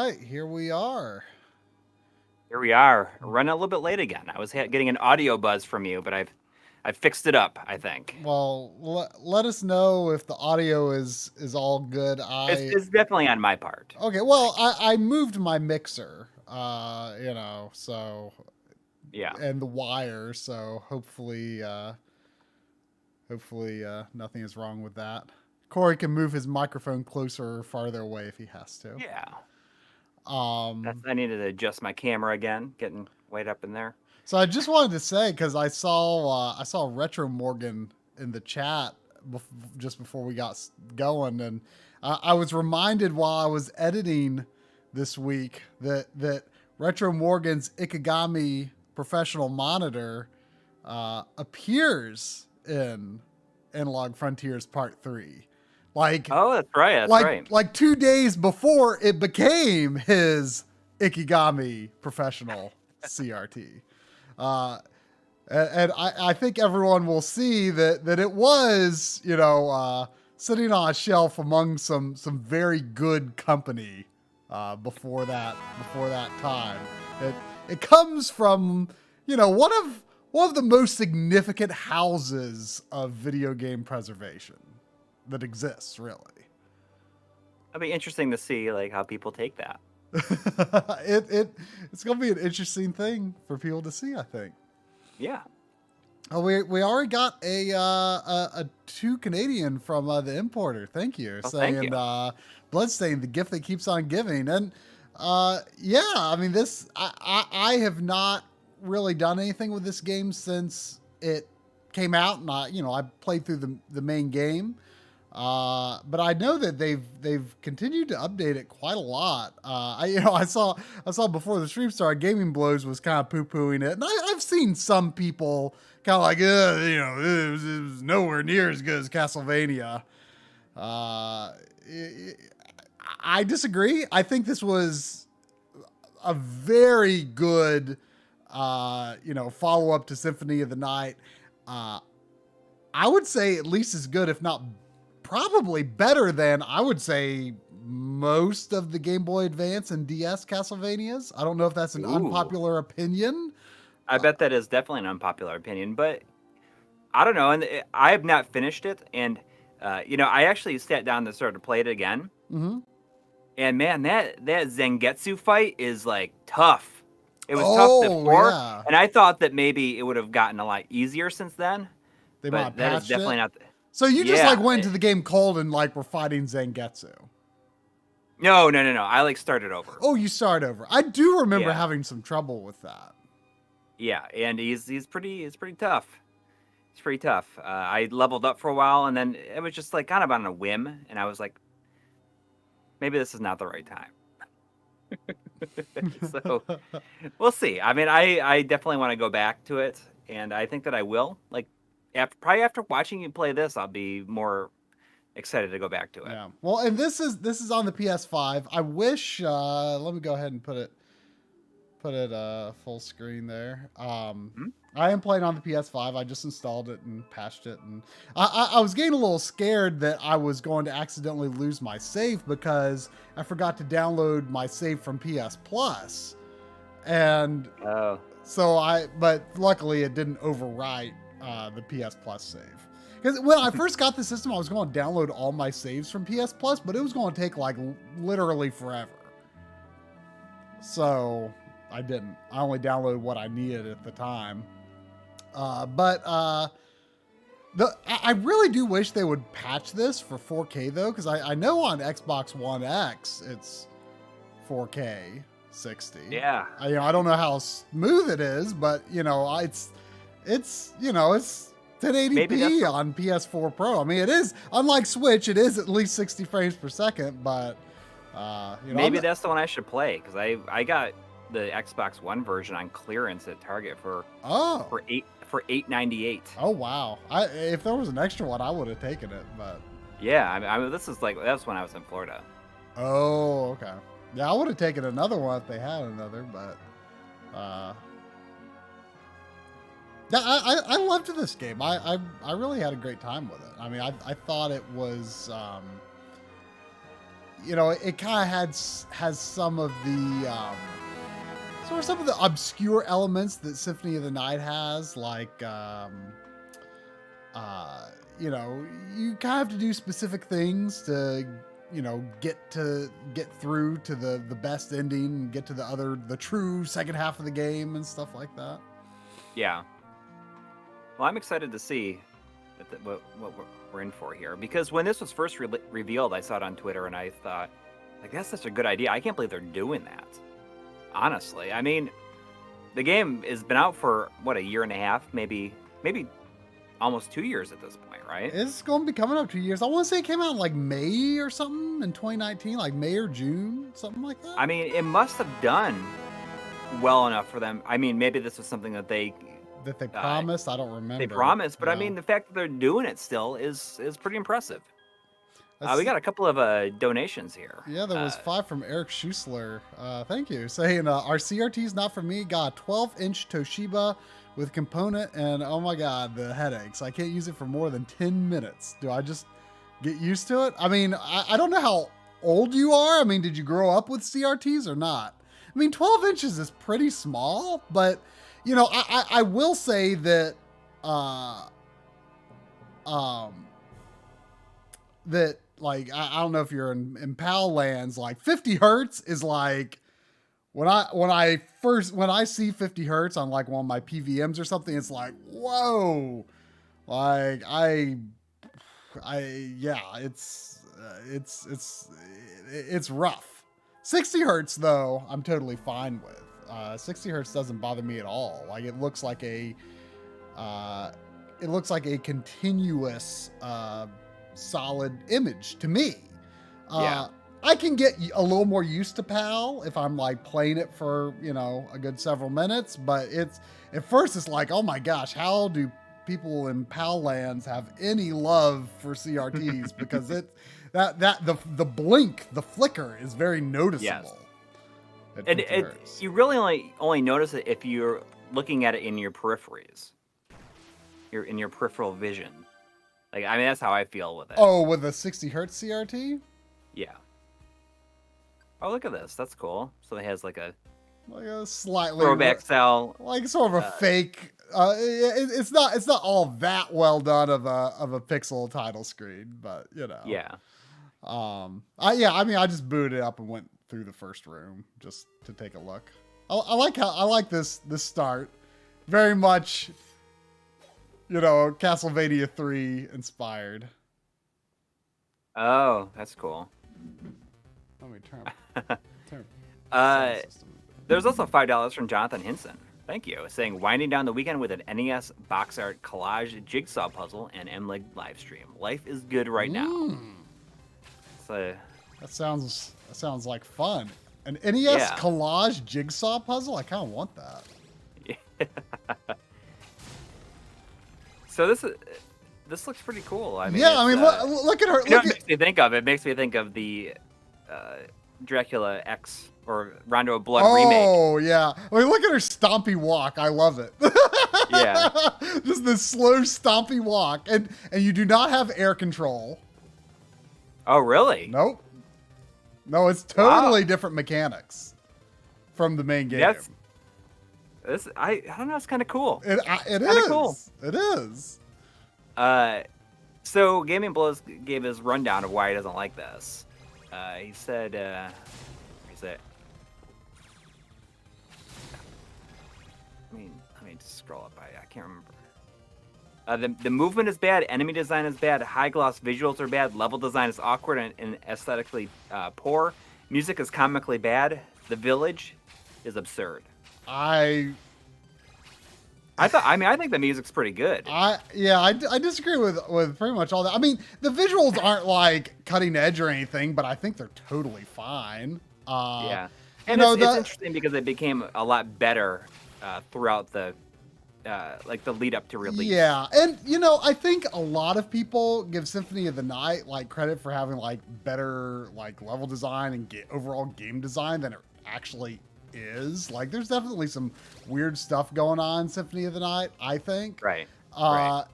right, here we are. Here we are, running a little bit late again. I was getting an audio buzz from you, but I've fixed it up, I think. Well, let us know if the audio is all good. It's definitely on my part. Okay, well, I moved my mixer, so Yeah. and the wire, so hopefully nothing is wrong with that. Coury can move his microphone closer or farther away if he has to. Yeah. I needed to adjust my camera again, getting way up in there. So I just wanted to say, because I saw Retro Morgan in the chat just before we got going, and I was reminded while I was editing this week that Retro Morgan's Ikigami professional monitor appears in Analog Frontiers Part 3. Oh, that's right. That's right. Like 2 days before it became his Ikigami professional CRT. And I think everyone will see that it was, sitting on a shelf among some very good company before that time. It comes from, one of the most significant houses of video game preservation that exists, really. It'll be interesting to see how people take that. It's gonna be an interesting thing for people to see, I think. Yeah. Oh, we already got a 2 Canadian from the importer. Thank you. Saying thank you. Bloodstained, the gift that keeps on giving. And yeah, I mean I have not really done anything with this game since it came out, and I played through the main game. But I know that they've continued to update it quite a lot. I saw before the stream started, Gaming Blows was kind of poo-pooing it, and I've seen some people kind of like, it was nowhere near as good as Castlevania. I disagree. I think this was a very good, follow-up to Symphony of the Night. I would say at least as good, if not probably better than, I would say, most of the Game Boy Advance and DS Castlevanias. I don't know if that's an unpopular opinion. I bet that is definitely an unpopular opinion, but I don't know. And I have not finished it. And, I actually sat down to start to play it again. Mm-hmm. And man, that Zangetsu fight is tough. It was tough before. Yeah. And I thought that maybe it would have gotten a lot easier since then. But that is definitely not. So you just went to the game cold and were fighting Zangetsu. No. I started over. Oh, you start over. I do remember having some trouble with that. Yeah, and he's pretty tough. It's pretty tough. I leveled up for a while, and then it was just kind of on a whim, and I was like, maybe this is not the right time. So we'll see. I mean, I definitely want to go back to it, and I think that I will. Probably after watching you play this, I'll be more excited to go back to it. Yeah. Well, and this is on the PS5. I wish. Let me go ahead and put it full screen there. I am playing on the PS5. I just installed it and patched it, and I was getting a little scared that I was going to accidentally lose my save because I forgot to download my save from PS Plus, and but luckily it didn't overwrite the PS Plus save. Because when I first got the system, I was going to download all my saves from PS Plus, but it was going to take literally forever. So I didn't. I only downloaded what I needed at the time. I really do wish they would patch this for 4K though, because I know on Xbox One X it's 4K 60. Yeah. I don't know how smooth it is, but it's 1080p on PS4 Pro. I mean, it is, unlike Switch, it is at least 60 frames per second, but maybe that's the one I should play, because I got the Xbox One version on clearance at Target for $8.98. Oh wow! If there was an extra one, I would have taken it. But yeah, I mean, this is that's when I was in Florida. Oh, okay. Yeah, I would have taken another one if they had another, but I loved this game. I really had a great time with it. I mean, I thought it was you know, it kind of has some of the some of the obscure elements that Symphony of the Night has, like you know, you kind of have to do specific things to, you know, get through to the best ending and get to the true second half of the game and stuff like that. Yeah. Well, I'm excited to see what we're in for here, because when this was first revealed, I saw it on Twitter and I thought, like, that's such a good idea. I can't believe they're doing that. Honestly, I mean, the game has been out for what, a year and a half, maybe almost 2 years at this point, right? It's going to be coming up 2 years. I want to say it came out in like May or something in 2019, like May or June, something like that. I mean, it must have done well enough for them. I mean, maybe this was something that they promised. I don't remember. They promised, but I mean, the fact that they're doing it still is pretty impressive. We got a couple of donations here. Yeah, there was 5 from Eric Schussler. Thank you. Saying, our CRT's not for me. Got a 12-inch Toshiba with component, and oh my God, the headaches. I can't use it for more than 10 minutes. Do I just get used to it? I mean, I don't know how old you are. I mean, did you grow up with CRTs or not? I mean, 12 inches is pretty small, but, you know, I will say that, that, like, I don't know if you're in PAL lands, like 50 hertz is like, when I see 50 hertz on like one of my PVMs or something, it's like, whoa, like yeah, it's rough. 60 hertz though, I'm totally fine with. 60 hertz doesn't bother me at all. Like it looks like a continuous, solid image to me. Yeah. I can get a little more used to PAL if I'm like playing it for, you know, a good several minutes, but at first it's like, oh my gosh, how do people in PAL lands have any love for CRTs? Because the blink, the flicker is very noticeable. Yes. And you really only notice it if you're looking at it in your peripheries. You're in your peripheral vision. Like, I mean, that's how I feel with it. Oh, with a 60 hertz CRT? Yeah. Oh, look at this. That's cool. So it has like a slightly throwback style, like sort of a fake. It's not all that well done of a pixel title screen, but you know. Yeah. I mean, I just booted it up and went through the first room just to take a look. I like this start, very much, you know, Castlevania 3 inspired. Oh, that's cool. Let me turn. There's also $5 from Jonathan Hinson. Thank you. Saying, winding down the weekend with an NES box art collage jigsaw puzzle and MLiG live stream. Life is good right now. So that sounds like fun. An NES collage jigsaw puzzle? I kind of want that. Yeah. So this looks pretty cool. I mean, yeah, I mean, look at her. You know what it makes me think of? It makes me think of the Dracula X or Rondo of Blood remake. Oh, yeah. I mean, look at her stompy walk. I love it. Yeah. Just this slow stompy walk. And you do not have air control. Oh, really? Nope. No, it's totally different mechanics from the main game. I don't know. It's kind of cool. It is. Cool. It is. So Gaming Blows gave his rundown of why he doesn't like this. He said, where is it? Let me just scroll up. I can't remember. The movement is bad. Enemy design is bad. High gloss visuals are bad. Level design is awkward and aesthetically poor. Music is comically bad. The village is absurd. I think the music's pretty good. I disagree with pretty much all that. I mean, the visuals aren't like cutting edge or anything, but I think they're totally fine. Yeah, and it's interesting because it became a lot better throughout the lead up to release. Yeah, and you know, I think a lot of people give Symphony of the Night like credit for having like better like level design and overall game design than it actually is. Like, there's definitely some weird stuff going on in Symphony of the Night, I think. Right.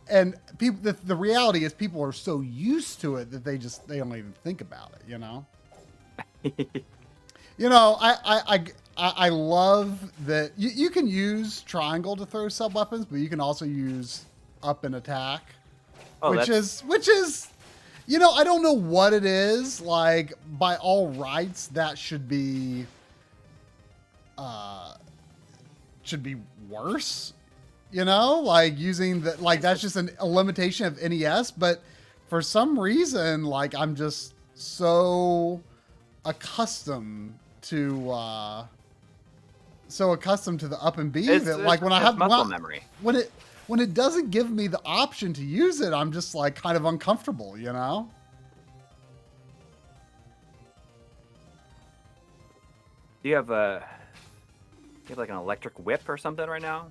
And people, the reality is people are so used to it that they don't even think about it, you know? You know, I love that you can use triangle to throw sub weapons, but you can also use up and attack, Oh, which that's is, you know, I don't know what it is. Like by all rights, that should be worse. You know, like using the like that's just a limitation of NES, but for some reason, like I'm just so accustomed to the up and B that like when I it's have muscle memory. when it doesn't give me the option to use it, I'm just like kind of uncomfortable, you know? Do you have like an electric whip or something right now?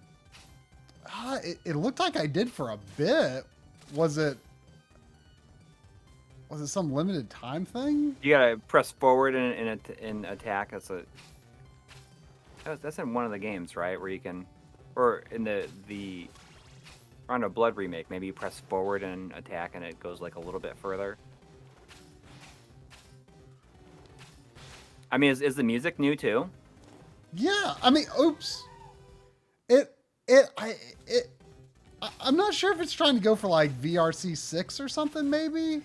It looked like I did for a bit. Was it some limited time thing? You gotta press forward in attack. That's in one of the games, right? Where you can, or in the Rondo Blood remake, maybe you press forward and attack, and it goes like a little bit further. I mean, is the music new too? Yeah, I mean, oops. I'm not sure if it's trying to go for like VRC6 or something. Maybe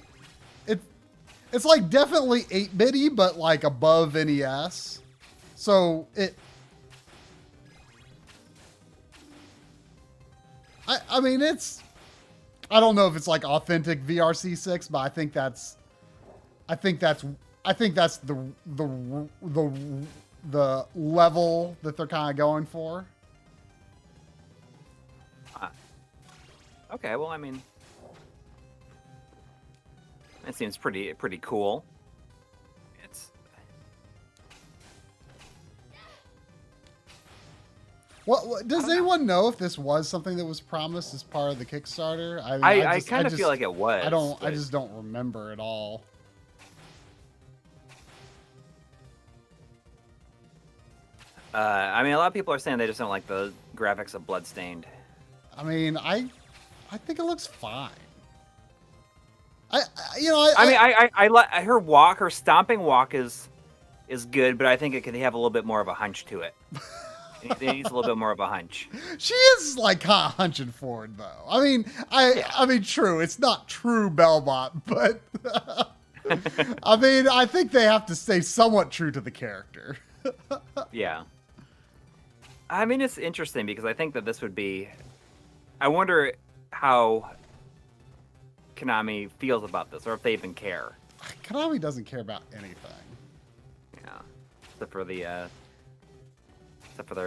it's like definitely 8-bitty, but like above NES. So I mean, I don't know if it's like authentic VRC6, but I think that's the level that they're kind of going for. Okay, well, I mean, it seems pretty cool. It's what does anyone know if this was something that was promised as part of the Kickstarter? I kind of feel like it was. I just don't remember at all. I mean, a lot of people are saying they just don't like the graphics of Bloodstained. I mean, I think it looks fine. I her stomping walk is good, but I think it could have a little bit more of a hunch to it. It needs a little bit more of a hunch. She is like kind of hunching forward, though. I mean, I mean, true. It's not true Belmont, but I mean, I think they have to stay somewhat true to the character. Yeah. I mean, it's interesting because I think that this would be. I wonder how Konami feels about this, or if they even care. Konami doesn't care about anything. Yeah, except for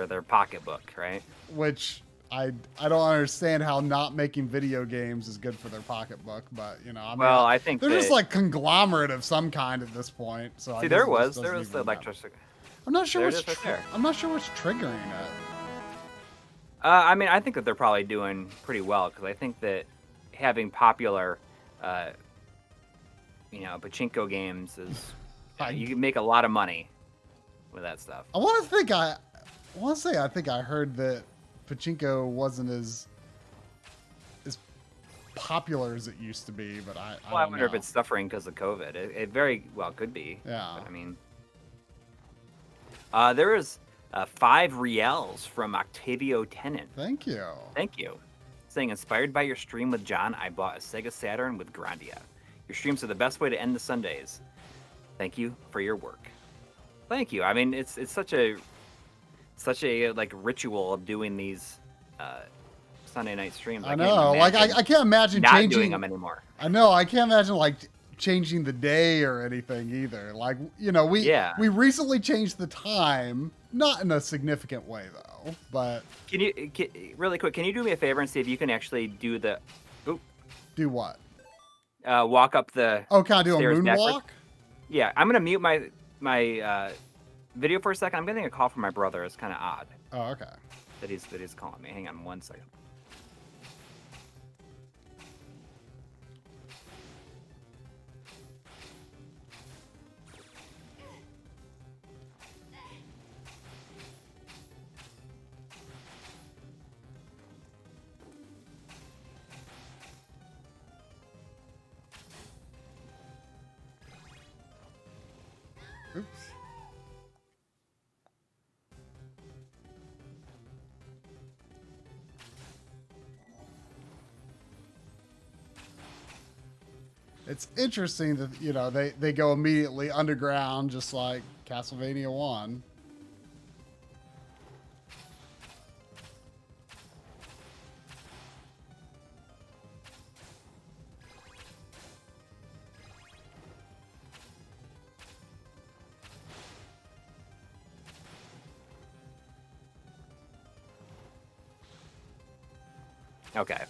their pocketbook, right? Which I don't understand how not making video games is good for their pocketbook, but you know, I mean, well, I think they're just like conglomerate of some kind at this point. So see, there was the electricity. I'm not sure what's triggering it. I mean, I think that they're probably doing pretty well because I think that having popular, pachinko games is you can make a lot of money with that stuff. I want to say I think I heard that pachinko wasn't as popular as it used to be, but I wonder if it's suffering because of COVID. It very well could be. Yeah. But, I mean, there is 5 reals from Octavio Tennant. Thank you. Saying, inspired by your stream with John, I bought a Sega Saturn with Grandia. Your streams are the best way to end the Sundays. Thank you for your work. Thank you. I mean, it's such a like ritual of doing these Sunday night streams. I know. Like I can't imagine not changing doing them anymore. I know. I can't imagine like changing the day or anything either. Like, you know, we recently changed the time, not in a significant way though, but really quick, can you do me a favor and see if you can actually do the do what? Walk up the can I do a moonwalk? Yeah, I'm gonna mute my video for a second. I'm getting a call from my brother. It's kind of odd. Oh, okay. That he's calling me. Hang on 1 second. Oops. It's interesting that, you know, they go immediately underground, just like Castlevania 1. Okay.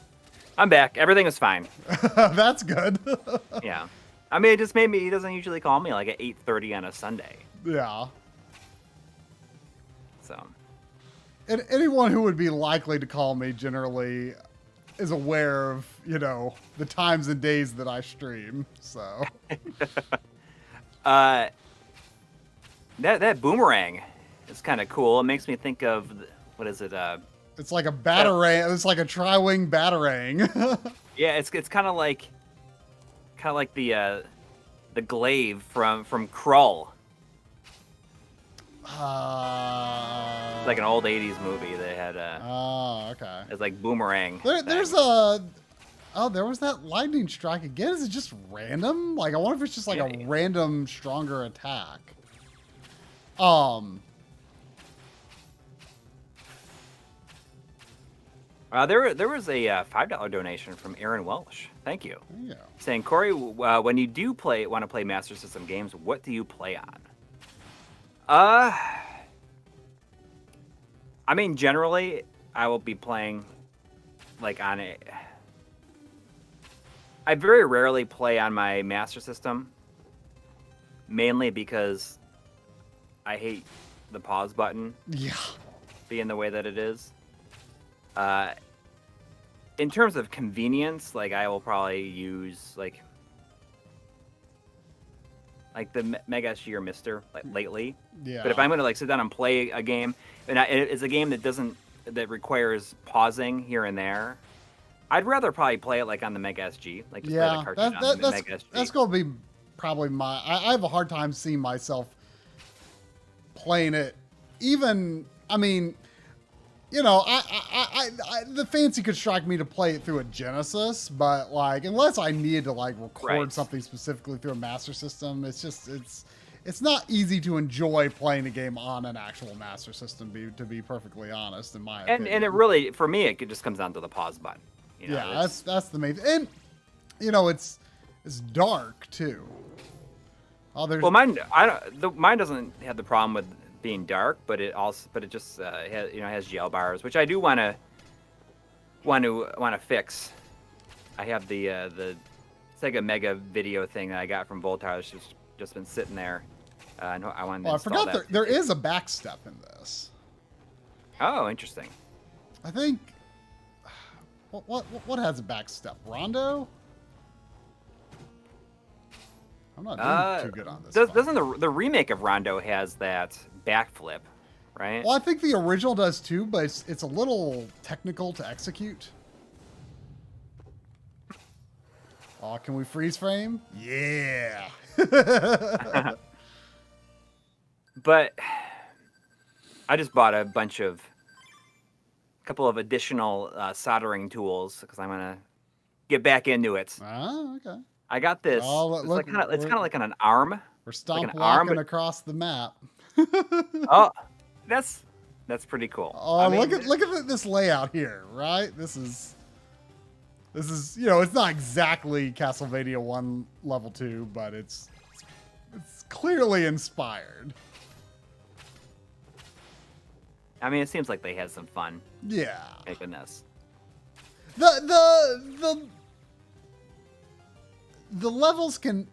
I'm back. Everything is fine. That's good. Yeah. I mean, it just made me, he doesn't usually call me like at 8:30 on a Sunday. Yeah. So. And anyone who would be likely to call me generally is aware of, you know, the times and days that I stream. So. That boomerang is kind of cool. It makes me think of, what is it? It's like a batarang. It's like a tri-wing batarang. Yeah, it's kind of like the glaive from Krull. Like an old 80s movie they had. Oh, okay. It's like boomerang. There's there was that lightning strike again. Is it just random? Like, I wonder if it's just like a random stronger attack. There was a $5 donation from Aaron Welsh. Thank you. Yeah. Saying, Coury, when you do want to play Master System games, what do you play on? I mean, generally, I will be playing like on a. I very rarely play on my Master System, mainly because I hate the pause button. Yeah. Being the way that it is. In terms of convenience, like I will probably use like the McCheskey or Mister like lately. Yeah. But if I'm gonna like sit down and play a game, and it's a game that requires pausing here and there, I'd rather probably play it like on the McCheskey, like just play the cartridge on the McCheskey. That's gonna be probably my. I have a hard time seeing myself playing it. Even, I mean, you know, the fancy could strike me to play it through a Genesis, but like, unless I needed to like record something specifically through a Master System, it's not easy to enjoy playing a game on an actual Master System. To be perfectly honest, in my opinion. And it really, for me, it just comes down to the pause button. You know, yeah, that's the main. And you know, it's dark too. Oh, well, mine doesn't have the problem with being dark, but it just has jail bars, which I do want to fix. I have the Sega Mega video thing that I got from Voltar. It's just been sitting there. I wanted to install forgot there is a backstep in this. Oh, interesting. I think what has a backstep? Rondo? I'm not doing too good on this. Doesn't the remake of Rondo has that backflip, right? Well, I think the original does too, but it's a little technical to execute. Oh, can we freeze frame? Yeah. But I just bought a couple of additional soldering tools because I'm gonna get back into it. Oh, okay. I got this. Oh, it's kind of like an arm. We're stomp like walking across the map. Oh, that's pretty cool. Oh, look at this layout here, right? This is you know, it's not exactly Castlevania 1 level 2, but it's clearly inspired. I mean, it seems like they had some fun. Yeah. Making this. The levels can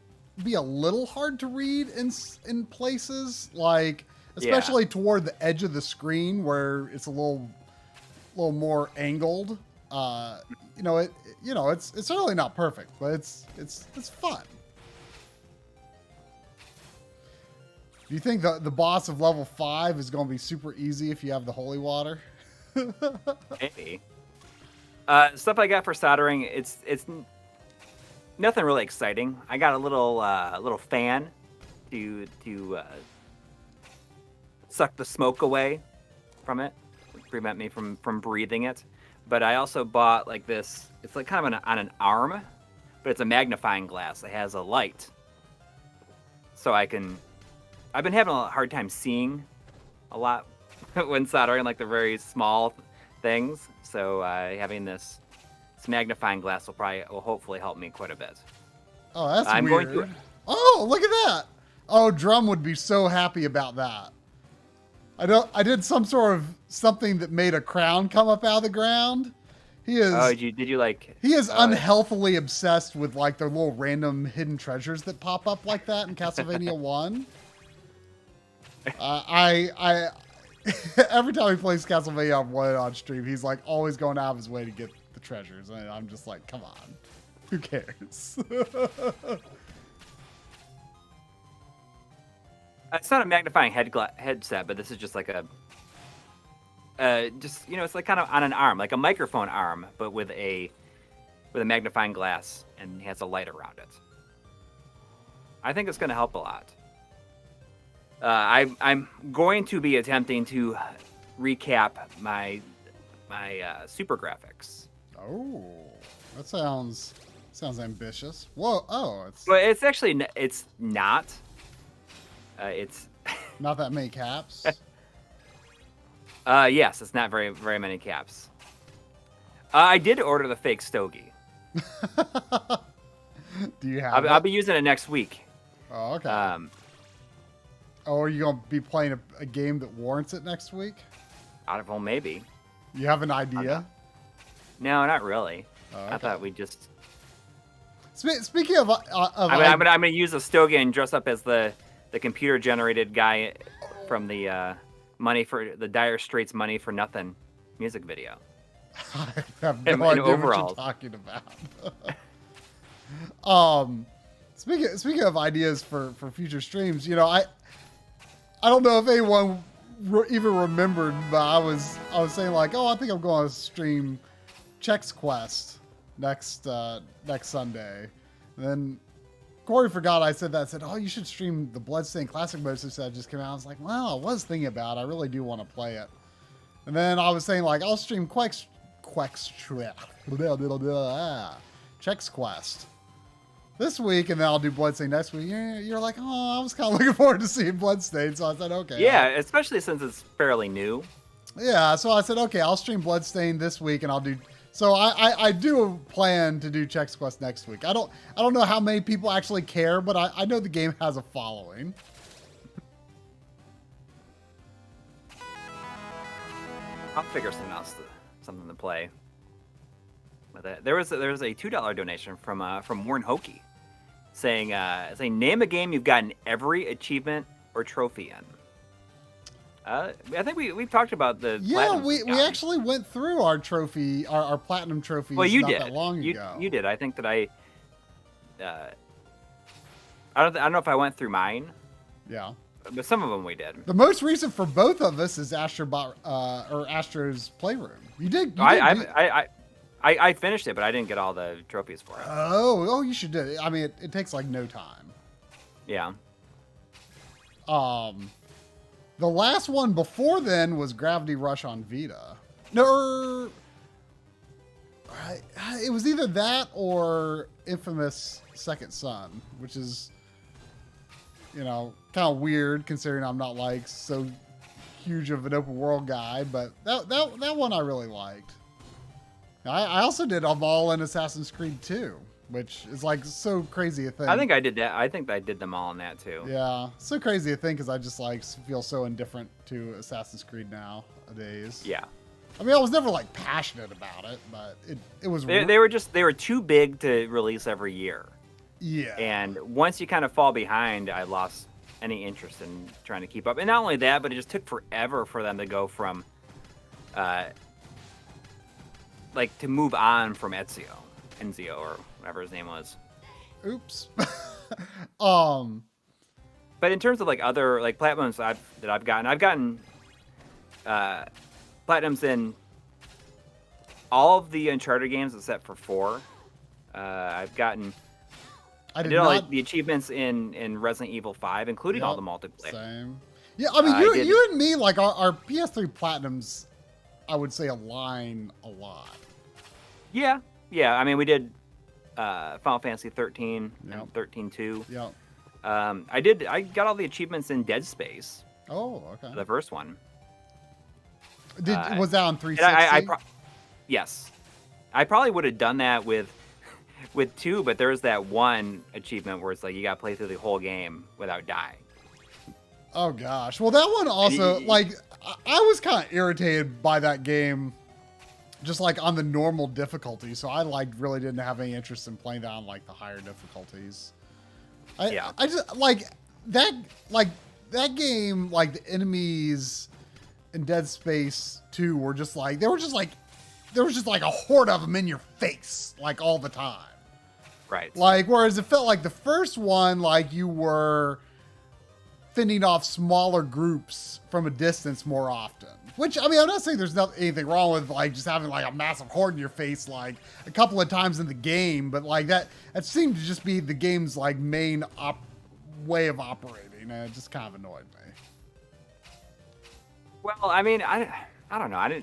be a little hard to read in places, like especially toward the edge of the screen where it's a little more angled. It's certainly not perfect, but it's fun. Do you think the boss of level 5 is going to be super easy if you have the holy water? Maybe. Stuff I got for soldering, it's nothing really exciting. I got a little fan to suck the smoke away from it, prevent me from breathing it. But I also bought like this. It's like kind of on an arm, but but it's a magnifying glass. It has a light, so I've been having a hard time seeing a lot when soldering like the very small things. So having this magnifying glass will hopefully help me quite a bit. Oh, that's I'm weird. going to. Oh, look at that. Oh, Drum would be so happy about that. I did some sort of something that made a crown come up out of the ground. He is. Oh, did you like? He is unhealthily obsessed with like the little random hidden treasures that pop up like that in Castlevania 1. I every time he plays Castlevania on stream, he's like always going out of his way to get the treasures, and I'm just like, come on, who cares? It's not a magnifying headset, but this is just like a, it's like kind of on an arm, like a microphone arm, but with a magnifying glass, and has a light around it. I think it's going to help a lot. I'm going to be attempting to recap my super graphics. Oh, that sounds ambitious. Whoa! Oh, But it's actually it's not. It's not that many caps. Yes, it's not very many caps. I did order the fake stogie. Do you have? I'll be using it next week. Oh, okay. Oh, are you gonna be playing a game that warrants it next week? Well, maybe. You have an idea? No, not really. Oh, okay. I thought we just. Speaking of I'm gonna use a stogie and dress up as the computer generated guy from the money for the Dire Straits Money for Nothing music video. I have no idea overalls. what you're talking about. Speaking of ideas for future streams, I don't know if anyone even remembered, but I was saying like, oh, I think I'm going to stream Chex Quest next Sunday. And then Coury forgot I said that. I said, oh, you should stream the Bloodstained Classic Mode since that just came out. I was like, well, I was thinking about it. I really do want to play it. And then I was saying like, I'll stream Chex Quest this week, and then I'll do Bloodstained next week. You're like, oh, I was kind of looking forward to seeing Bloodstained, so I said, okay. Yeah, especially since it's fairly new. Yeah, so I said, okay, I'll stream Bloodstained this week, and I'll do. So I do plan to do Chex Quest next week. I don't know how many people actually care, but I know the game has a following. I'll figure something to play. There was a $2 donation from Warren Hokie, saying name a game you've gotten every achievement or trophy in. I think we've talked about the we actually went through our trophy, our platinum trophies. Well, you not did that long ago. You did. I think that I don't know if I went through mine. Yeah. But some of them we did. The most recent for both of us is Astro's Playroom. You did. I finished it, but I didn't get all the trophies for it. Oh, you should do it. I mean, it takes like no time. Yeah. The last one before then was Gravity Rush on Vita. No, it was either that or Infamous Second Son, which is, kind of weird considering I'm not like so huge of an open world guy. But that one I really liked. I also did them all in Assassin's Creed 2, which is like so crazy a thing. I think I did that. I think I did them all in that too. Yeah, so crazy a thing because I just like feel so indifferent to Assassin's Creed nowadays. Yeah. I mean, I was never like passionate about it, but it was. They were too big to release every year. Yeah. And once you kind of fall behind, I lost any interest in trying to keep up. And not only that, but it just took forever for them to go from, to move on from Ezio or whatever his name was. Oops. But in terms of like other like platinums that I've gotten platinums in all of the Uncharted games except for 4. I've gotten. I did all the achievements in Resident Evil 5, including all the multiplayer. Same. Yeah, I mean, you and me, like our PS3 platinums, I would say align a lot. Yeah. I mean, we did Final Fantasy 13 Yep. and 13-2. Yep. I got all the achievements in Dead Space, Oh, okay. the first one. Was that on And 360? Yes, I probably would have done that with 2, but there's that one achievement where it's like you got to play through the whole game without dying. Oh gosh. Well, that one also, like, I was kind of irritated by that game, just like on the normal difficulty. So I like really didn't have any interest in playing that on like the higher difficulties. I just like that game, like the enemies in Dead Space 2 were just like, there was just like a horde of them in your face, like all the time. Right. Like, whereas it felt like the first one, like you were fending off smaller groups from a distance more often. Which, I mean, I'm not saying there's anything wrong with like just having like a massive horde in your face like a couple of times in the game, but like that seemed to just be the game's like main way of operating, and it just kind of annoyed me. Well, I mean, I don't know.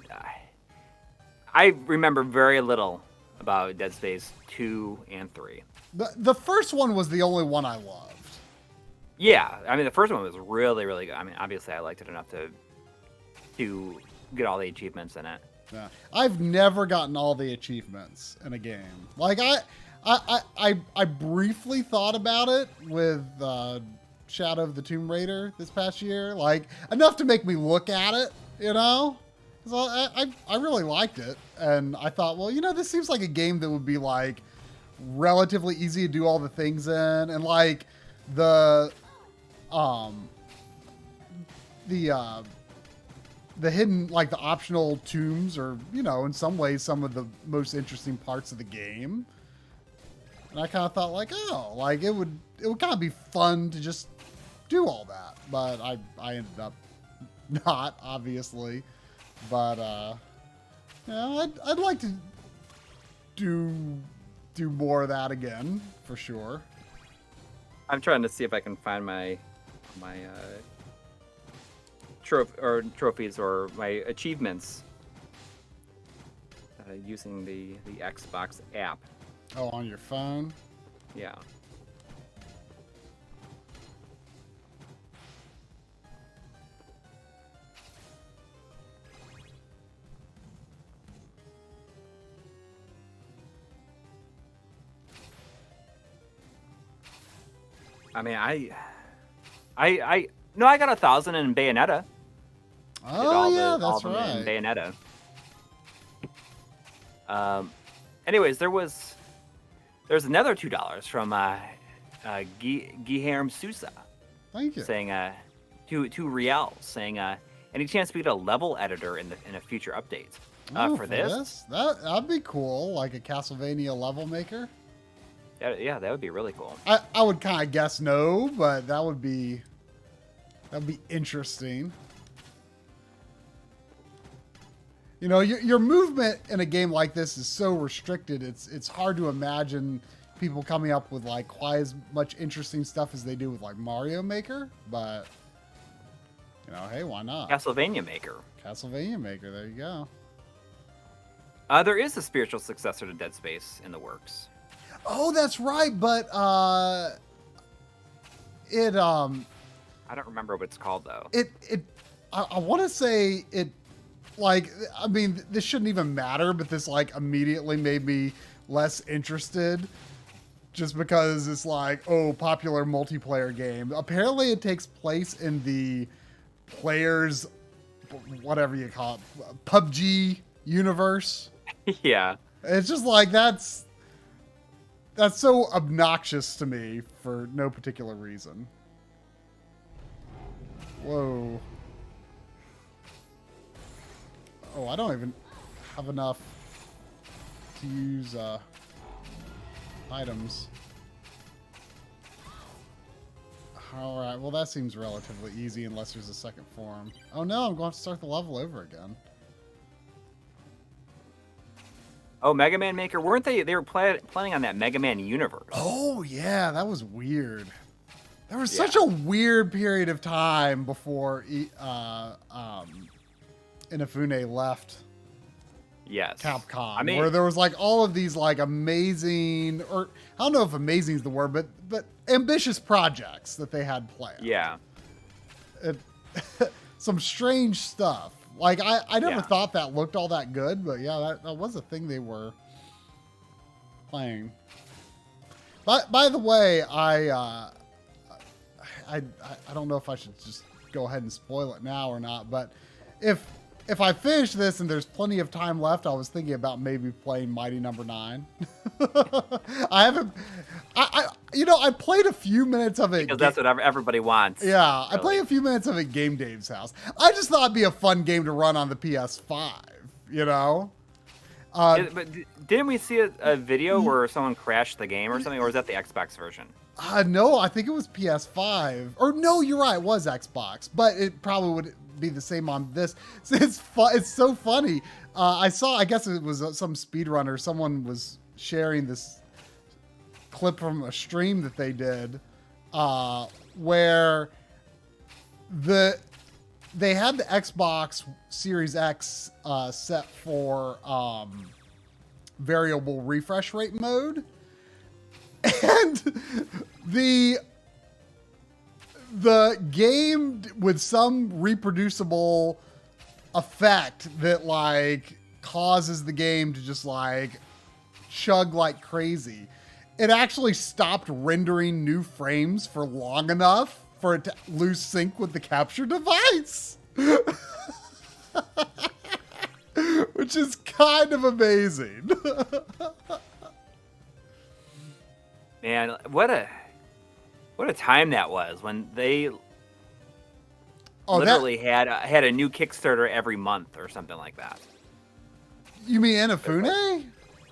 I remember very little about Dead Space 2 and 3. The first one was the only one I loved. Yeah, I mean, the first one was really, really good. I mean, obviously, I liked it enough to get all the achievements in it. Yeah, I've never gotten all the achievements in a game. Like I briefly thought about it with Shadow of the Tomb Raider this past year, like enough to make me look at it, you know. So I really liked it, and I thought, well, you know, this seems like a game that would be like relatively easy to do all the things in, and like the hidden, like the optional tombs are, you know, in some ways some of the most interesting parts of the game. And I kind of thought like, oh, like it would kind of be fun to just do all that, but I ended up not, obviously. But yeah, I'd like to do more of that again for sure. I'm trying to see if I can find my trophies or my achievements using the Xbox app. Oh, on your phone? Yeah. I mean, I got 1,000 in Bayonetta. Oh yeah, that's all right. in Bayonetta. Anyways, there's another $2 from Guilherme Sousa. Thank you. Saying to Riel, saying any chance we get a level editor in a future update for this? That'd be cool, like a Castlevania level maker. Yeah, that would be really cool. I would kind of guess no, but that would be interesting. You know, your movement in a game like this is so restricted. It's hard to imagine people coming up with like quite as much interesting stuff as they do with like Mario Maker. But you know, hey, why not? Castlevania Maker. Castlevania Maker. There you go. There is a spiritual successor to Dead Space in the works. Oh, that's right. But I don't remember what it's called though. I want to say it. Like, I mean, this shouldn't even matter, but this like immediately made me less interested just because it's like, oh, popular multiplayer game. Apparently it takes place in the players, whatever you call it, PUBG universe. Yeah. It's just like, that's so obnoxious to me for no particular reason. Whoa. Oh, I don't even have enough to use items. All right, well that seems relatively easy unless there's a second form. Oh no, I'm going to have to start the level over again. Oh, Mega Man Maker, weren't they? They were planning on that Mega Man universe. Oh yeah, that was weird. There was such a weird period of time before Inafune left Yes. Capcom, I mean, where there was like all of these like amazing, or I don't know if amazing is the word, but ambitious projects that they had planned. yeah. Some strange stuff. Like I never Yeah. thought that looked all that good, but yeah, that was a thing they were playing. By the way, I don't know if I should just go ahead and spoil it now or not, but if I finish this and there's plenty of time left, I was thinking about maybe playing Mighty Number 9. I haven't, I played a few minutes of it. Because that's what everybody wants. Yeah, really. I played a few minutes of it at Game Dave's house. I just thought it'd be a fun game to run on the PS5, you know? But didn't we see a video where someone crashed the game or something, or was that the Xbox version? No, I think it was PS5. Or no, you're right, it was Xbox, but it probably would be the same on this. It's fun. It's so funny. I guess it was some speedrunner. Someone was sharing this clip from a stream that they did, where they had the Xbox Series X set for variable refresh rate mode, and the game with some reproducible effect that like causes the game to just like chug like crazy. It actually stopped rendering new frames for long enough for it to lose sync with the capture device. Which is kind of amazing. Man, what a time that was when they literally had a new Kickstarter every month or something like that. You mean Inafune?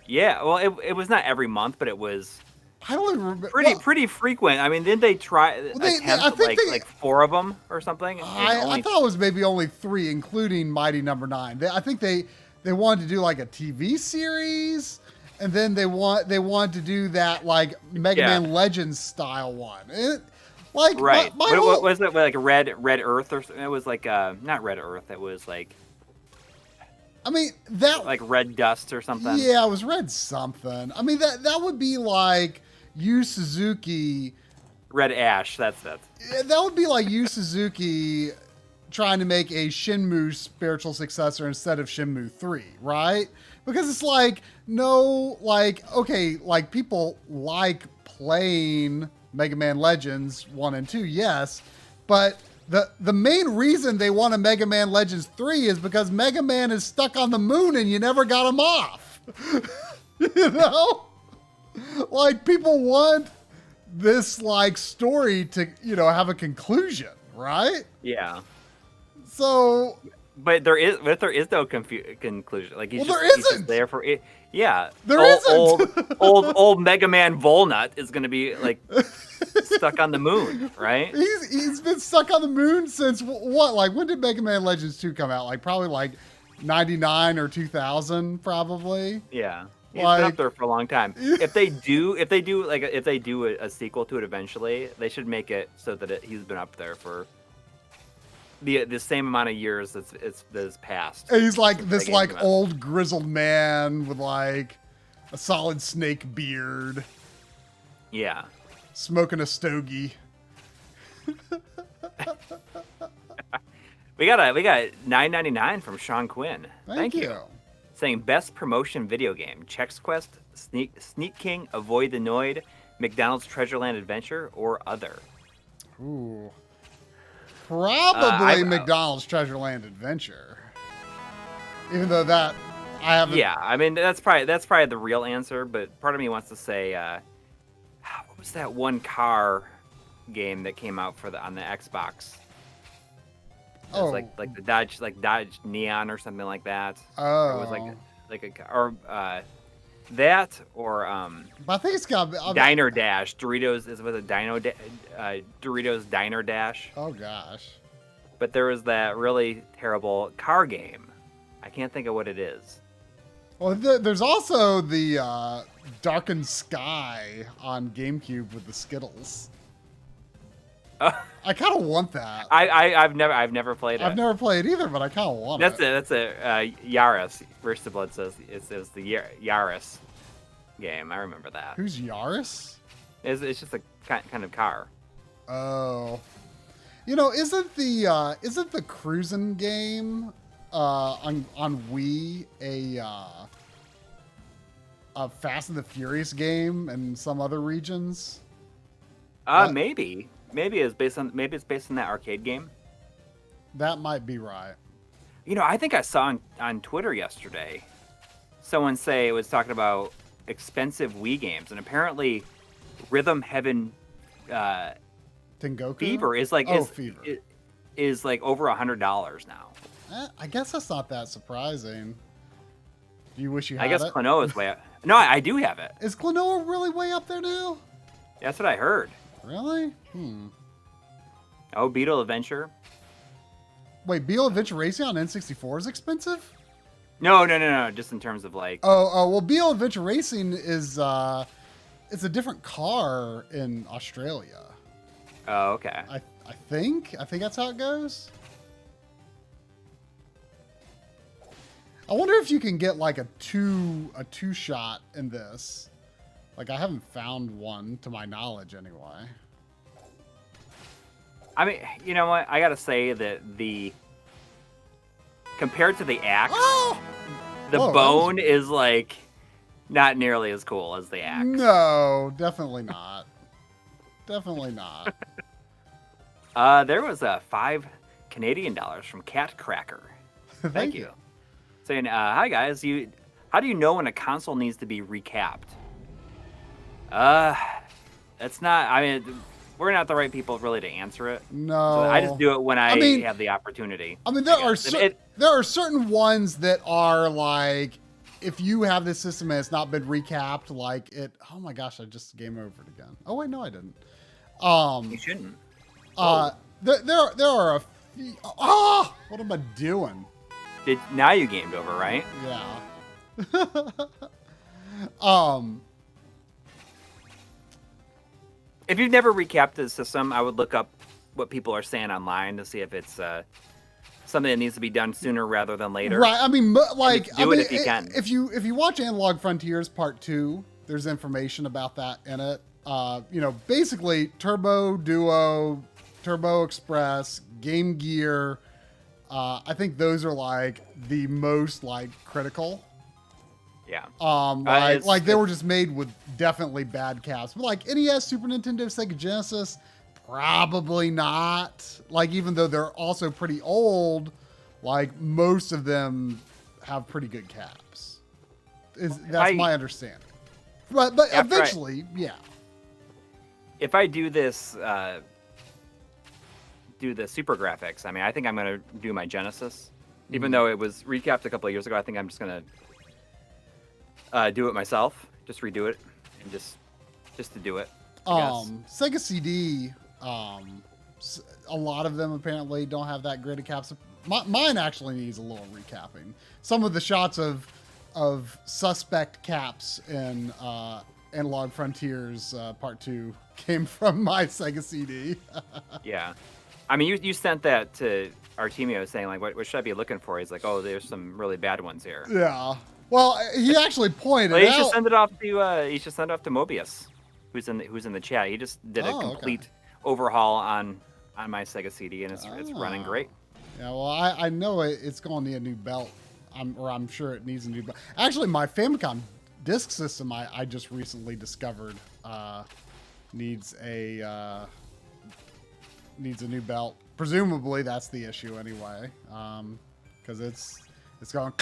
Yeah, well, it was not every month, but it was I don't even remember. pretty frequent. I mean, didn't they try attempt like 4 of them or something? I thought it was maybe only 3, including Mighty Number 9. I think they wanted to do like a TV series, and then they wanted to do that like Mega Man Legends style one. Like right. what was it like Red Earth or something? It was like not Red Earth. It was like. I mean that like Red Dust or something. Yeah, it was Red something. I mean that would be like Yu Suzuki. Red Ash. That's that. That would be like Yu Suzuki trying to make a Shenmue spiritual successor instead of Shenmue 3, right? Because it's like no, like okay, like people like playing Mega Man Legends 1 and 2, yes, but the main reason they want a Mega Man Legends 3 is because Mega Man is stuck on the moon and you never got him off. You know? Like, people want this, like, story to, have a conclusion, right? Yeah. So... But there is no conclusion. Like, he's just there for it. Yeah. There isn't. old Mega Man Volnut is going to be, like... stuck on the moon, right? He's been stuck on the moon since what? Like, when did Mega Man Legends 2 come out? Like, probably like 99 or 2000, probably. Yeah, he's been up there for a long time. If they do a sequel to it eventually, they should make it so that he's been up there for the same amount of years that's passed. And he's like this like old grizzled man with like a solid snake beard. Yeah. Smoking a stogie. we got $9.99 from Sean Quinn. Thank you. Saying best promotion video game: Chex Quest, Sneak King, Avoid the Noid, McDonald's Treasureland Adventure, or other. Ooh, probably McDonald's Treasureland Adventure. Even though that I haven't. Yeah, I mean that's probably the real answer, but part of me wants to say. What was that one car game that came out on the Xbox? It was like the Dodge Neon or something like that. Oh, or it was that or But I think it's got Diner Dash. Doritos is with a Doritos Diner Dash. Oh gosh. But there was that really terrible car game. I can't think of what it is. Well, there's also the Darkened Sky on GameCube with the Skittles. I kind of want that. I've never played it. I've never played either, but I kind of want That's it. That's a Yaris. First of Blood says it's the Yaris game. I remember that. Who's Yaris? It's just a kind of car. Oh, you know, isn't the cruising game on Wii a Fast and the Furious game in some other regions? Maybe it's based on that arcade game. That might be right. You know, I think I saw on Twitter yesterday someone say it was talking about expensive Wii games, and apparently Rhythm Heaven Tengoku Fever is like is like over $100 now. I guess that's not that surprising. Do you wish you had I guess it? Klonoa is way up. No, I do have it. Is Klonoa really way up there now? That's what I heard. Really? Oh, Beetle Adventure. Wait, Beetle Adventure Racing on N64 is expensive? No. Just in terms of like. Oh. Well, Beetle Adventure Racing is it's a different car in Australia. Oh, okay. I think that's how it goes. I wonder if you can get like a two shot in this. Like, I haven't found one to my knowledge anyway. I mean, you know what? I gotta say that compared to the axe, the bone is like not nearly as cool as the axe. No, definitely not. Definitely not. There was $5 Canadian from Cat Cracker. Thank you. Saying, hi guys, how do you know when a console needs to be recapped? That's not, I mean, we're not the right people really to answer it. No. So I just do it when I have the opportunity. I mean, there are certain ones that are like, if you have this system and it's not been recapped, like it, oh my gosh, I just game over it again. Oh wait, no, I didn't. You shouldn't. There are a few, what am I doing? Now you gamed over, right? Yeah. If you've never recapped the system, I would look up what people are saying online to see if it's something that needs to be done sooner rather than later. Right. I mean, like, do it if you can. If you watch Analog Frontiers Part 2, there's information about that in it. You know, basically Turbo, Duo, Turbo Express, Game Gear. I think those are like the most like critical. Yeah. Like they were just made with definitely bad caps. But like NES, Super Nintendo, Sega Genesis, probably not. Like, even though they're also pretty old, like most of them have pretty good caps. That's my understanding. But eventually, yeah. If I do this, do the super graphics, I mean, I think I'm going to do my Genesis. Even though it was recapped a couple of years ago, I think I'm just going to do it myself. Just redo it and just to do it. Sega CD, a lot of them apparently don't have that great of caps. Mine actually needs a little recapping. Some of the shots of suspect caps in Analog Frontiers Part 2 came from my Sega CD. Yeah. I mean, you sent that to Artemio saying, like, what should I be looking for? He's like, oh, there's some really bad ones here. Yeah. Well, he actually pointed well, out. You should send it off to Mobius, who's in the chat. He just did a complete overhaul on my Sega CD, and it's running great. Yeah, well, I know it's going to need a new belt. I'm sure it needs a new belt. Actually, my Famicom disk system I just recently discovered needs a new belt. Presumably, that's the issue anyway, because it's going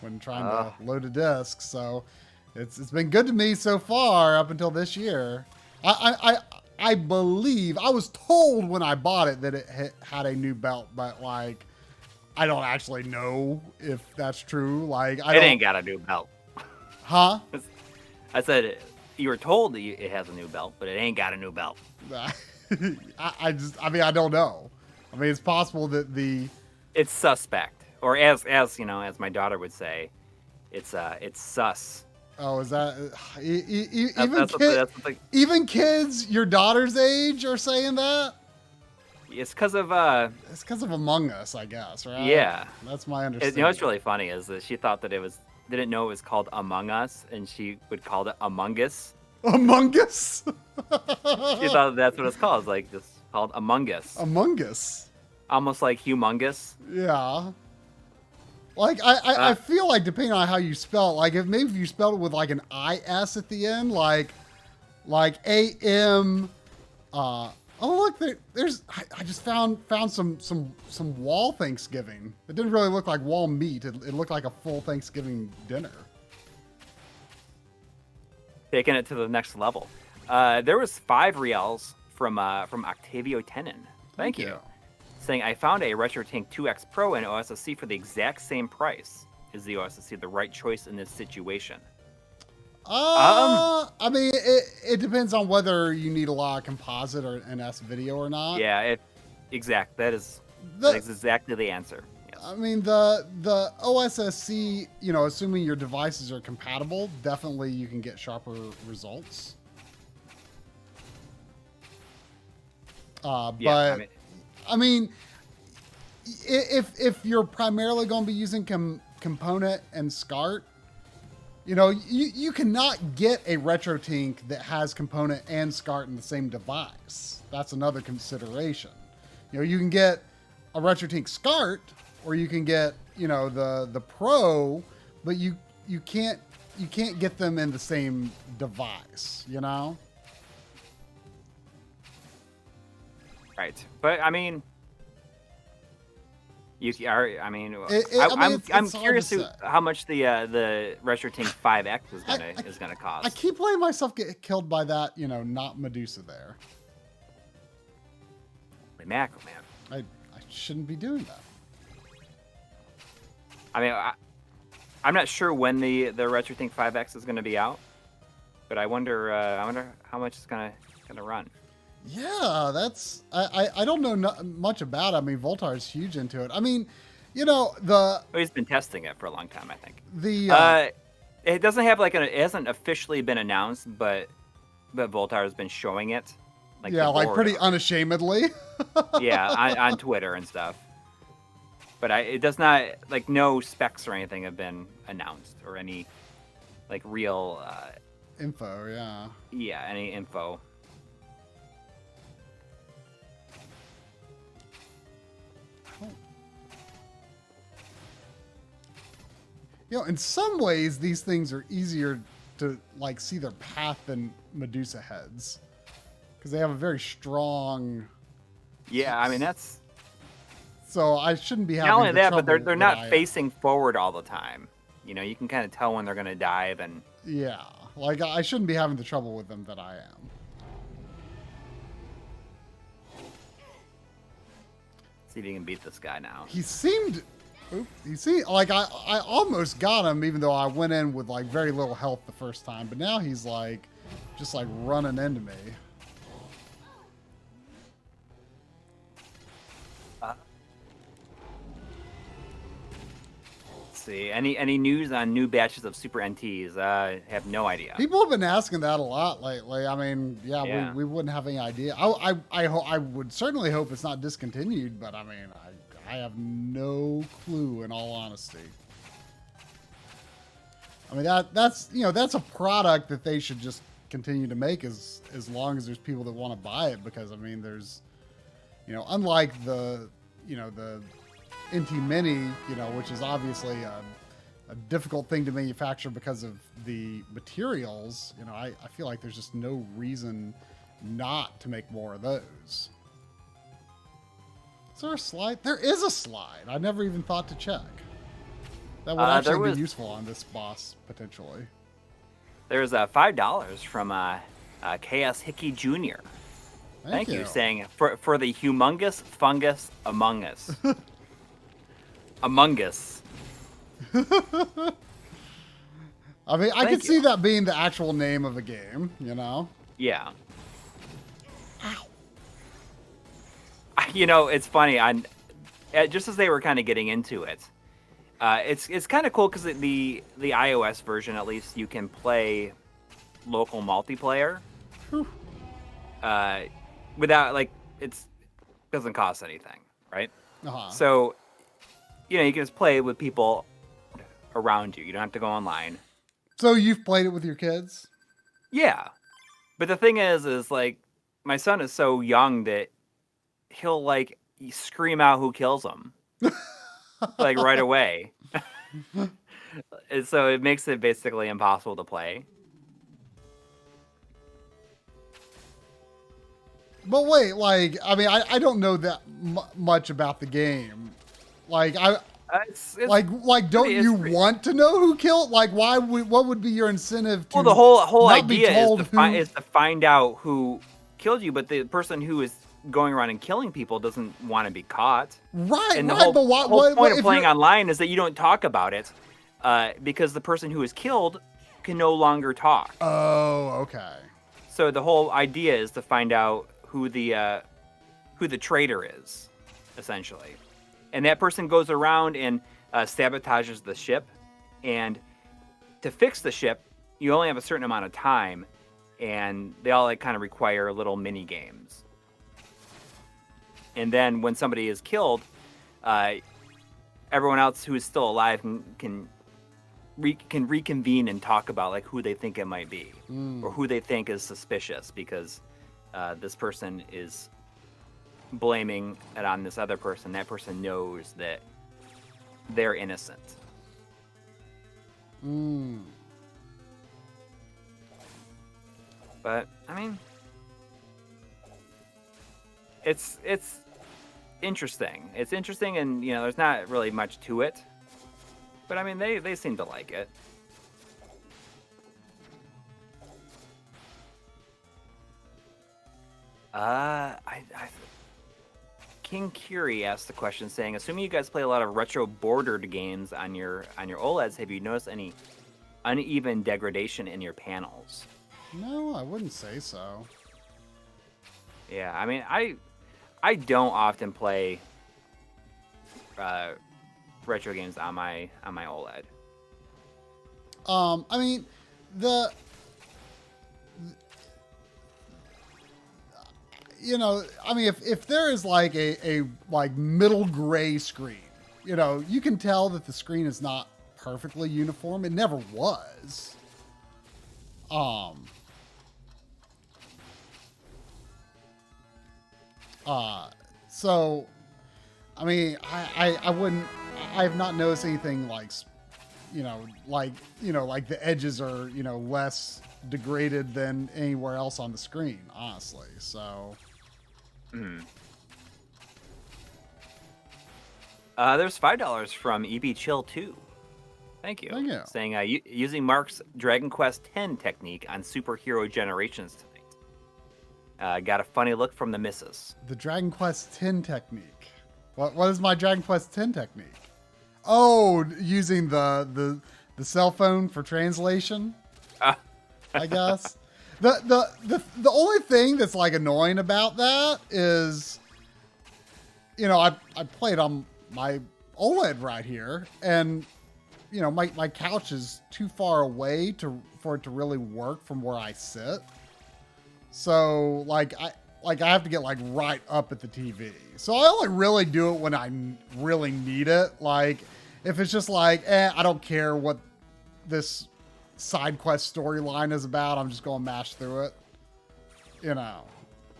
when trying to load a disc. So it's been good to me so far up until this year. I believe I was told when I bought it that it had a new belt, but like I don't actually know if that's true. Like it ain't got a new belt. Huh? I said you were told that it has a new belt, but it ain't got a new belt. I don't know. I mean, it's possible that it's suspect, or as you know, as my daughter would say, it's sus. Oh, is that That's what even kids your daughter's age are saying that? it's because of It's because of Among Us, I guess, right? yeah. That's my You understanding. know what's really funny is that she thought that didn't know it was called Among Us, and she would call it Among Us. Among Us? She thought that's what it's called. It's like just called Among Us. Among Us. Almost like humongous. Yeah. Like I feel like depending on how you spell it, like if maybe if you spelled it with like an IS at the end, like AM oh look there's I just found some wall Thanksgiving. It didn't really look like wall meat. It looked like a full Thanksgiving dinner. Taking it to the next level. There was 5 reals from Octavio Tenon. Thank you. Saying, I found a RetroTink 2X Pro and OSSC for the exact same price. Is the OSSC the right choice in this situation? I mean, it depends on whether you need a lot of composite or an S video or not. Yeah, that is exactly the answer. Yes. I mean, the OSSC, you know, assuming your devices are compatible, definitely you can get sharper results. Yeah, but I mean, if you're primarily going to be using component and SCART, you know, you cannot get a RetroTink that has component and SCART in the same device. That's another consideration. You know, you can get a RetroTink SCART, or you can get, you know, the Pro, but you can't get them in the same device. You know. Right, but I mean, I'm curious how much the RetroTink 5X is gonna cost. I keep letting myself get killed by that, you know, not Medusa there. Macro, man. I shouldn't be doing that. I mean, I'm not sure when the RetroTink 5X is gonna be out, but I wonder how much it's gonna run. Yeah, that's I don't know much about it. I mean, Voltar is huge into it. I mean, you know, he's been testing it for a long time, I think. It doesn't have it hasn't officially been announced, but Voltar has been showing it. Like pretty unashamedly. Yeah, on Twitter and stuff. But it does not, like, no specs or anything have been announced, or any like real info. Yeah. Yeah, any info. You know, in some ways, these things are easier to like see their path than Medusa heads, because they have a very strong. Yeah, I mean that's. So I shouldn't be having. Not only that, but they're not facing forward all the time. You know, you can kind of tell when they're going to dive and. Yeah, like I shouldn't be having the trouble with them that I am. See if you can beat this guy now. He seemed. You see, like I almost got him, even though I went in with like very little health the first time. But now he's like, just like running into me. Let's see, any news on new batches of Super NTs? I have no idea. People have been asking that a lot lately. I mean, yeah. We wouldn't have any idea. I would certainly hope it's not discontinued, but I mean, I have no clue, in all honesty. I mean, that's you know, that's a product that they should just continue to make as long as there's people that want to buy it, because I mean, there's, you know, unlike the NT Mini, you know, which is obviously a difficult thing to manufacture because of the materials, you know, I feel like there's just no reason not to make more of those. Is there a slide? There is a slide. I never even thought to check. That would actually be useful on this boss, potentially. There's $5 from KS Hickey Jr. Thank you. Saying, for the humongous fungus among us. Among Us. I mean, I could see that being the actual name of a game, you know? Yeah. Ow. You know, it's funny. Just as they were kind of getting into it, It's kind of cool because the iOS version, at least, you can play local multiplayer without it's doesn't cost anything, right? Uh-huh. So you can just play with people around you. You don't have to go online. So you've played it with your kids? Yeah, but the thing is like my son is so young that he'll scream out who kills him right away. And so it makes it basically impossible to play. But wait, I don't know that much about the game. It's don't you want to know who killed? What would be your incentive to? Well, the whole not idea be told is to find out who killed you, but the person who is going around and killing people doesn't want to be caught. Right, and the right. whole point of playing online is that you don't talk about it, because the person who is killed can no longer talk. Oh, okay. So the whole idea is to find out who the traitor is, essentially. And that person goes around and sabotages the ship. And to fix the ship, you only have a certain amount of time, and they all kind of require little mini games. And then when somebody is killed, everyone else who is still alive can reconvene and talk about who they think it might be, or who they think is suspicious because this person is blaming it on this other person. That person knows that they're innocent. But I mean, it's interesting. It's interesting, and there's not really much to it. But I mean, they seem to like it. King Coury asked the question saying, assuming you guys play a lot of retro bordered games on your OLEDs, have you noticed any uneven degradation in your panels? No, I wouldn't say so. Yeah, I mean, I don't often play retro games on my OLED. I mean, if there is a middle gray screen, you can tell that the screen is not perfectly uniform. It never was. So, I mean, I have not noticed anything like the edges are, less degraded than anywhere else on the screen, honestly. So. There's $5 from EB Chill 2. Thank you. Thank you. Saying using Marc's Dragon Quest X technique on superhero generations tonight. Got a funny look from the missus. The Dragon Quest X technique. What is my Dragon Quest X technique? Oh, using the cell phone for translation. I guess. The only thing that's annoying about that is, I played on my OLED right here, and my couch is too far away for it to really work from where I sit. So I have to get right up at the TV. So I only really do it when I really need it. If it's just I don't care what this side quest storyline is about, I'm just going to mash through it.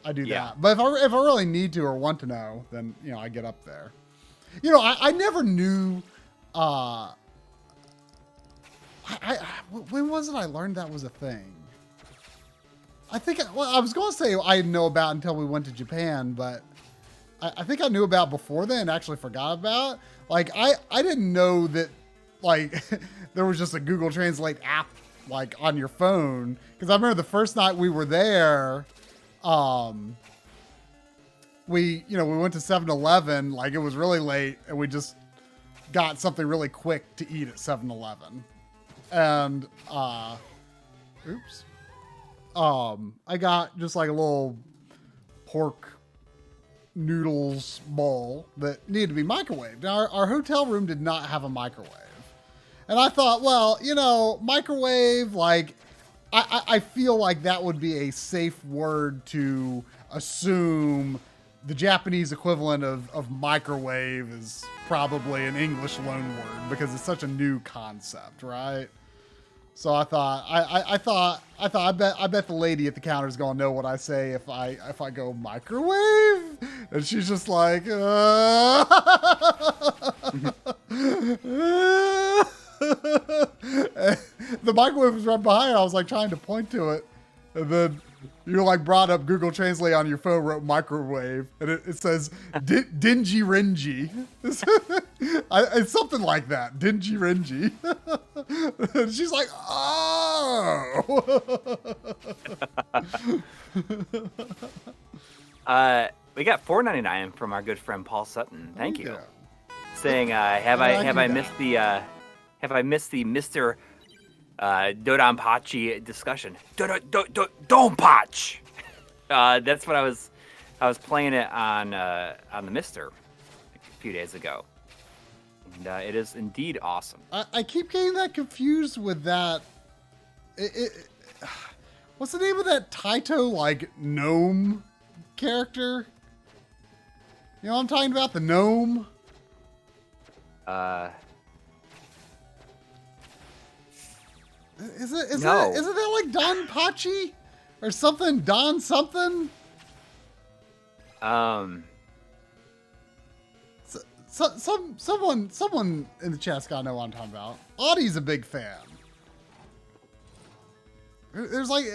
I do that. But if I really need to or want to know, then I get up there. I never knew. When was it I learned that was a thing? I think I was going to say I didn't know about until we went to Japan, but I think I knew about before then and actually forgot about. I didn't know that there was just a Google Translate app on your phone, because I remember the first night we were there, we went to 7-Eleven, it was really late, and we just got something really quick to eat at 7-Eleven. And I got just a little pork noodles bowl that needed to be microwaved. Now, our hotel room did not have a microwave. And I thought, well, microwave, like, I feel like that would be a safe word to assume the Japanese equivalent of microwave is probably an English loanword because it's such a new concept, right? So I thought, I bet the lady at the counter is gonna know what I say if I go microwave, and she's just like, The microwave was right behind her. I was like trying to point to it, and then you like brought up Google Translate on your phone, wrote microwave, and it says dingy ringy. It's something like that, dingy ringy. And she's like, oh. We got $4.99 from our good friend Paul Sutton. Thank you. Saying, have I missed the Mr. Dodonpachi discussion? Donpach. That's what I was playing it on the Mister a few days ago, and it is indeed awesome. I keep getting that confused with that. What's the name of that Taito like gnome character? You know what I'm talking about? The gnome. Isn't that like Don Pachi or something? Don something? Someone in the chat's gotta know what I'm talking about. Audie's a big fan. There's like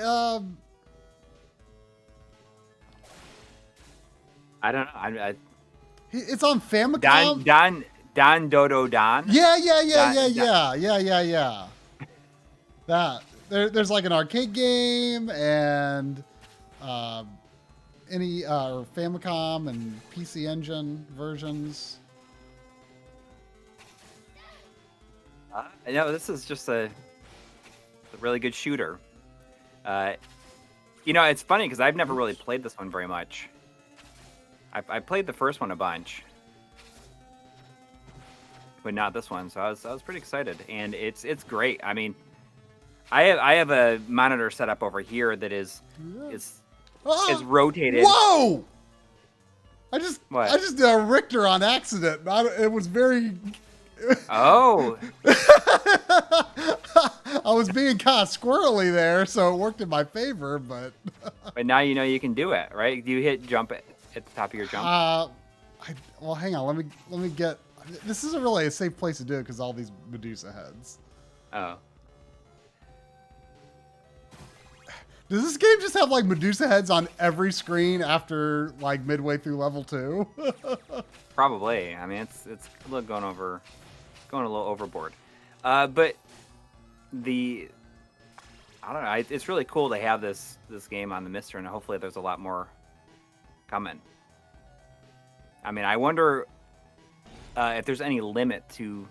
I don't know. It's on Famicom. Don Dodo Don. Yeah. That there's like an arcade game and any Famicom and PC Engine versions. This is just a really good shooter. It's funny because I've never really played this one very much. I played the first one a bunch, but not this one. So I was pretty excited, and it's great. I mean, I have a monitor set up over here that is rotated. Whoa! I just did a Richter on accident. It was very. Oh. I was being kind of squirrely there, so it worked in my favor, but. But now you can do it, right? Do you hit jump at the top of your jump? Well, hang on. Let me get. This isn't really a safe place to do it because all these Medusa heads. Oh. Does this game just have like Medusa heads on every screen after like midway through level 2? Probably. I mean, it's going a little overboard. But I don't know. It's really cool to have this game on the Mister, and hopefully there's a lot more coming. I mean, I wonder if there's any limit to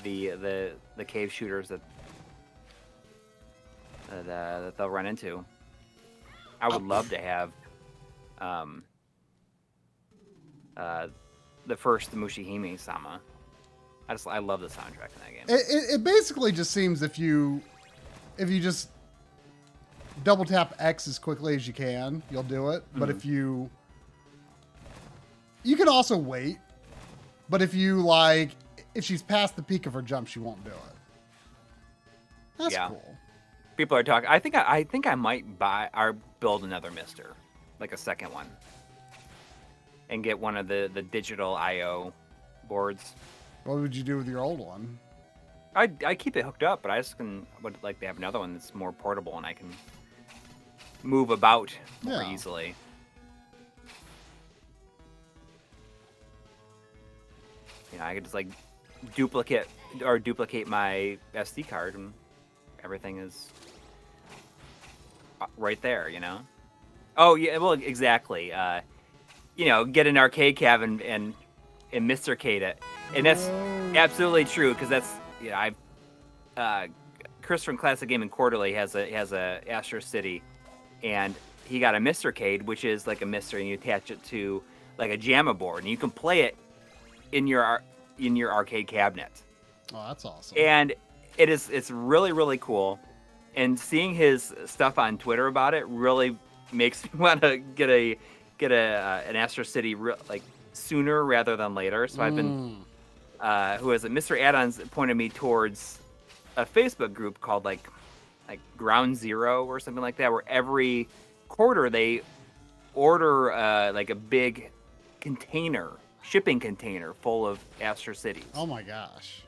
the cave shooters that they'll run into. I would love to have the first Mushihime-sama. I love the soundtrack in that game. It basically just seems if you just double tap X as quickly as you can, you'll do it. But if you can also wait. But if she's past the peak of her jump, she won't do it. That's cool. People are talking. I think I might buy or build another Mister, like a second one, and get one of the digital I/O boards. What would you do with your old one? I keep it hooked up, but I would like to have another one that's more portable and I can move about more easily. I could just like duplicate my SD card and everything is right there, Oh yeah, well exactly. Get an arcade cab and Mr.cade it, and that's absolutely true because that's Chris from Classic Gaming Quarterly has a Astro City, and he got a Mr.cade, which is like a Mister, and you attach it to like a JAMA board, and you can play it in your arcade cabinet. Oh, that's awesome. And it's really, really cool. And seeing his stuff on Twitter about it really makes me want to get an Astro City like sooner rather than later. So I've been who is it? Mr. Addons pointed me towards a Facebook group called like Ground Zero or something like that, where every quarter they order like a big shipping container full of Astro Cities. Oh my gosh!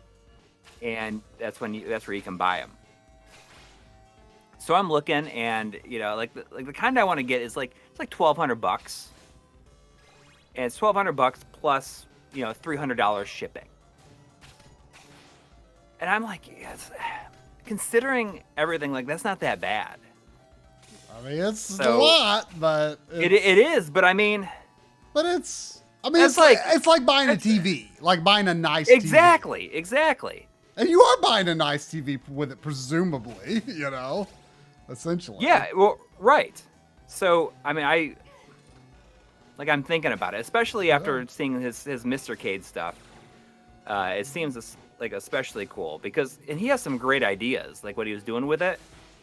And that's where you can buy them. So I'm looking, and like the kind I want to get is it's like $1,200, and it's $1,200 plus $300 shipping. And I'm like, yes, considering everything, like that's not that bad. I mean, it's a lot, but it is. But I mean, it's like buying a TV, like buying a nice TV. Exactly. And you are buying a nice TV with it, presumably, essentially. Yeah, well, right. So, I mean, I'm thinking about it, especially after seeing his Mr. Cade stuff. It seems like especially cool because he has some great ideas, like what he was doing with it,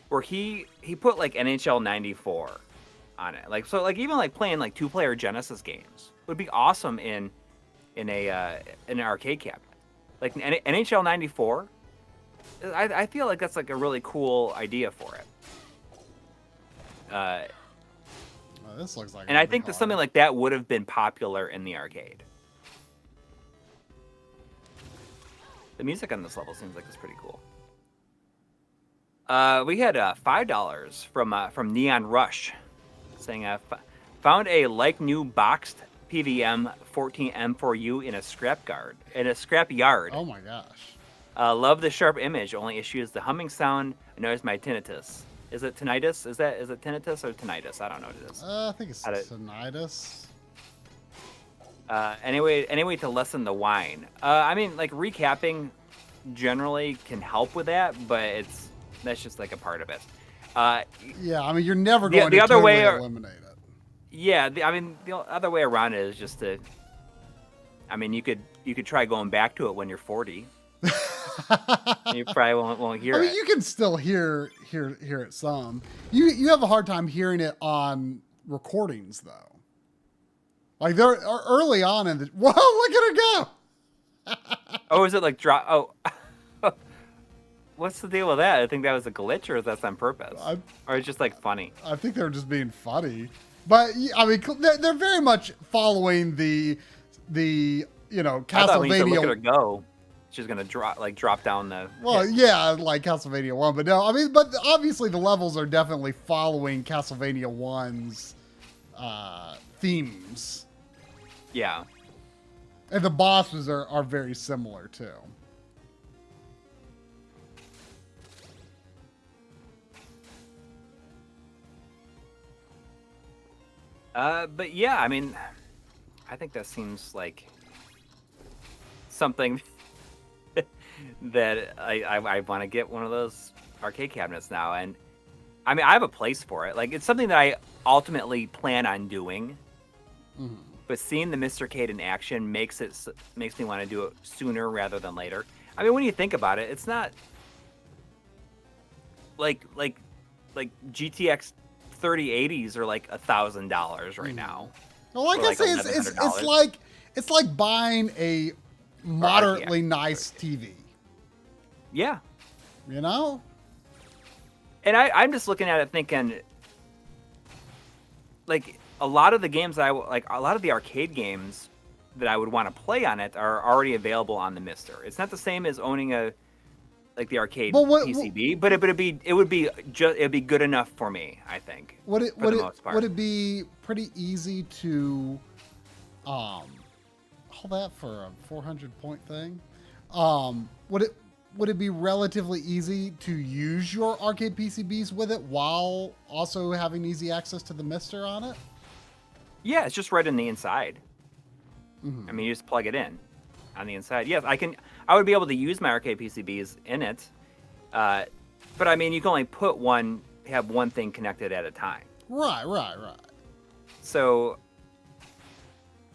where he put like NHL 94 on it. Like, so like even like playing like 2-player Genesis games would be awesome in an arcade cabinet. Like NHL 94, I feel like that's like a really cool idea for it. This looks like. And I think that something like that would have been popular in the arcade. The music on this level seems like it's pretty cool. We had $5 from Neon Rush, saying found a like new boxed PVM 14M4U in a scrap yard. Oh my gosh! Love the sharp image. Only issue is the humming sound annoys my tinnitus. Is it tinnitus? Is it tinnitus or tinnitus? I don't know what it is. I think it's tinnitus. Anyway, to lessen the whine. I mean, like recapping generally can help with that, but that's just like a part of it. Yeah, I mean, you're never going to totally eliminate it. Yeah, the other way around it is just to. I mean, you could try going back to it when you're 40. You probably won't hear it. I mean, you can still hear it some. You have a hard time hearing it on recordings though. Like they're early on in the. Whoa! Look at her go. Oh, is it like drop? Oh, what's the deal with that? I think that was a glitch, or is that on purpose, or it's just like funny? I think they're just being funny, but I mean, they're very much following the Castlevania. I thought when you said look at her go, she's gonna drop down the. Well, yeah, like Castlevania 1, but no, I mean, but obviously the levels are definitely following Castlevania 1's themes. Yeah. And the bosses are very similar too. But yeah, I mean, I think that seems like something that I want to get one of those arcade cabinets now. And I mean, I have a place for it. Like, it's something that I ultimately plan on doing. Mm-hmm. But seeing the Mr. Cade in action makes me want to do it sooner rather than later. I mean, when you think about it, it's not like GTX 3080s are like $1,000 right now. Well, like I say, it's like buying a moderately nice TV. Yeah. You know? And I'm just looking at it thinking, like, a lot of the games a lot of the arcade games that I would want to play on it are already available on the Mister. It's not the same as owning the arcade PCB, but it'd be good enough for me, I think. Would it be pretty easy to hold that for a 400-point thing? Would it be relatively easy to use your arcade PCBs with it while also having easy access to the Mister on it? Yeah, it's just right in the inside. Mm-hmm. I mean, you just plug it in on the inside. Yes, I would be able to use my arcade PCBs in it, but I mean, you can only have one thing connected at a time. Right. So,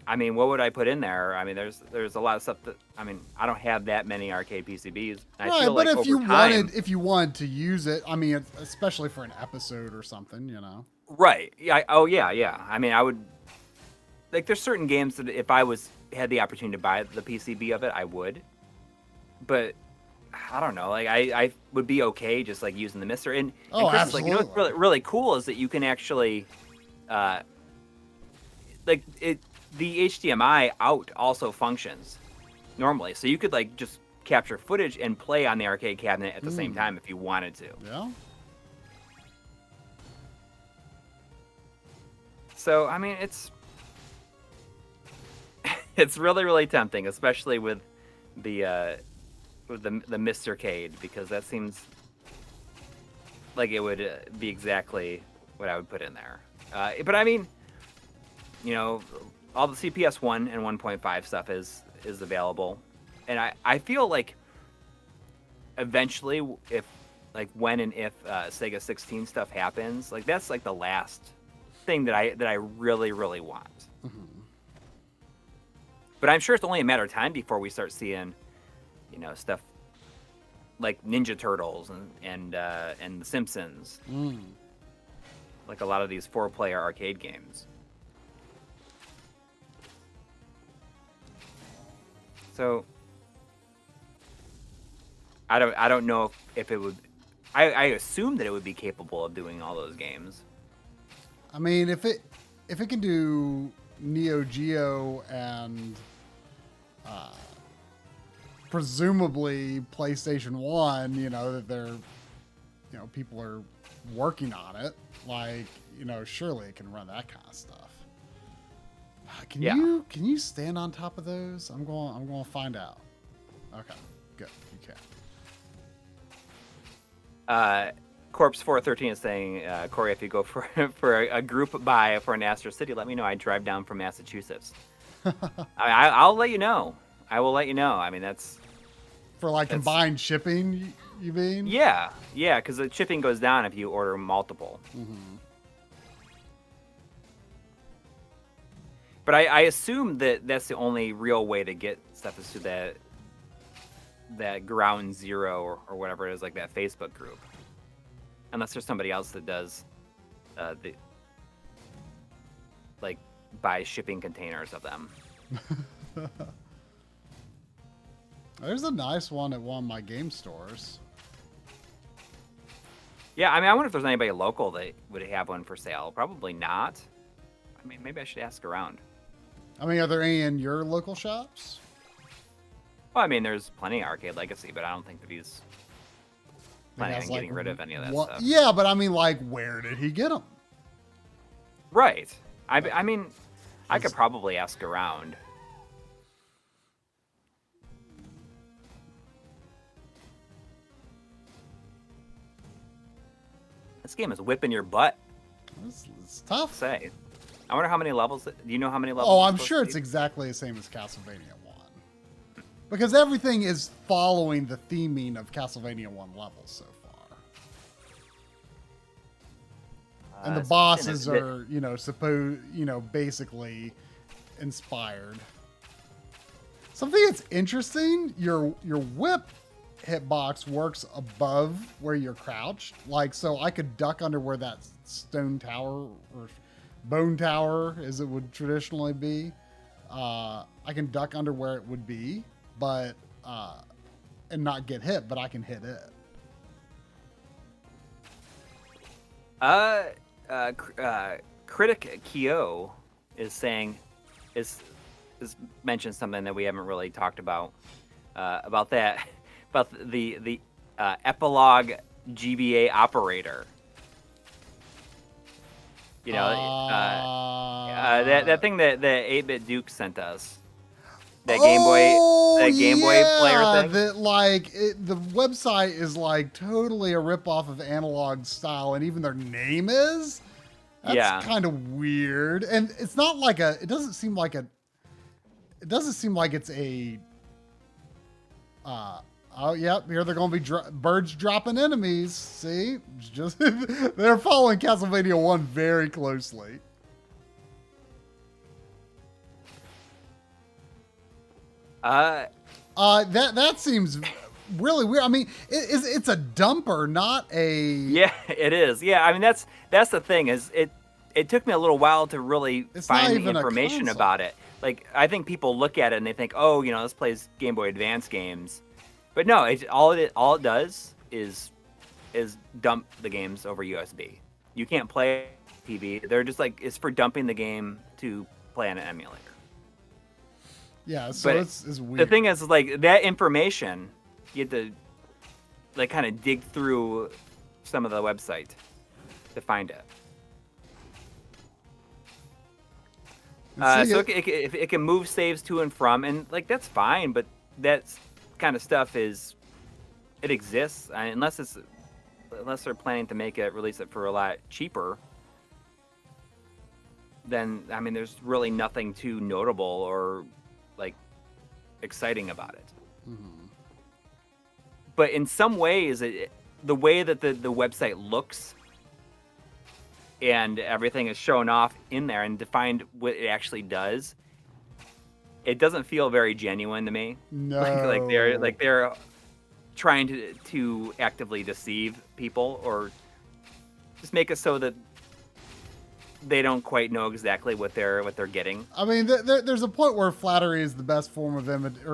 I mean, what would I put in there? I mean, there's a lot of stuff that, I mean, I don't have that many arcade PCBs. I Right, feel but like if you time, wanted to use it, I mean, especially for an episode or something, you know. right? Yeah. Yeah. I mean, I would like. There's certain games that if I had the opportunity to buy the PCB of it, I would. But I don't know. Like I would be okay just like using the Mister. And Chris is like, you know what's really cool is that you can actually, like it. The HDMI out also functions normally, so you could like just capture footage and play on the arcade cabinet at the same time if you wanted to. Yeah. So I mean, it's really really tempting, especially with the Mr. Cade, because that seems like it would be exactly what I would put in there. But I mean, you know, all the CPS 1 and 1.5 stuff is available, and I feel like eventually, if like when and if Sega 16 stuff happens, like that's like the last thing that I really really want. Mm-hmm. But I'm sure it's only a matter of time before we start seeing, you know, stuff like Ninja Turtles and The Simpsons, like a lot of these 4-player arcade games. So I don't know if it would. I assume that it would be capable of doing all those games. I mean, if it can do Neo Geo and presumably PlayStation 1, you know, that they're, you know, people are working on it, like, you know, surely it can run that kind of stuff. Can you stand on top of those? I'm going to find out. Okay, good. You can. Corpse 413 is saying, Coury, if you go for a group buy for an Astro City, let me know. I drive down from Massachusetts. I'll let you know. I will let you know. I mean, that's for like combined shipping. You mean? Yeah, because the shipping goes down if you order multiple. Mm-hmm. But I assume that that's the only real way to get stuff is to that Ground Zero or whatever it is, like that Facebook group. Unless there's somebody else that does buys shipping containers of them. There's a nice one at one of my game stores. Yeah, I mean, I wonder if there's anybody local that would have one for sale. Probably not. I mean, maybe I should ask around. I mean, are there any in your local shops? Well, I mean, there's plenty of Arcade Legacy, but I don't think that he's planning on getting rid of any of that stuff. Yeah, but I mean, like, where did he get them? Right. I mean, I could probably ask around. This game is whipping your butt. It's tough. Say. I wonder how many levels. Do you know how many levels? Oh, I'm sure it's exactly the same as Castlevania 1. Because everything is following the theming of Castlevania 1 levels so far. And the bosses are, you know, basically inspired. Something that's interesting, your whip hitbox works above where you're crouched. Like, so I could duck under where that stone tower or bone tower, as it would traditionally be. I can duck under where it would be, but and not get hit, but I can hit it. Critic Kyo is saying is mentioned something that we haven't really talked about the epilogue GBA operator. You know, that thing that the 8-Bit Duke sent us. That Game Boy player thing. That like the website is like totally a ripoff of Analog Style, and even their name is. That's kind of weird, and it's not like a. It doesn't seem like it's a. Oh, yep. Here they're going to be birds dropping enemies. See, just they're following Castlevania 1 very closely. That seems really weird. I mean, it's a dumper, not a. Yeah, it is. Yeah, I mean that's the thing is it took me a little while to really find the information about it. Like I think people look at it and they think, oh, this plays Game Boy Advance games, but no, all it does is dump the games over USB. You can't play TV. They're just like it's for dumping the game to play on an emulator. Yeah, so but it's weird. The thing is like that information, you have to like kind of dig through some of the website to find it. So it can move saves to and from, and like that's fine, but that kind of stuff it exists unless they're planning to release it for a lot cheaper. Then I mean, there's really nothing too notable or like exciting about it. Mm-hmm. But in some ways, the way that the website looks and everything is shown off in there and defined what it actually does, it doesn't feel very genuine to me. No, like they're trying to actively deceive people or just make it so that they don't quite know exactly what they're getting. I mean, there's a point where flattery is the best form of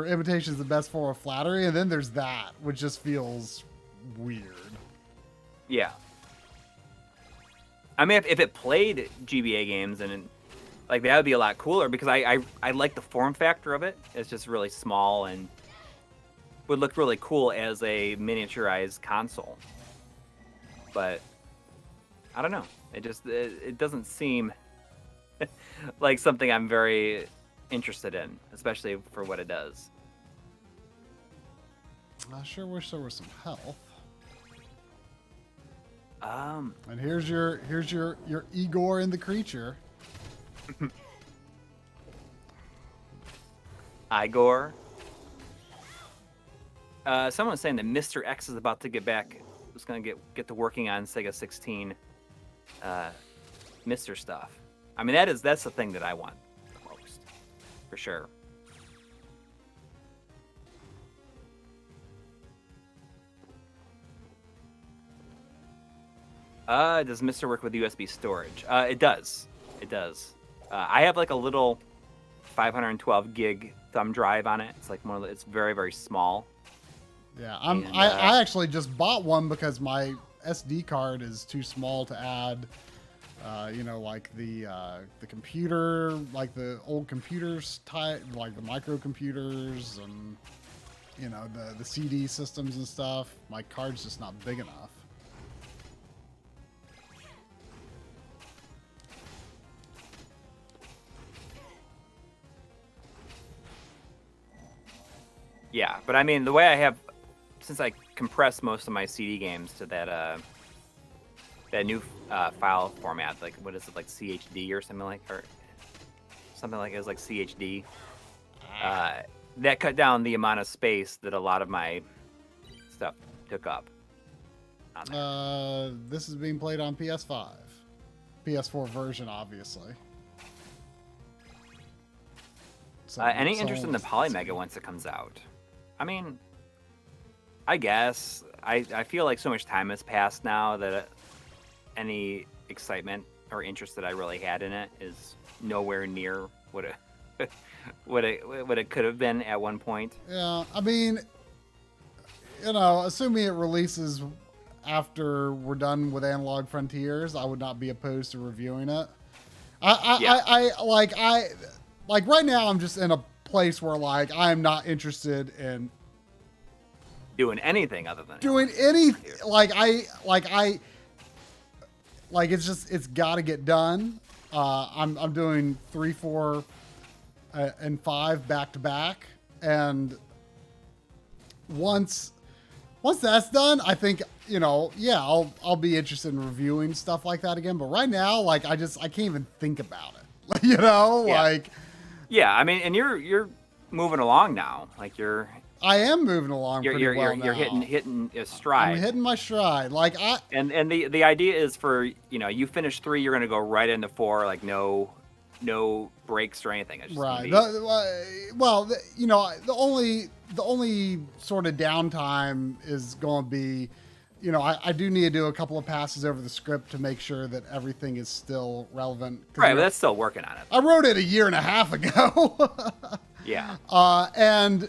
imitation is the best form of flattery, and then there's that, which just feels weird. Yeah. I mean, if it played GBA games and like that would be a lot cooler because I like the form factor of it. It's just really small and would look really cool as a miniaturized console. But I don't know. It doesn't seem like something I'm very interested in, especially for what it does. I sure wish there was some health. And here's your Igor in the creature. Igor. Someone was saying that Mr. X is about to get back. Was going to get to working on Sega 16 Mr. stuff. I mean, that's the thing that I want the most, for sure. Does Mr. work with USB storage? It does. It does. I have like a little 512 gig thumb drive on it. It's like it's very, very small. Yeah, I actually just bought one because my SD card is too small to add. Like the computer, like the old computers type, like the microcomputers and the CD systems and stuff. My card's just not big enough. Yeah, but I mean, the way I have, since I compress most of my CD games to that new file format, like what is it, like CHD or something like, or something like it was like CHD. That cut down the amount of space that a lot of my stuff took up. This is being played on PS5, PS4 version, obviously. So, any interest in the Polymega once it comes out? I mean, I guess I feel like so much time has passed now that any excitement or interest that I really had in it is nowhere near what it could have been at one point. Yeah, I mean, assuming it releases after we're done with Analog Frontiers, I would not be opposed to reviewing it. I right now I'm just in a place where like I'm not interested in doing anything other than it's got to get done. I'm doing 3, 4, and 5 back to back, and once that's done, I think I'll be interested in reviewing stuff like that again. But right now, like I can't even think about it. Yeah, I mean, and you're moving along now. Like I am moving along pretty well now. You're hitting a stride. I'm hitting my stride. And the idea is for you finish 3, you're gonna go right into 4. Like no no breaks or anything. It's just gonna Right. be, The only sort of downtime is going to be, I do need to do a couple of passes over the script to make sure that everything is still relevant. right, but that's still working on it. I wrote it a year and a half ago. Yeah. And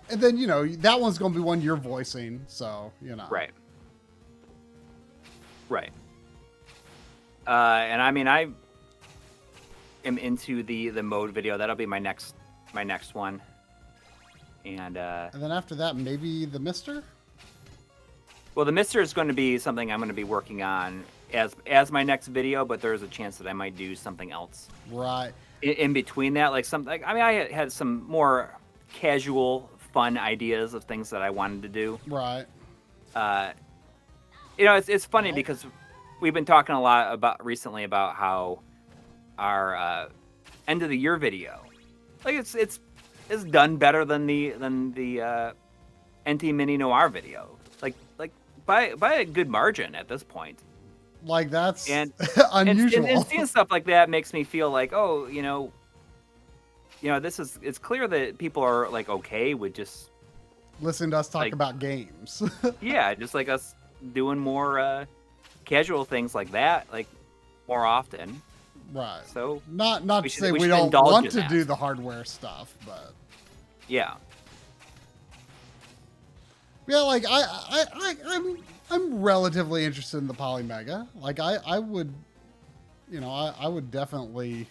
then, that one's going to be one you're voicing. So, Right. Right. And I mean, I am into the mode video. That'll be my next one. And then after that, maybe the Mister? Well, the Mister is going to be something I'm going to be working on as my next video, but there's a chance that I might do something else. Right. In between that, like something. I mean, I had some more casual, fun ideas of things that I wanted to do. Right. It's funny because we've been talking a lot recently about how our end of the year video, like it's done better than the NT Mini Noir video, like by a good margin at this point. Like that's unusual. And seeing stuff like that makes me feel like, oh, it's clear that people are like okay with just listening to us talk about games. Yeah, just like us doing more casual things like that, like more often. Right. So not to say we don't want to do the hardware stuff, but yeah. Yeah, like I'm relatively interested in the Polymega. Like I would, I would definitely,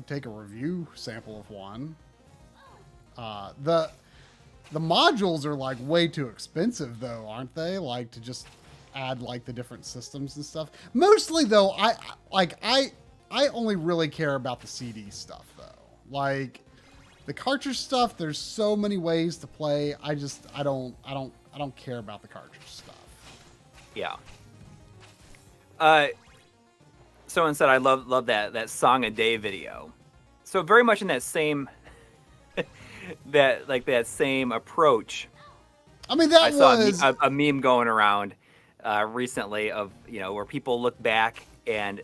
take a review sample of one. The modules are like way too expensive though, aren't they? Like to just add like the different systems and stuff. Mostly though, I only really care about the CD stuff though. Like the cartridge stuff, there's so many ways to play. I don't care about the cartridge stuff. Yeah. Someone said I love that song a day video. So very much in that same that same approach. I mean, I saw a meme going around recently of where people look back and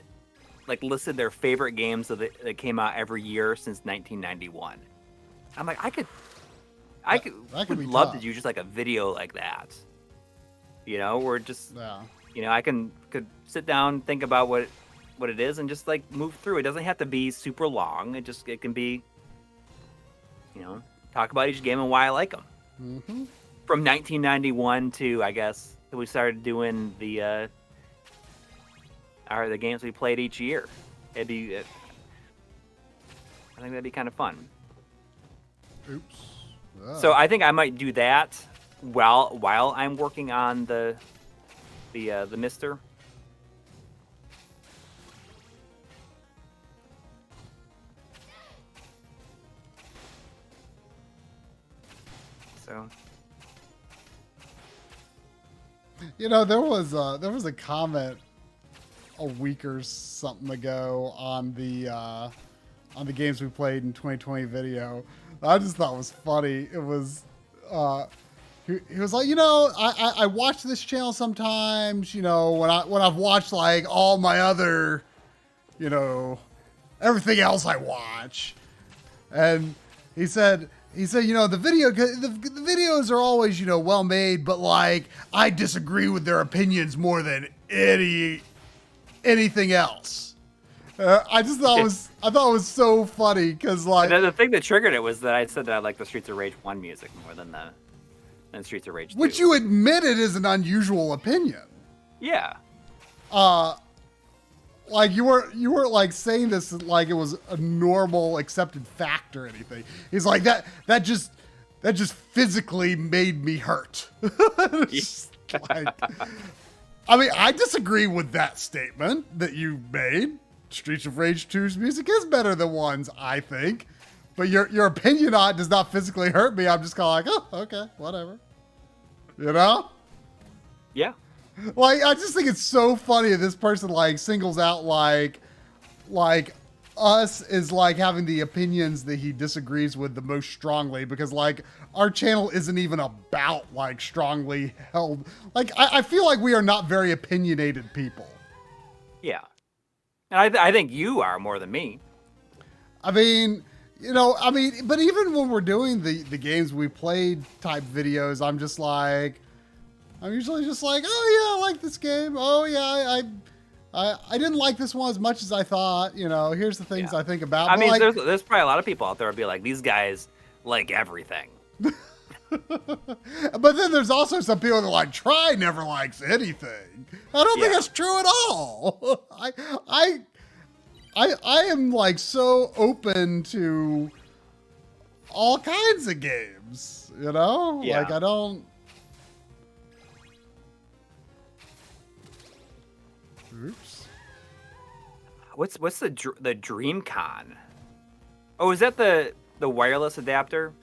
like listed their favorite games that came out every year since 1991. I'm like, I would love to do just like a video like that. Where just I could sit down, think about what it is, and just like move through. It doesn't have to be super long. It can be, talk about each game and why I like them. Mm-hmm. From 1991 to, I guess, we started doing the games we played each year. I think that'd be kind of fun. Oops. Oh. So I think I might do that while I'm working on the Mister. So there was a comment a week or something ago on the games we played in 2020 video. I just thought it was funny. It was he was like, I watch this channel sometimes, when I've watched like all my other, everything else I watch. And he said, the videos are always, well made, but like I disagree with their opinions more than anything else. I thought it was so funny because like the thing that triggered it was that I said that I like the Streets of Rage 1 music more than Streets of Rage 2. Which you admitted is an unusual opinion. Yeah. Like you weren't like saying this like it was a normal accepted fact or anything. He's like that just physically made me hurt. I mean, I disagree with that statement that you made. Streets of Rage 2's music is better than 1's, I think. But your opinion on it does not physically hurt me. I'm just kind of like, oh, okay, whatever. Yeah. Like, I just think it's so funny that this person like singles out like us is like having the opinions that he disagrees with the most strongly because like our channel isn't even about like strongly held. Like I feel like we are not very opinionated people. Yeah. And I think you are more than me. I mean, but even when we're doing the games we played type videos, I'm usually just like, oh yeah, I like this game. Oh yeah, I didn't like this one as much as I thought. Here's the things I think about. I mean, like, there's probably a lot of people out there would be like, these guys like everything. But then there's also some people that like Try never likes anything. I don't think that's true at all. I am like so open to all kinds of games, Yeah. Like I don't. Oops. What's the DreamCon? Oh, is that the wireless adapter?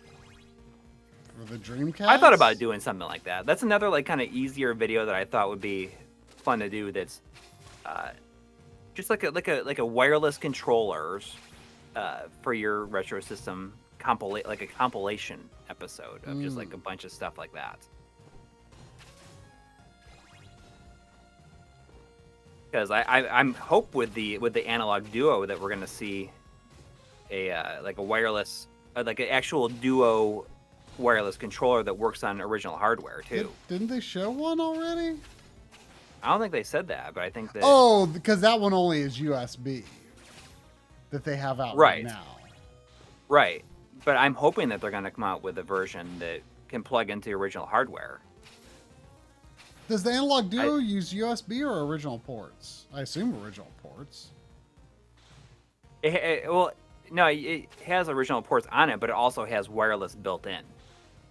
For the Dreamcast? I thought about doing something like that. That's another like kind of easier video that I thought would be fun to do. That's just like a wireless controllers for your retro system like a compilation episode of just like a bunch of stuff like that. Because I'm hope with the analog duo that we're gonna see a like a wireless like an actual duo wireless controller that works on original hardware too. Didn't they show one already? I don't think they said that, but I think that. Oh, because that one only is USB that they have out right now. Right, but I'm hoping that they're gonna come out with a version that can plug into original hardware. Does the analog duo use USB or original ports? I assume original ports. Well, no, it has original ports on it, but it also has wireless built in,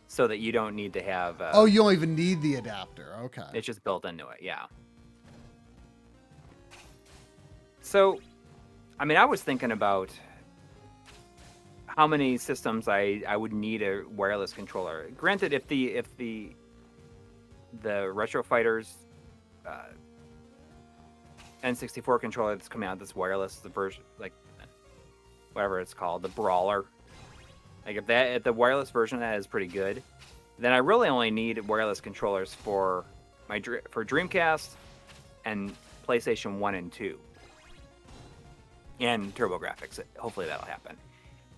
so that you don't need to have. Oh, you don't even need the adapter. Okay. It's just built into it, yeah. So, I mean, I was thinking about how many systems I would need a wireless controller. Granted, if the Retro Fighters N64 controller that's coming out that's wireless, the version like whatever it's called, the Brawler. Like if the wireless version of that is pretty good, then I really only need wireless controllers for Dreamcast and PlayStation 1 and 2. And TurboGrafx. Hopefully that'll happen.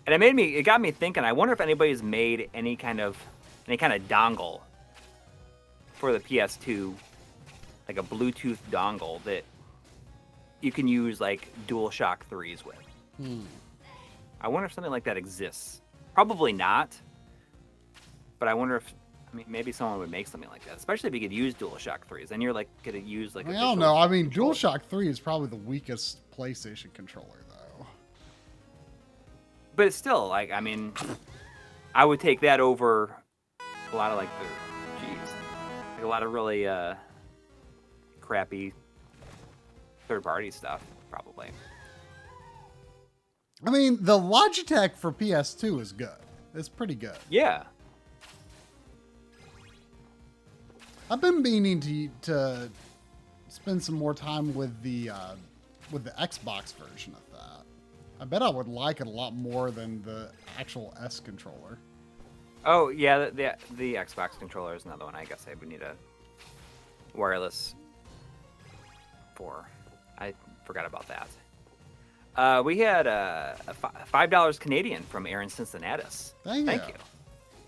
And it got me thinking, I wonder if anybody's made any kind of dongle for the PS2, like a Bluetooth dongle that you can use like DualShock 3s with. I wonder if something like that exists. Probably not. But I wonder if maybe someone would make something like that, especially if you could use DualShock 3s. Then you're like gonna use like. I don't know. I mean, DualShock 3 is probably the weakest PlayStation controller, though. But it's still like, I mean, I would take that over a lot of like a lot of really crappy third-party stuff, probably. I mean, the Logitech for PS2 is good. It's pretty good. Yeah. I've been meaning to spend some more time with the Xbox version of that. I bet I would like it a lot more than the actual S controller. Oh yeah, the Xbox controller is another one. I guess I would need a wireless for. I forgot about that. We had a $5 Canadian from Aaron Cincinnatus. Thank you.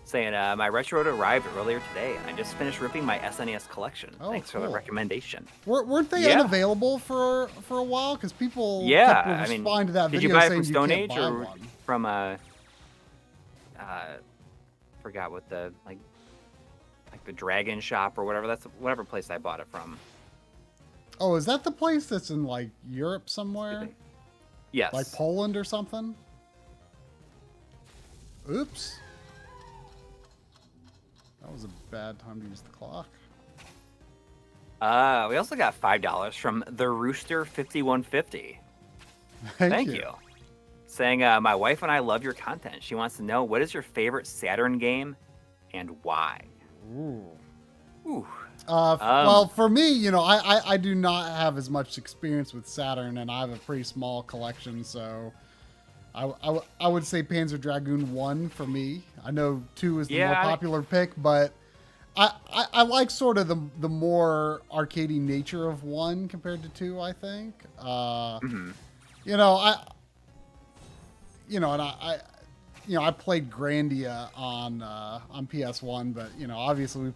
Saying my Retrode arrived earlier today, and I just finished ripping my SNES collection. Oh, Thanks for the recommendation. Weren't they unavailable for a while? Because people kept responding to that video. Did you buy it saying from Stone you Age can't buy or one. from forgot what the like the Dragon Shop or whatever. That's whatever place I bought it from. Oh, is that the place that's in like Europe somewhere? Yes. Like Poland or something? Oops. That was a bad time to use the clock. We also got $5 from the Rooster 5150. Thank you. Saying, my wife and I love your content. She wants to know, what is your favorite Saturn game and why? Ooh. Ooh. Well, for me, I do not have as much experience with Saturn, and I have a pretty small collection, so I would say Panzer Dragoon 1 for me. I know 2 is the more popular pick, but I like sort of the more arcadey nature of 1 compared to 2. I think. Mm-hmm. You know, and I played Grandia on PS1, but obviously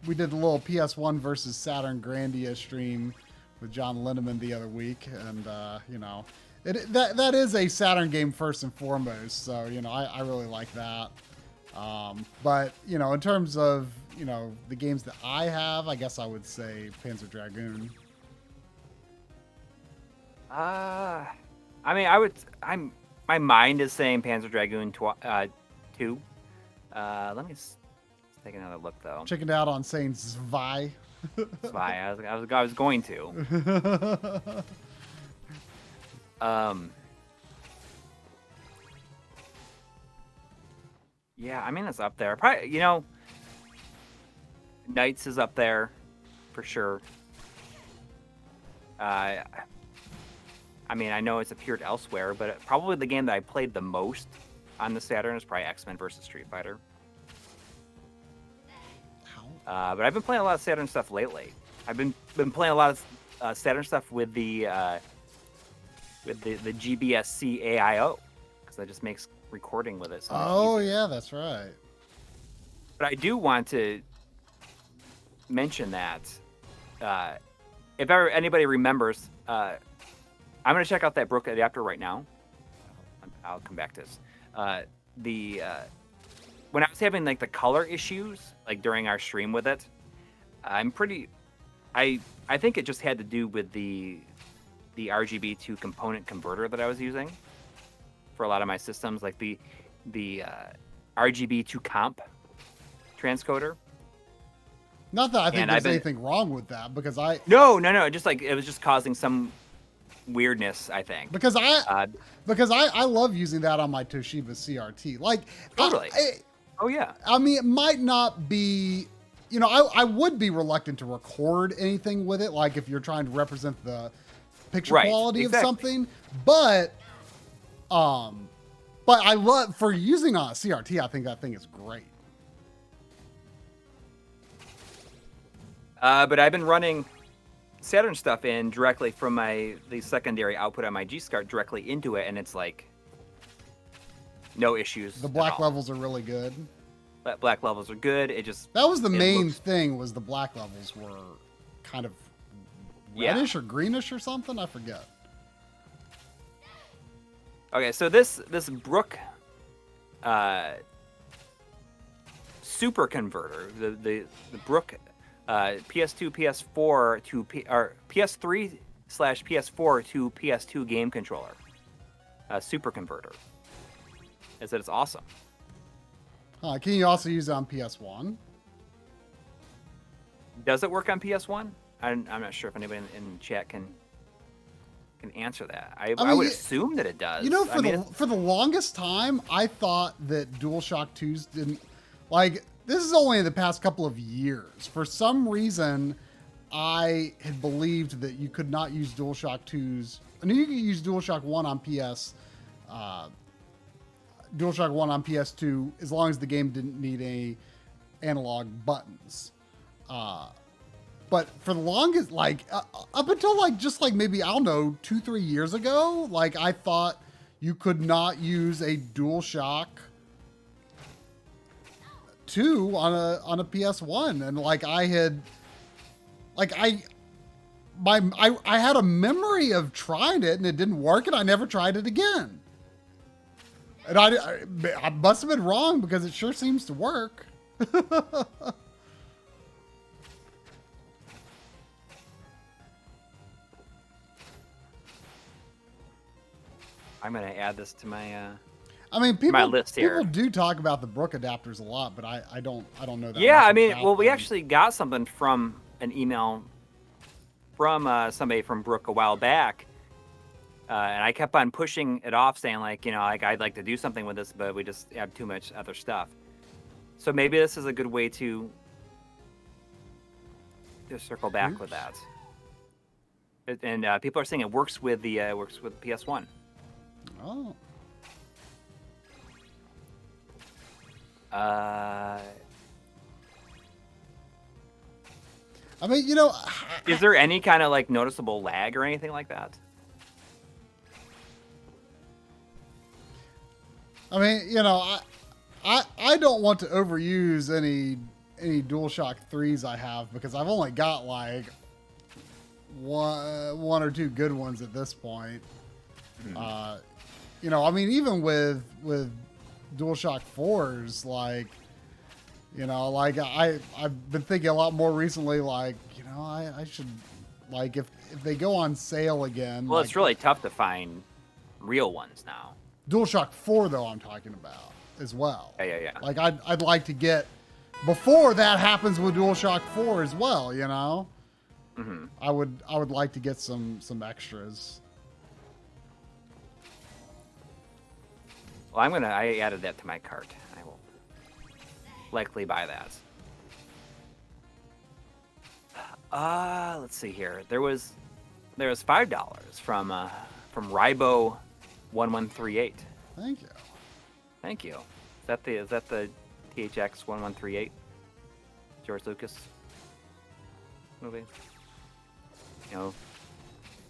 we did a little PS1 versus Saturn Grandia stream with John Linneman the other week, and that is a Saturn game first and foremost. So I really like that. But in terms of the games that I have, I guess I would say Panzer Dragoon. I mean, my mind is saying Panzer Dragoon 2. Let me take another look though. Chickened out on saying Zwei. Zwei. I was going to. Yeah, I mean it's up there. Probably, Knights is up there for sure. I mean, I know it's appeared elsewhere, but probably the game that I played the most on the Saturn is probably X-Men versus Street Fighter. But I've been playing a lot of Saturn stuff lately. I've been playing a lot of Saturn stuff with the GBSC AIO, because that just makes recording with it so much easier. Yeah, that's right. But I do want to mention that if ever anybody remembers, I'm going to check out that Brook adapter right now. I'll come back to this. When I was having like the color issues, like during our stream with it, I think it just had to do with the RGB to component converter that I was using for a lot of my systems, like the RGB to comp transcoder. Not that I think there's anything wrong with that, because No, just like it was just causing some weirdness, I think. Because I love using that on my Toshiba CRT. Like, totally. Oh yeah. I mean, it might not be, I would be reluctant to record anything with it, like if you're trying to represent the picture quality of something. But I love, for using on a CRT, I think that thing is great. But I've been running Saturn stuff in directly from the secondary output on my G-SCART directly into it, and it's like no issues. The black levels are really good. Black levels are good. That was the main thing, was the black levels were kind of reddish or greenish or something. I forget. Okay, so this Brook super converter, the Brook PS2, PS4 to PS3/PS4 to PS2 game controller, super converter, is that it's awesome. Can you also use it on PS1? Does it work on PS1? I'm not sure if anybody in chat can answer that. I would assume that it does. For the longest time, I thought that DualShock 2s didn't, like, this is only in the past couple of years. For some reason, I had believed that you could not use DualShock 2s. I knew you could use DualShock 1 on DualShock 1 on PS2 as long as the game didn't need any analog buttons. But for the longest, like, up until maybe, I don't know, 2-3 years ago, like, I thought you could not use a DualShock 2 on a PS1. And I had a memory of trying it and it didn't work, and I never tried it again. And I must have been wrong, because it sure seems to work. I'm gonna add this to my my list here. People do talk about the Brook adapters a lot, but I don't know that. Yeah, we actually got something from an email from somebody from Brook a while back, and I kept on pushing it off, saying I'd like to do something with this, but we just have too much other stuff. So maybe this is a good way to circle back with that. And people are saying it works with the PS1. Oh. I mean, you know, Is there any kind of like noticeable lag or anything like that? I mean, you know, I don't want to overuse any DualShock 3s I have because I've only got like one or two good ones at this point. Mm-hmm. You know, I mean, even with DualShock 4s, like, you know, like I've been thinking a lot more recently, like, you know, I should, like, if they go on sale again. Well, like, it's really tough to find real ones now. DualShock 4 though, I'm talking about as well. Yeah. Like I'd like to get before that happens with DualShock 4 as well, you know. Mm-hmm. I would like to get some extras. Well, I added that to my cart. I will likely buy that. Let's see here. There was $5 from Ribo 1138. Thank you. Thank you. Is that the THX 1138? George Lucas movie? You know,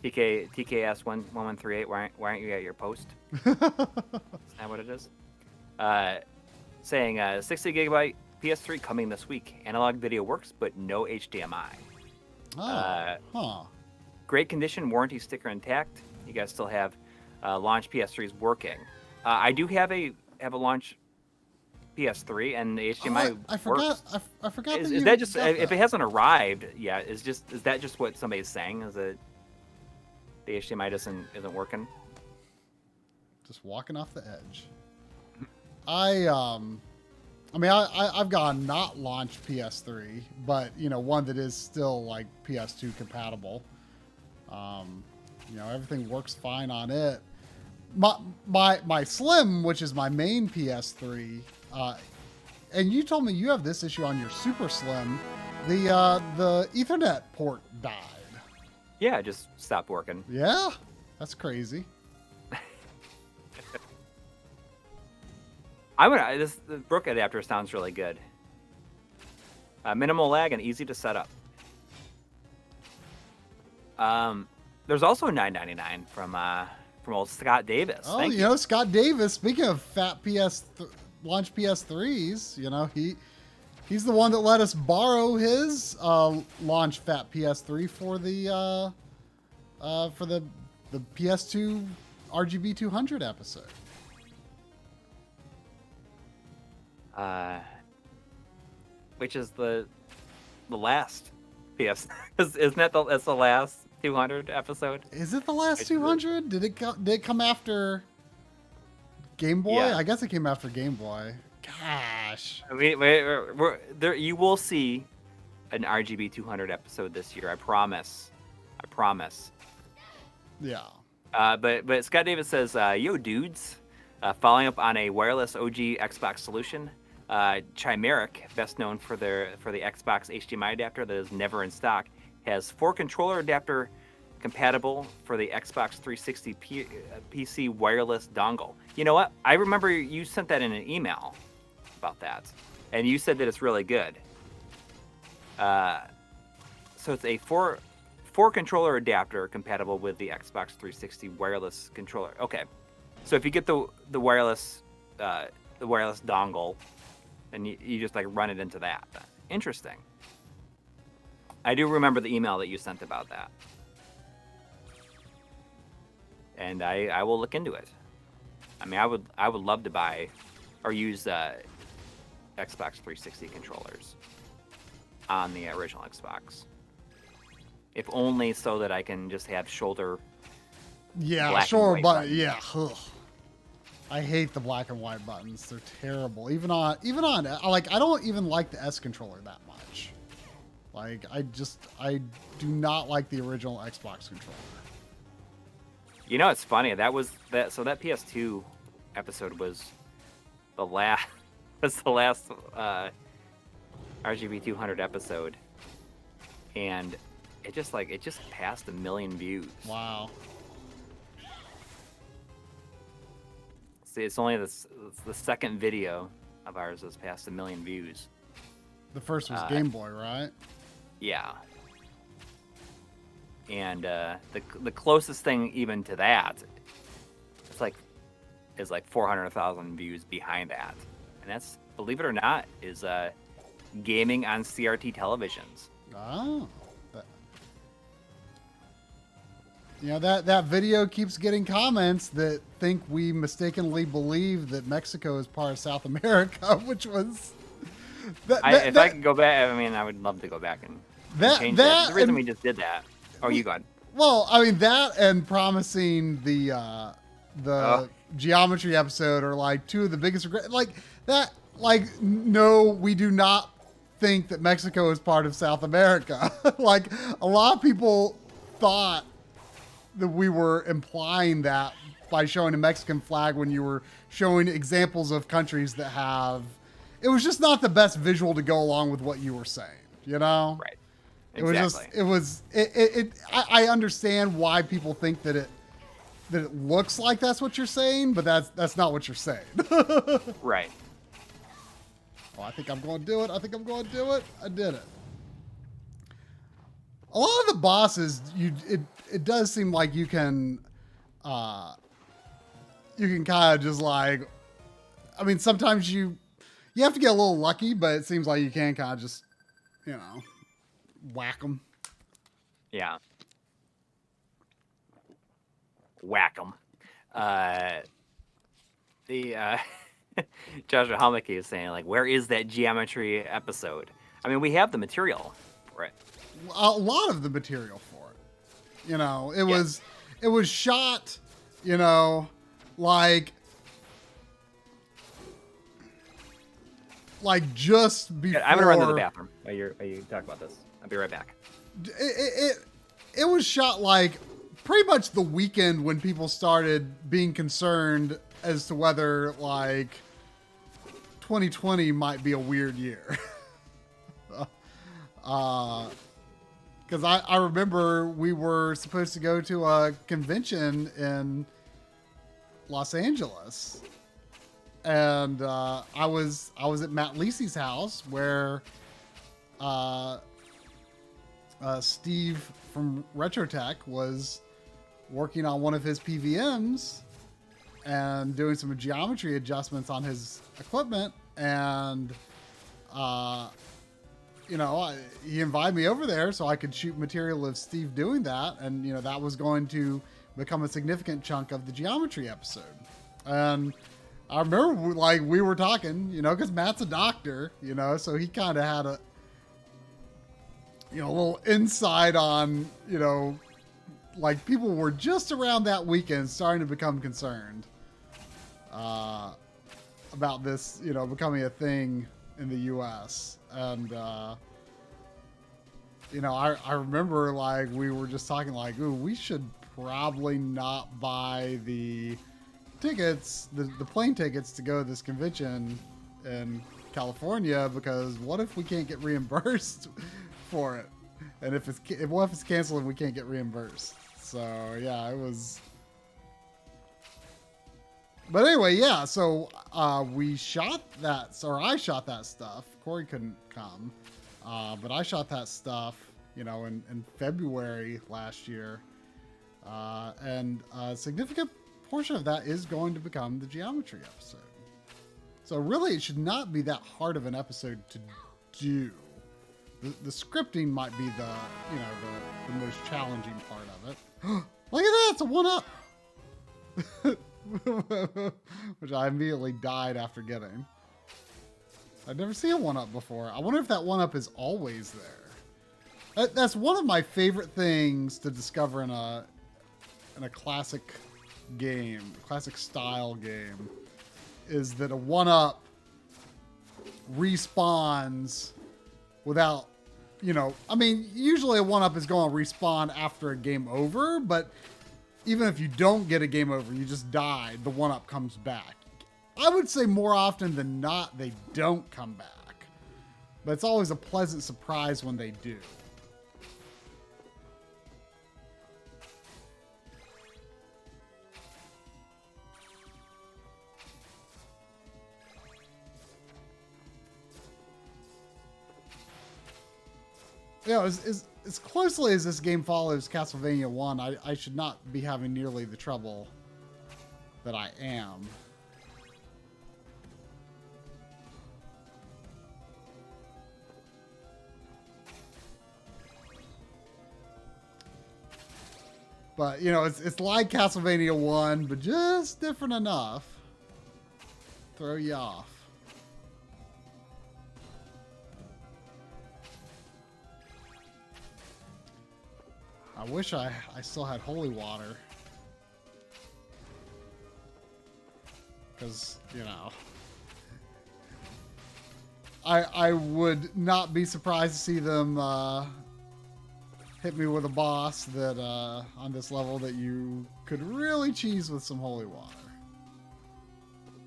TKS 1138. Why aren't you at your post? Isn't that what it is? Saying 60 gigabyte PS3 coming this week. Analog video works, but no HDMI. Great condition, warranty sticker intact. You guys still have launch PS3s working. I do have a launch PS3, and the HDMI works. I forgot. Is that just if it hasn't arrived yet? Is that just what somebody's saying? Is it the HDMI isn't working? Just walking off the edge. I mean, I've got a not launched PS3, but you know, one that is still like PS2 compatible. You know, everything works fine on it. My Slim, which is my main PS3, and you told me you have this issue on your Super Slim. The Ethernet port died. Yeah, it just stopped working. Yeah, that's crazy. The Brook adapter sounds really good. Minimal lag and easy to set up. There's also $9.99 from old Scott Davis. Oh, you know, Scott Davis. Speaking of fat launch PS3s, you know, he's the one that let us borrow his launch fat PS3 for the PS2 RGB 200 episode. Which is the last PS. Isn't that that's the last 200 episode? Is it the last 200? Did it come after Game Boy? Yeah. I guess it came after Game Boy. Gosh. I mean, we're there. You will see an RGB 200 episode this year. I promise. Yeah. But Scott Davis says, "Yo, dudes, following up on a wireless OG Xbox solution, Chimeric, best known for the Xbox HDMI adapter that is never in stock, has 4 controller adapter compatible for the Xbox 360 PC wireless dongle." You know what? I remember you sent that in an email about that, and you said that it's really good. So it's a 4 controller adapter compatible with the Xbox 360 wireless controller. Okay, so if you get the wireless dongle, and you just like run it into that. Interesting. I do remember the email that you sent about that, and I will look into it. I mean, I would love to buy or use Xbox 360 controllers on the original Xbox, if only so that I can just have shoulder. Yeah, black and shoulder white button. buttons. Yeah. Ugh. I hate the black and white buttons. They're terrible. Even on like, I don't even like the S controller that much. Like, I do not like the original Xbox controller. You know, it's funny. So that PS2 episode was the last. Was the last RGB 200 episode, and it just passed 1 million views. Wow. See, it's only the second video of ours that's passed 1 million views. The first was Game Boy, right? Yeah. and the closest thing even to that, is like 400,000 views behind that, and that's, believe it or not, is gaming on CRT televisions. Oh. You know, that video keeps getting comments that think we mistakenly believe that Mexico is part of South America, which was... If I could go back, I mean, I would love to go back and change that. The reason we just did that. Oh, you go ahead. Well, I mean, that and promising the geometry episode are like two of the biggest regrets. Like that, like, no, we do not think that Mexico is part of South America. Like, a lot of people thought that we were implying that by showing a Mexican flag when you were showing examples of countries that have... It was just not the best visual to go along with what you were saying, you know? Right. Exactly. I understand why people think that it looks like that's what you're saying, but that's not what you're saying. Right. Oh, I think I'm going to do it. I think I'm going to do it. I did it. A lot of the bosses, it does seem like you can kind of just like, I mean, sometimes you have to get a little lucky, but it seems like you can kind of just, you know, whack them. Yeah. Whack them. Joshua Helmicke is saying, like, where is that geometry episode? I mean, we have the material for it. A lot of the material for it. You know, it was shot, you know, like just before. I'm gonna run to the bathroom while you talk about this. I'll be right back. It was shot like pretty much the weekend when people started being concerned as to whether like 2020 might be a weird year. Because I remember we were supposed to go to a convention in Los Angeles. And I was at Matt Lisi's house where Steve from Retrotech was working on one of his PVMs and doing some geometry adjustments on his equipment. And, you know, he invited me over there so I could shoot material of Steve doing that. And, you know, that was going to become a significant chunk of the geometry episode. And I remember, like, we were talking, you know, because Matt's a doctor, you know, so he kind of had a, you know, a little insight on, you know, like, people were just around that weekend starting to become concerned about this, you know, becoming a thing in the U.S. And, you know, I remember, like, we were just talking, like, ooh, we should probably not buy the tickets, the plane tickets to go to this convention in California, because what if we can't get reimbursed for it? And what if it's canceled and we can't get reimbursed? So yeah, it was. But anyway, yeah. So we shot that, or I shot that stuff. Coury couldn't come, but I shot that stuff, you know, in February last year, and a significant portion of that is going to become the geometry episode. So really, it should not be that hard of an episode to do. The scripting might be the most challenging part of it. Look at that, it's a 1-up. Which I immediately died after getting. I've never seen a 1-up before. I wonder if that 1-up is always there. That's one of my favorite things to discover in a classic game, classic style game, is that a 1-up respawns without, you know, I mean, usually a 1-up is going to respawn after a game over, but even if you don't get a game over, you just died, the 1-up comes back. I would say more often than not, they don't come back, but it's always a pleasant surprise when they do. You know, as as closely as this game follows Castlevania 1, I should not be having nearly the trouble that I am. But, you know, it's like Castlevania 1, but just different enough. Throw you off. I wish I still had holy water. Because, you know, I would not be surprised to see them hit me with a boss that on this level that you could really cheese with some holy water.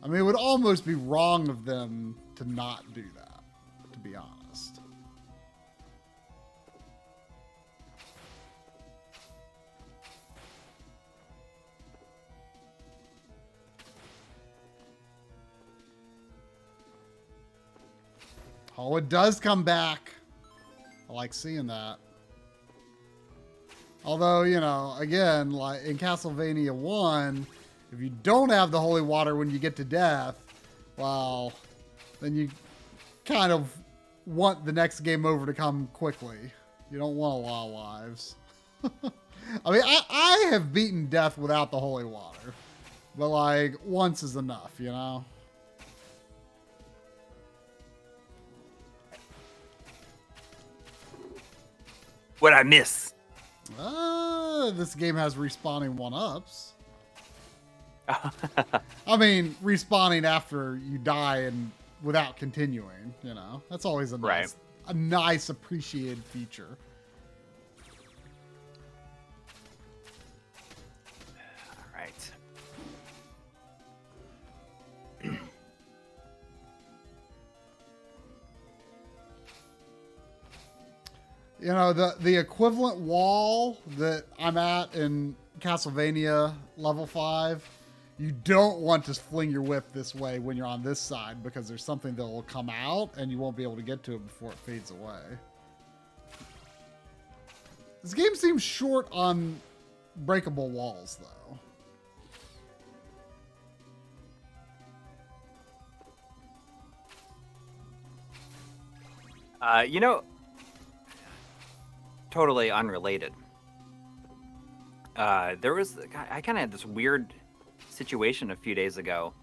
I mean, it would almost be wrong of them to not do that, to be honest. Oh, it does come back. I like seeing that. Although, you know, again, like in Castlevania 1, if you don't have the holy water when you get to death, well, then you kind of want the next game over to come quickly. You don't want a lot of lives. I mean, I have beaten death without the holy water. But, like, once is enough, you know? What'd I miss? This game has respawning 1-ups. I mean, respawning after you die and without continuing, you know. That's always a nice appreciated feature. All right. You know, the equivalent wall that I'm at in Castlevania level 5, you don't want to fling your whip this way when you're on this side because there's something that will come out and you won't be able to get to it before it fades away. This game seems short on breakable walls, though. You know, totally unrelated. I kind of had this weird situation a few days ago.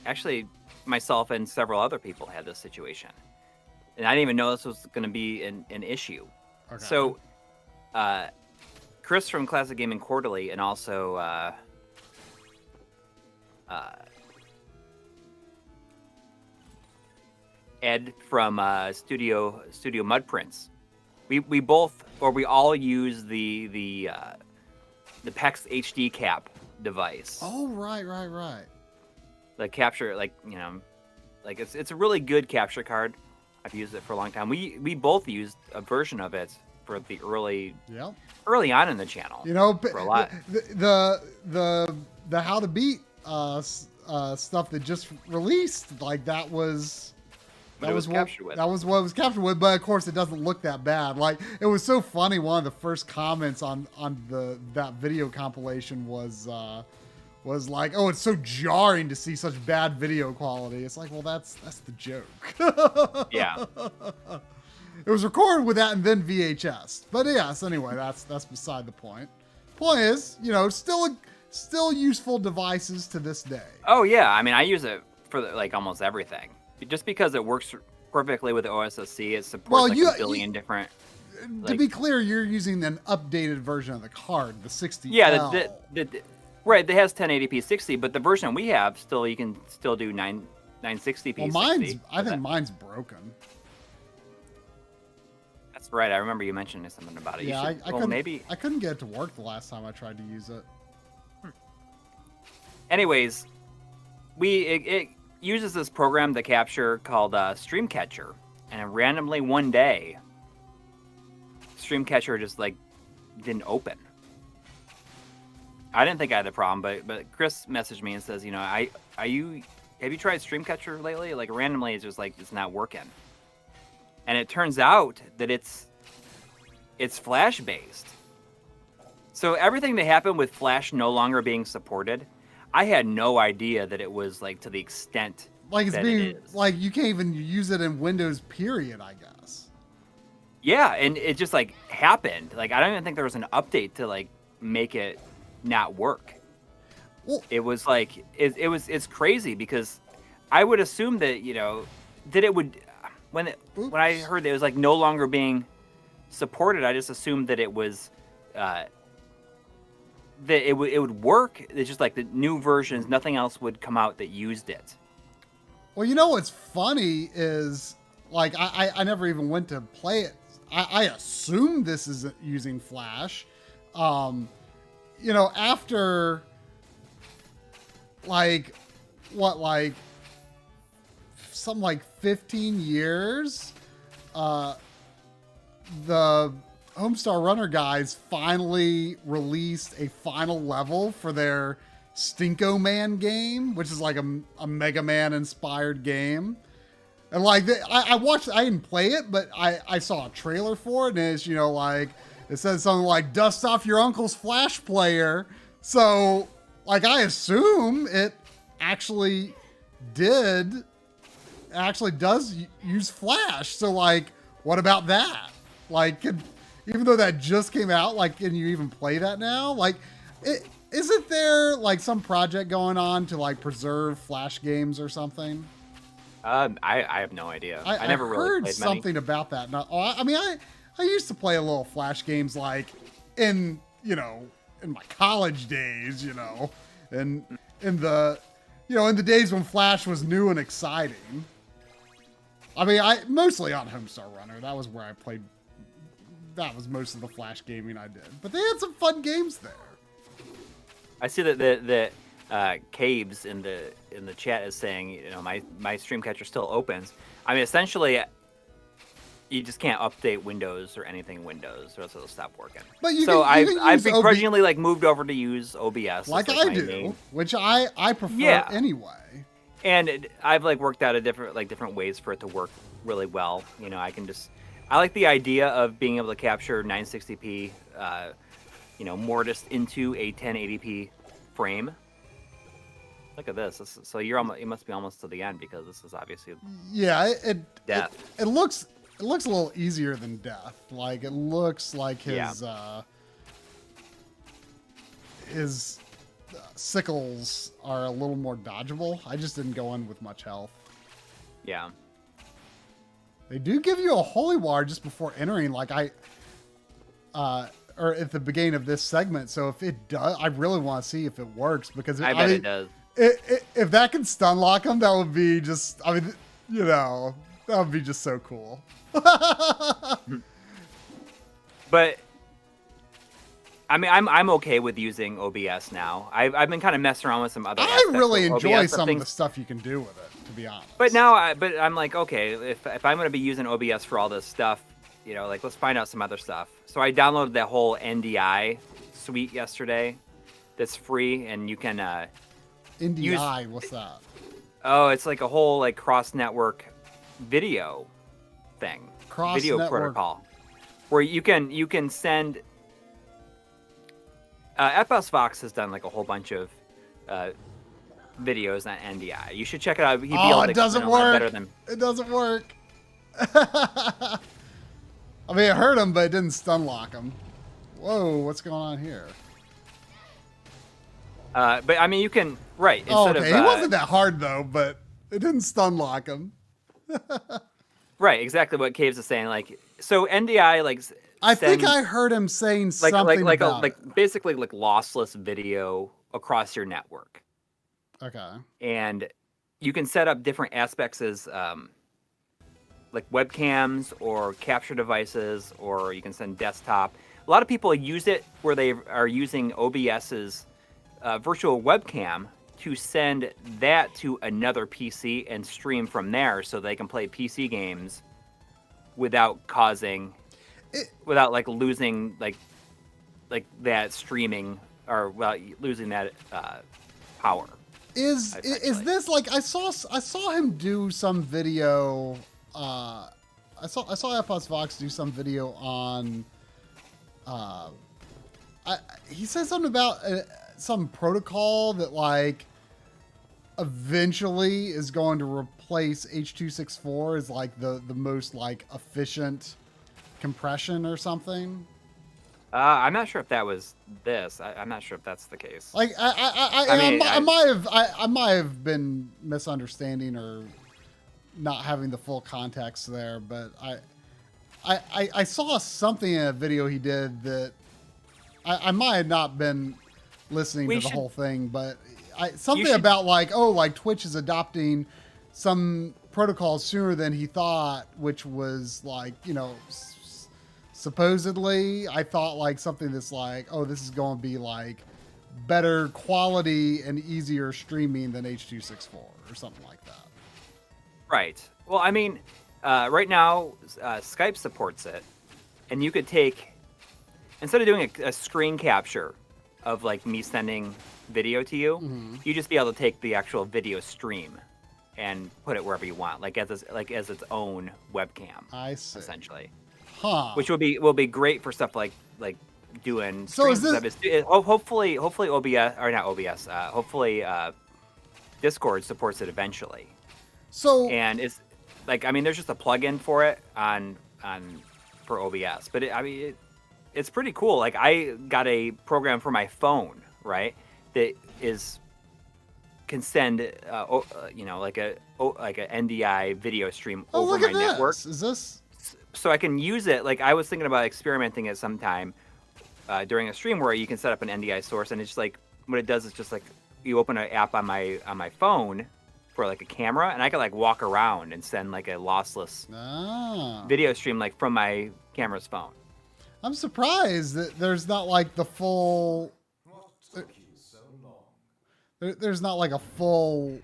Actually, myself and several other people had this situation, and I didn't even know this was going to be an issue. Okay. So, Chris from Classic Gaming Quarterly, and also Ed from Studio Mudprints. We all use the PEX HD cap device. Oh, right. The capture, like, you know, like it's a really good capture card. I've used it for a long time. We both used a version of it for the early on in the channel. You know, for a lot. The How to Beat stuff that just released, like that was what it was captured with, but of course it doesn't look that bad. Like, it was so funny. One of the first comments on that video compilation was like, "Oh, it's so jarring to see such bad video quality." It's like, well, that's the joke. Yeah. It was recorded with that and then VHS. But yes, anyway, that's beside the point. Point is, you know, still useful devices to this day. Oh yeah, I mean, I use it for like almost everything. Just because it works perfectly with the OSSC, it supports a billion different. To be clear, you're using an updated version of the card, the 60. Yeah, right. It has 1080p 60, but the version we have you can still do 960p. Well, I think mine's broken. That's right. I remember you mentioning something about it. Yeah, I couldn't get it to work the last time I tried to use it. Anyways, it uses this program to capture called Streamcatcher, and randomly one day, Streamcatcher just like didn't open. I didn't think I had a problem, but Chris messaged me and says, you know, have you tried Streamcatcher lately? Like randomly, it's just like it's not working. And it turns out that it's it's Flash based. So everything that happened with Flash no longer being supported, I had no idea that it was like to the extent Like it's that being it is. like you can't even use it in Windows. Period. I guess. Yeah, and it just like happened. Like I don't even think there was an update to like make it not work. Well, It was like it's crazy because I would assume that that it would when I heard that it was like no longer being supported. I just assumed that it was that it would work. It's just like the new versions, nothing else would come out that used it. well, you know what's funny is like I never even went to play it. I assume this is using Flash. After like something like 15 years, the Homestar Runner guys finally released a final level for their Stinko Man game, which is like a Mega Man inspired game. And like I watched, I didn't play it, but I saw a trailer for it, and it's like it says something like "dust off your uncle's Flash player." So like I assume it actually does use Flash. So like, what about that? Like, even though that just came out, like, can you even play that now? Like, isn't there like some project going on to like preserve Flash games or something? I have no idea. I never really heard played something many. about that. I used to play a little Flash games like in my college days, and in the days when Flash was new and exciting. I mean, I mostly on Homestar Runner. That was where I played. That was most of the Flash gaming I did. But they had some fun games there. I see that the Caves in the chat is saying, my stream catcher still opens. I mean, essentially, you just can't update Windows or anything Windows, or else it'll stop working. But I've begrudgingly like moved over to use OBS, like as, I my do, main. which I prefer anyway. And I've like worked out different ways for it to work really well. I like the idea of being able to capture 960p, Mortis into a 1080p frame. Look at this. So you must be almost to the end, because this is obviously death. It looks a little easier than death. Like it looks like his sickles are a little more dodgeable. I just didn't go in with much health. Yeah. They do give you a holy water just before entering, like or at the beginning of this segment. So if it does, I really want to see if it works, because I bet it does. If that can stun lock them, that would be just, that would be just so cool. But I mean, I'm okay with using OBS now. I've been kind of messing around with some other. I really enjoy OBS some of the stuff you can do with it, to be honest. But now, I'm like, okay, if I'm going to be using OBS for all this stuff, like let's find out some other stuff. So I downloaded that whole NDI suite yesterday. That's free, and you can NDI, what's that? Oh, it's like a whole like cross network video thing, video protocol, where you can send. FSVox has done like a whole bunch of videos on NDI. You should check it out. It doesn't work. It doesn't work. I mean, it hurt him, but it didn't stun lock him. Whoa, what's going on here? But I mean, you can right. Okay, he wasn't that hard though, but it didn't stun lock him. Right, exactly what Caves is saying. Like, so NDI, like, I think I heard him saying something like basically like lossless video across your network. Okay. And you can set up different aspects as like webcams or capture devices, or you can send desktop. A lot of people use it where they are using OBS's virtual webcam to send that to another PC and stream from there, so they can play PC games without without like losing like that streaming, or losing that power. Is this like I saw him do some video? I saw FSVox do some video on uh, he said something about some protocol that like eventually is going to replace H.264 as like the most like efficient compression or something. I'm not sure if that was this. I'm not sure if that's the case. Like I might have been misunderstanding or not having the full context there, but I saw something in a video he did that I might have not been listening to the whole thing, but something about like, oh, like Twitch is adopting some protocols sooner than he thought, which was like, you know, supposedly I thought like something that's like, oh, this is going to be like better quality and easier streaming than H.264 or something like that. Right. Well, I mean, right now Skype supports it, and you could take, instead of doing a screen capture of like me sending video to you, you just be able to take the actual video stream and put it wherever you want, like as its own webcam. I see. Essentially. Huh. Which will be great for stuff like doing. So is this? Hopefully OBS or not OBS. Hopefully Discord supports it eventually. So and it's like, I mean, there's just a plugin for it for OBS, but it's pretty cool. Like I got a program for my phone, right? That can send you know, like a NDI video stream over my network. Is this? So I can use it. Like I was thinking about experimenting it sometime during a stream where you can set up an NDI source, and it's just like, what it does is just like you open an app on my phone for like a camera, and I can like walk around and send like a lossless video stream like from my camera's phone. I'm surprised that there's not like the full. There's not like a full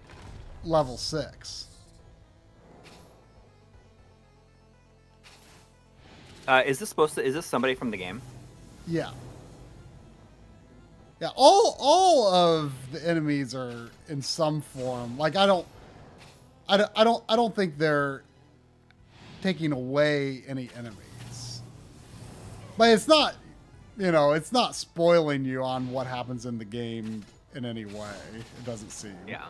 level 6. Is this somebody from the game? Yeah. Yeah, all of the enemies are in some form. Like I don't think they're taking away any enemies. But it's not, you know, it's not spoiling you on what happens in the game in any way. It doesn't seem. Yeah.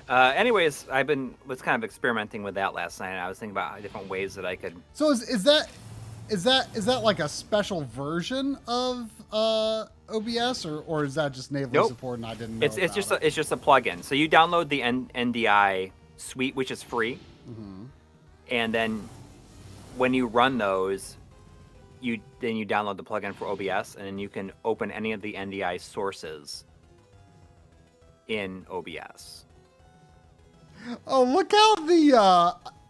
Anyways, was kind of experimenting with that last night, and I was thinking about different ways that I could. So is that like a special version of OBS, or is that just natively supported and I didn't know it's just a plugin. So you download the NDI suite, which is free, and then when you run those, you download the plugin for OBS, and then you can open any of the NDI sources in OBS. Oh, look how the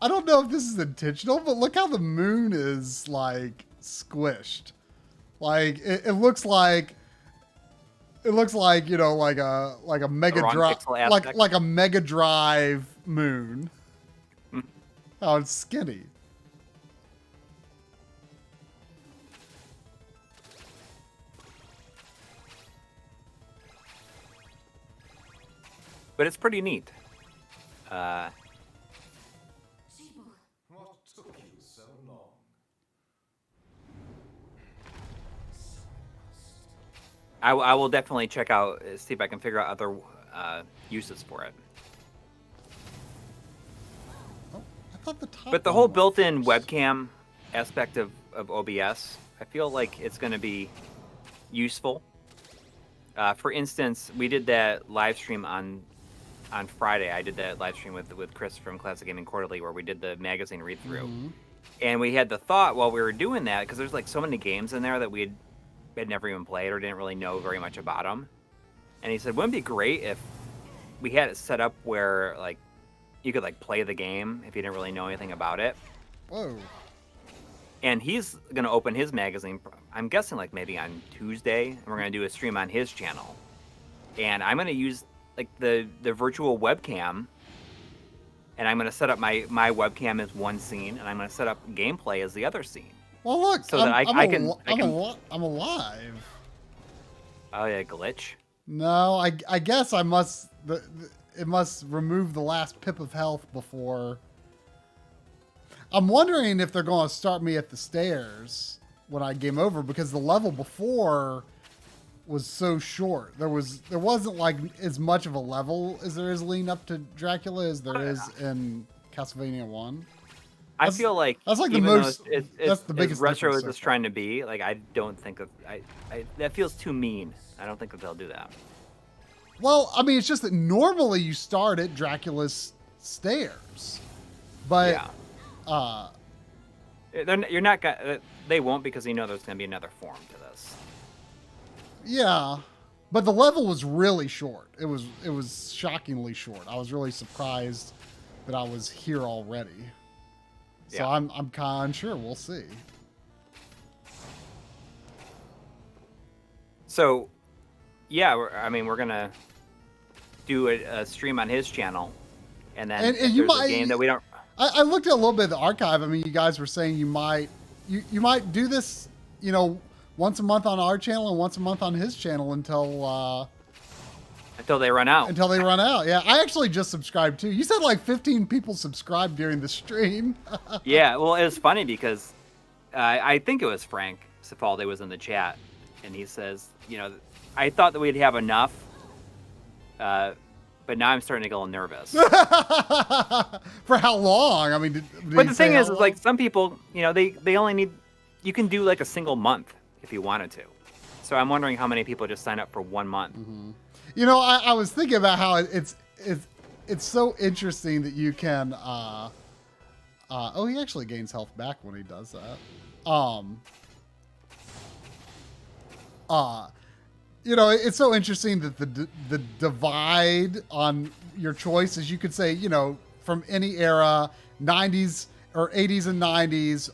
I don't know if this is intentional, but look how the moon is like squished. Like it looks like you know, like a Mega Drive, like a Mega Drive moon. Oh, it's skinny. But it's pretty neat. What took you so long? I will definitely check out, see if I can figure out other uses for it. Oh, I thought the top. But the whole built-in webcam aspect of OBS, I feel like it's going to be useful. For instance, we did that live stream on Friday. I did that live stream with Chris from Classic Gaming Quarterly, where we did the magazine read-through. And we had the thought while we were doing that, because there's like so many games in there that we had never even played or didn't really know very much about them. And he said, wouldn't it be great if we had it set up where like you could like play the game if you didn't really know anything about it. Whoa. And he's going to open his magazine, I'm guessing like maybe on Tuesday, and we're going to do a stream on his channel. And I'm going to use like the virtual webcam, and I'm going to set up my webcam as one scene, and I'm going to set up gameplay as the other scene. Well, look, so that I'm alive. Oh yeah, glitch. No, I guess I must. It must remove the last pip of health before I'm wondering if they're going to start me at the stairs when I game over, because the level before was so short. There wasn't like as much of a level as there is leading up to Dracula as there is in Castlevania 1. I feel like that's like the even though most. That's the as biggest retro as difference it's so trying to be. Like I don't think of that feels too mean. I don't think that they'll do that. Well, I mean, it's just that normally you start at Dracula's stairs, but you're not gonna. They won't, because you know there's gonna be another form to this. Yeah, but the level was really short. It was shockingly short. I was really surprised that I was here already. So Yeah. I'm kind of unsure. We'll see. So, yeah, we're gonna do a stream on his channel, and then And if you there's might- a game that we don't. I looked at a little bit of the archive. I mean, you guys were saying you might do this, once a month on our channel and once a month on his channel until They run out. until they run out. Yeah, I actually just subscribed too. You said like 15 people subscribed during the stream. Yeah, well, it was funny because I think it was Frank Cifaldi was in the chat, and he says, I thought that we'd have enough, but now I'm starting to get a little nervous. For how long? I mean, did But he the say thing how is long? like some people, they only need, you can do like a single month if you wanted to. So I'm wondering how many people just sign up for 1 month. Mm-hmm. I was thinking about how it's so interesting that you can. He actually gains health back when he does that. It's so interesting that the divide on your choices. You could say, from any era, 90s or 80s and 90s,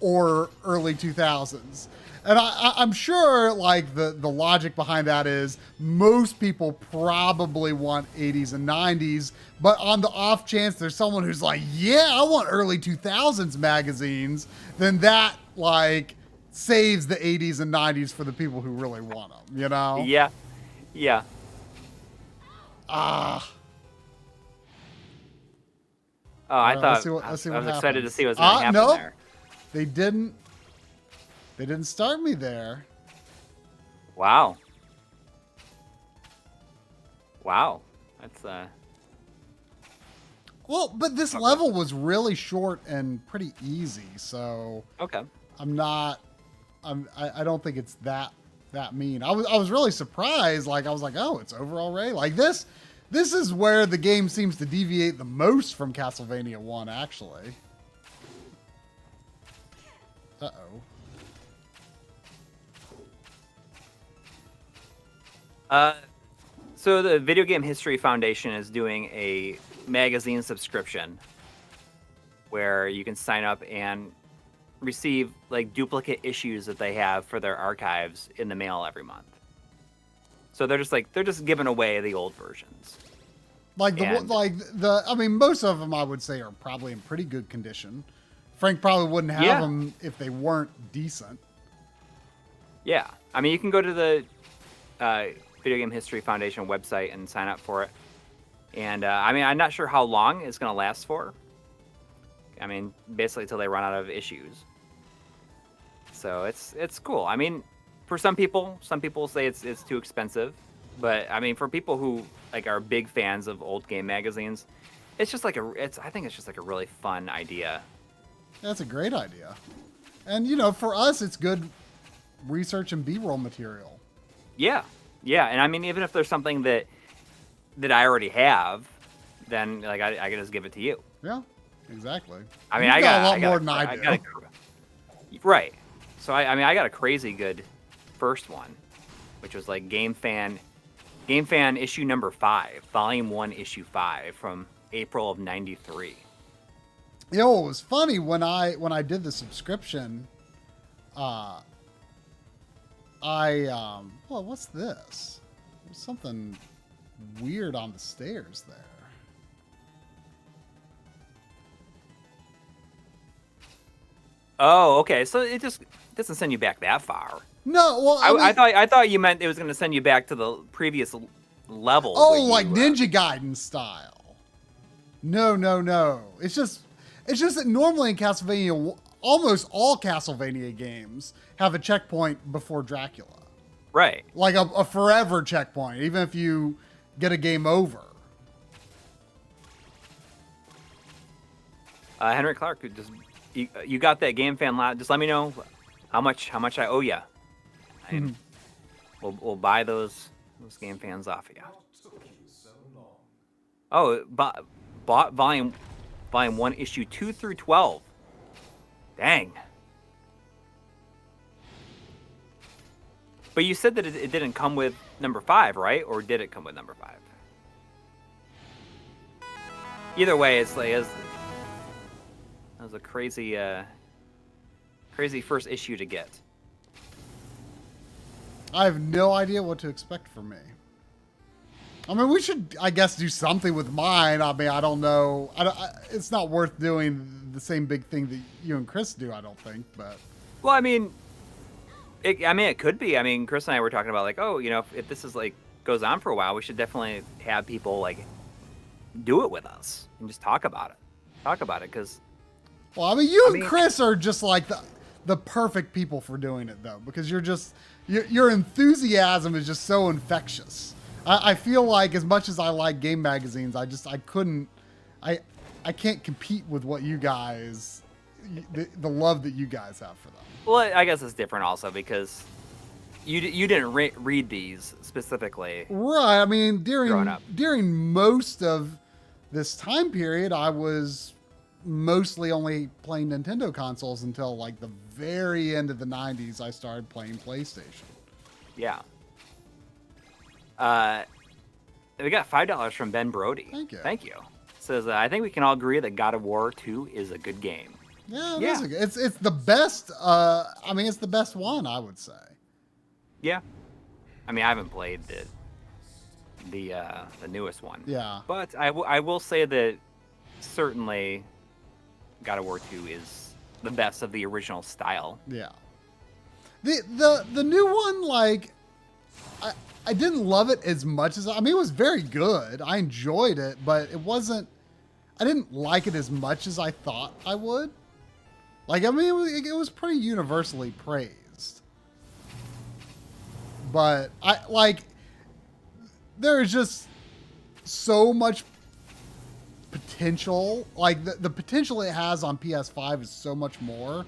or early 2000s. And I'm sure, like, the logic behind that is most people probably want 80s and 90s, but on the off chance there's someone who's like, yeah, I want early 2000s magazines, then that, like, saves the 80s and 90s for the people who really want them, Yeah. Yeah. Ah. Oh, I All right, thought let's see I what was excited to happens. see what's going to happen nope. there. They didn't start me there. Wow. That's Well, but this level was really short and pretty easy, so okay. I don't think it's that mean. I was really surprised. Like, I was like, oh, it's over already. Like, this is where the game seems to deviate the most from Castlevania 1, actually. Uh-oh. So the Video Game History Foundation is doing a magazine subscription where you can sign up and receive like duplicate issues that they have for their archives in the mail every month. So they're just giving away the old versions. I mean, most of them I would say are probably in pretty good condition. Frank probably wouldn't have them if they weren't decent. Yeah, I mean, you can go to the Video Game History Foundation website and sign up for it. And I mean, I'm not sure how long it's going to last for. I mean, basically until they run out of issues. So it's cool. I mean, for some people say it's too expensive, but I mean, for people who like are big fans of old game magazines, it's just like I think it's just like a really fun idea. That's a great idea. And for us, it's good research and B-roll material. Yeah, and I mean, even if there's something that I already have, then like I can just give it to you. Yeah, exactly. I mean, You've I got a lot more than I do. Right. So I mean, I got a crazy good first one, which was like Game Fan issue number 5, volume 1, issue 5 from April of '93. It was funny when I did the subscription. What's this? There's something weird on the stairs there. Oh, okay. So it just doesn't send you back that far. No, well, I thought you meant it was going to send you back to the previous level. Oh, like Ninja Gaiden style. No. It's just It's just that normally in Castlevania, almost all Castlevania games have a checkpoint before Dracula. Right. Like a forever checkpoint, even if you get a game over. Henry Clark, just you got that game fan lot. Just let me know how much I owe you. And we'll buy those game fans off of you. What took you so long? Oh, bought volume 1, issue 2 through 12. Dang. But you said that it didn't come with number 5, right? Or did it come with number 5? Either way, it's like that was a crazy first issue to get. I have no idea what to expect from me. I mean, we should, I guess, do something with mine. I mean, I don't know. It's not worth doing the same big thing that you and Chris do, I don't think. But Well, I mean, it could be. I mean, Chris and I were talking about like, oh, if this is like goes on for a while, we should definitely have people like do it with us and just talk about it. Because well, I mean, and Chris are just like the perfect people for doing it, though, because your enthusiasm is just so infectious. I feel like as much as I like game magazines, I can't compete with what you guys, the love that you guys have for them. Well, I guess it's different also because you didn't read these specifically. Right. I mean, Growing up. during most of this time period, I was mostly only playing Nintendo consoles until like the very end of the 90s. I started playing PlayStation. Yeah. We got $5 from Ben Brody. Thank you. Says, I think we can all agree that God of War 2 is a good game. Yeah, it's the best. I mean, it's the best one, I would say. Yeah. I mean, I haven't played the newest one. Yeah. But I will say that certainly God of War 2 is the best of the original style. Yeah. The new one, like, I didn't love it as much as, I mean, it was very good. I enjoyed it, but I didn't like it as much as I thought I would. Like, I mean, it was pretty universally praised. But there's just so much potential. Like the potential it has on PS5 is so much more,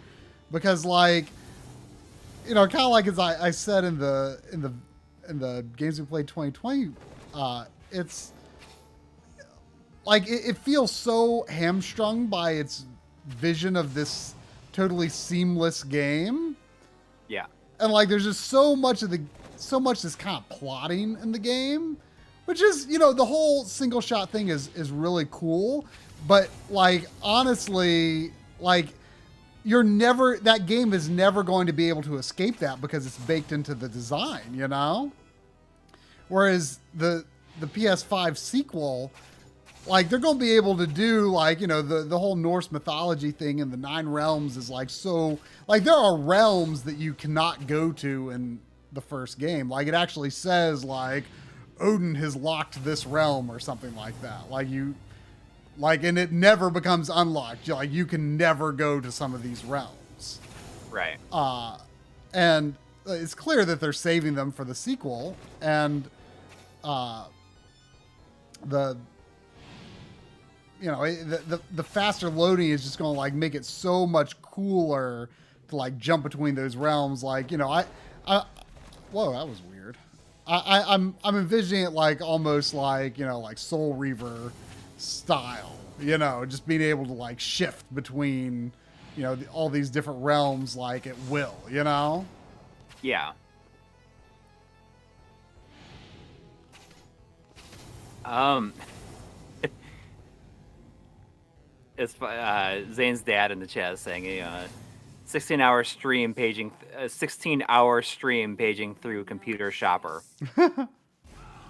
because like, kind of like as I said in the games we played 2020, it's like it feels so hamstrung by its vision of this totally seamless game. Yeah. And like there's just so much this kind of plotting in the game, which is, the whole single shot thing is really cool, but like honestly, like that game is never going to be able to escape that because it's baked into the design, Whereas the PS5 sequel, like they're going to be able to do like, the whole Norse mythology thing and the 9 realms is like, so like there are realms that you cannot go to in the first game. Like it actually says like Odin has locked this realm or something like that. And it never becomes unlocked. Like you can never go to some of these realms. Right. And it's clear that they're saving them for the sequel, and the faster loading is just going to like make it so much cooler to like jump between those realms. Like, whoa, that was weird. I'm envisioning it like almost like, like Soul Reaver style, just being able to like shift between, all these different realms like at will, Yeah. It's Zane's dad in the chat saying 16-hour stream paging, 16-hour stream paging through Computer Shopper.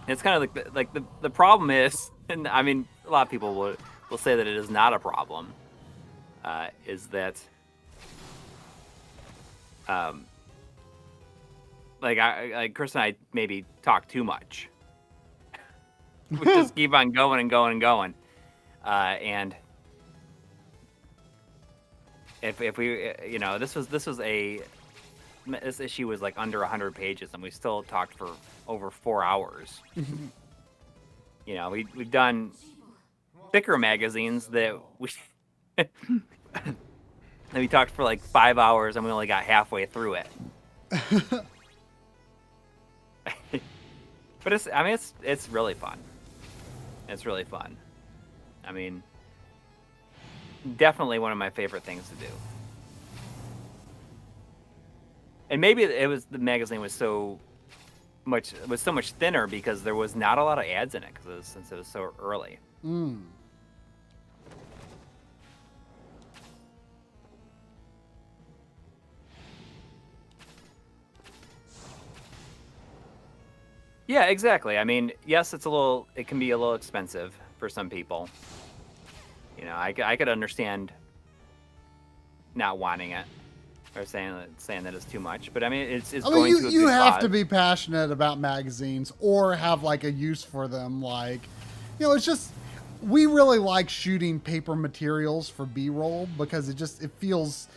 It's kind of like the problem is, and I mean a lot of people will say that it is not a problem, is that like Chris and I maybe talk too much. We just keep on going and going and going, and if we, you know, this issue was like under 100 pages, and we still talked for over 4 hours. You know, we've done thicker magazines that that we talked for like 5 hours, and we only got halfway through it. But it's really fun. It's really fun. I mean, definitely one of my favorite things to do. And maybe the magazine was so much thinner because there was not a lot of ads in it since it was so early. Mm. Yeah, exactly. I mean, yes, it can be a little expensive for some people. You know, I could understand not wanting it or saying that it's too much, but I mean, it's I going mean, to a you good have cause. to be passionate about magazines or have like a use for them. Like, you know, it's just, we really like shooting paper materials for B-roll because it feels,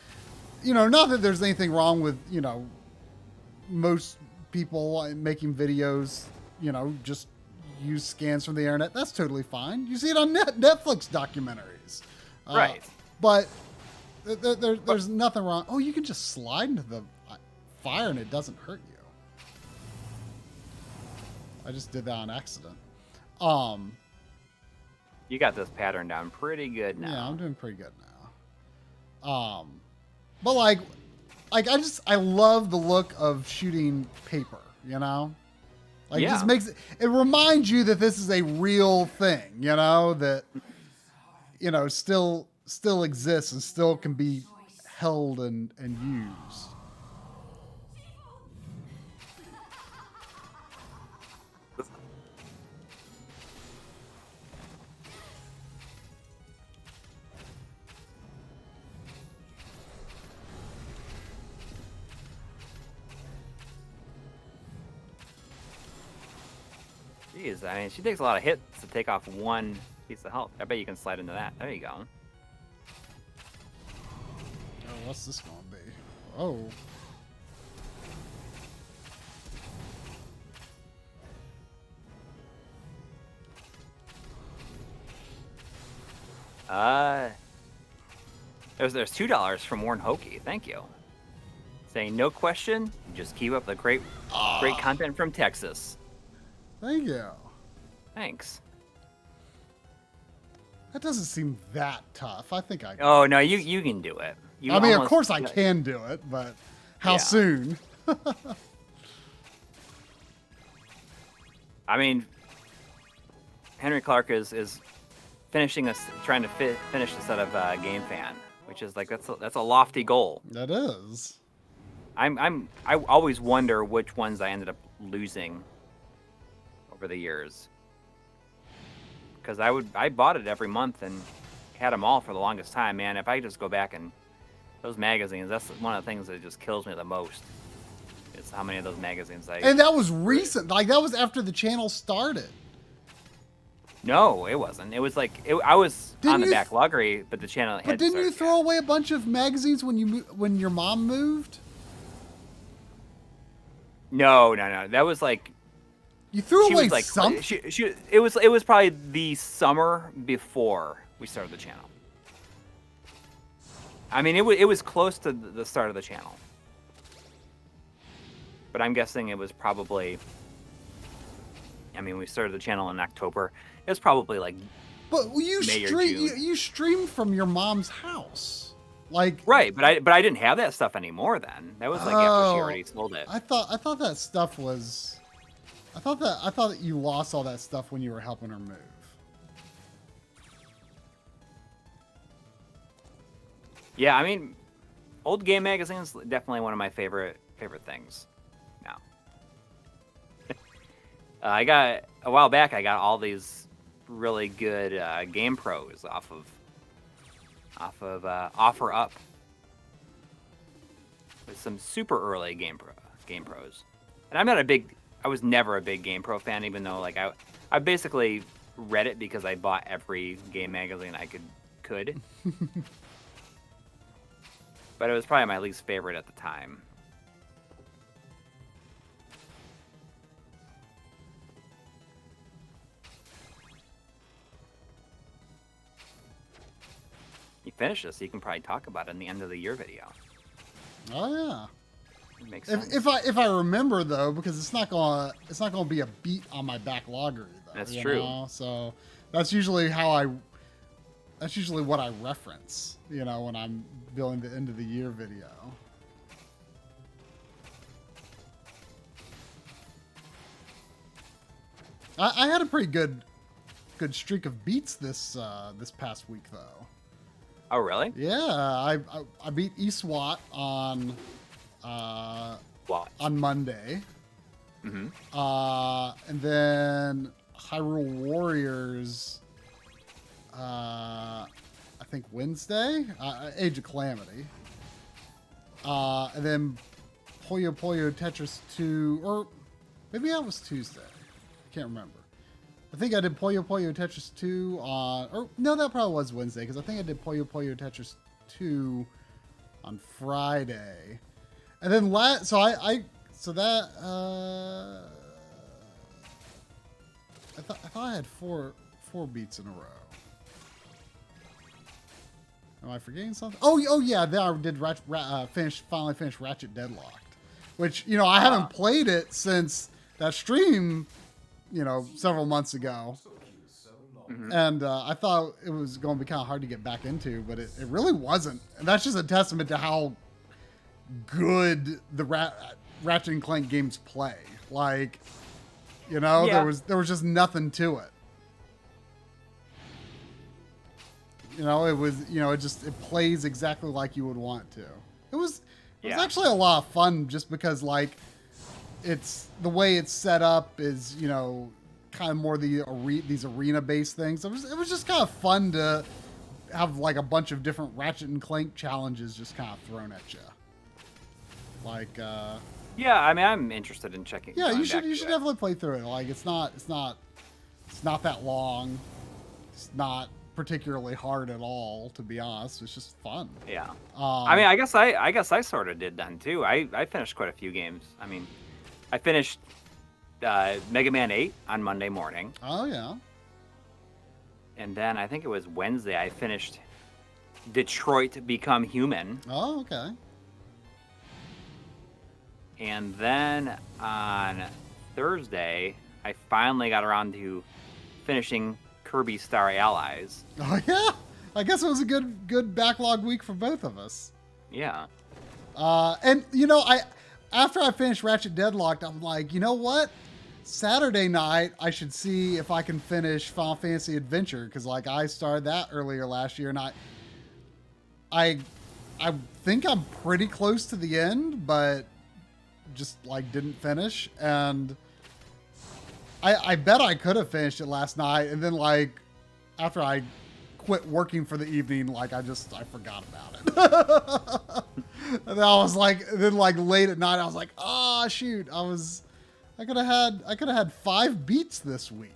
you know, not that there's anything wrong with, you know, most people making videos, you know, just use scans from the internet. That's totally fine. You see it on Netflix documentaries. Right. But there's nothing wrong. Oh, you can just slide into the fire and it doesn't hurt you. I just did that on accident. You got this pattern down pretty good now. Yeah, I'm doing pretty good now. But like I love the look of shooting paper, you know? Like, Yeah. it just it reminds you that this is a real thing, you know, that, you know, still exists and still can be held and used. Jeez, I mean, she takes a lot of hits to take off one piece of health. I bet you can slide into that. There you go. Oh, what's this gonna be? Oh. There's $2 from Warren Hokie. Thank you. Saying no question, just keep up the great content from Texas. Thank you. Thanks. That doesn't seem that tough. I think I can. Oh no, you can do it. I mean, of course I can do it, but how Yeah. soon? I mean, Henry Clark is trying to finish a set of Game Fan, which is like that's a lofty goal. That is. I always wonder which ones I ended up losing over the years, because I bought it every month and had them all for the longest time. Man, if I just go back and those magazines, that's one of the things that just kills me the most. It's how many of those magazines And that was recent. Like, that was after the channel started. No, it wasn't. It was like I was Didn't on the you backloggery, but the channel had. But didn't you started throw away a bunch of magazines when your mom moved? No. That was like You threw she away was like some. it was probably the summer before we started the channel. I mean, it was close to the start of the channel, but I'm guessing it was probably. I mean, we started the channel in October. It was probably like. But you May or June. you streamed from your mom's house, like Right, but I didn't have that stuff anymore then. That was like after she already sold it. I thought that stuff was. I thought that you lost all that stuff when you were helping her move. Yeah, I mean, old game magazines definitely one of my favorite things. Now, I got a while back. I got all these really good Game Pros off of Offer Up with some super early Game Pros. And I was never a big Game Pro fan, even though like I basically read it because I bought every game magazine I could. but it was probably my least favorite at the time. You finish this, so you can probably talk about it in the end of the year video. Oh yeah. It makes sense. If I remember though, because it's not gonna be a beat on my backloggery though. That's you true. know? So that's usually what I reference, you know, when I'm building the end of the year video. I had a pretty good streak of beats this past week though. Oh, really? Yeah, I beat eSWAT on Monday. Mm-hmm. And then Hyrule Warriors, I think Wednesday, Age of Calamity. And then Puyo Puyo Tetris 2, or maybe that was Tuesday. I can't remember. I think I did Puyo Puyo Tetris 2 on, or no, that probably was Wednesday, because I think I did Puyo Puyo Tetris 2 on Friday. And then I thought I had four beats in a row. Am I forgetting something? Oh yeah, then I did finally finish Ratchet Deadlocked, which, you know, I haven't played it since that stream, you know, several months ago. Mm-hmm. And I thought it was going to be kind of hard to get back into, but it really wasn't. And that's just a testament to how good the Ratchet and Clank games play. Like, you know, Yeah. there was just nothing to it. You know, it was, you know, it plays exactly like you would want it to. It was actually a lot of fun, just because, like, it's the way it's set up is, you know, kind of more these arena-based things. It was just kind of fun to have, like, a bunch of different Ratchet and Clank challenges just kind of thrown at you. Like, Yeah, I mean, I'm interested in checking. yeah, you should going back to it. definitely play through it. Like, it's not that long. It's not particularly hard at all, to be honest. It's just fun. Yeah. I mean, I guess I sort of did then too. I finished quite a few games. I mean, I finished Mega Man 8 on Monday morning, Oh yeah. and then I think it was Wednesday I finished Detroit Become Human, Oh, okay. and then on Thursday I finally got around to finishing Kirby Star Allies. Oh yeah. I guess it was a good backlog week for both of us. Yeah. And you know, after I finished Ratchet Deadlocked, I'm like, you know what? Saturday night, I should see if I can finish Final Fantasy Adventure, because, like, I started that earlier last year, and I think I'm pretty close to the end, but just, like, didn't finish. And I bet I could have finished it last night, and then, like, after I quit working for the evening, like, I forgot about it. And then I was like, late at night, I was like, oh shoot, I could have had 5 beats this week.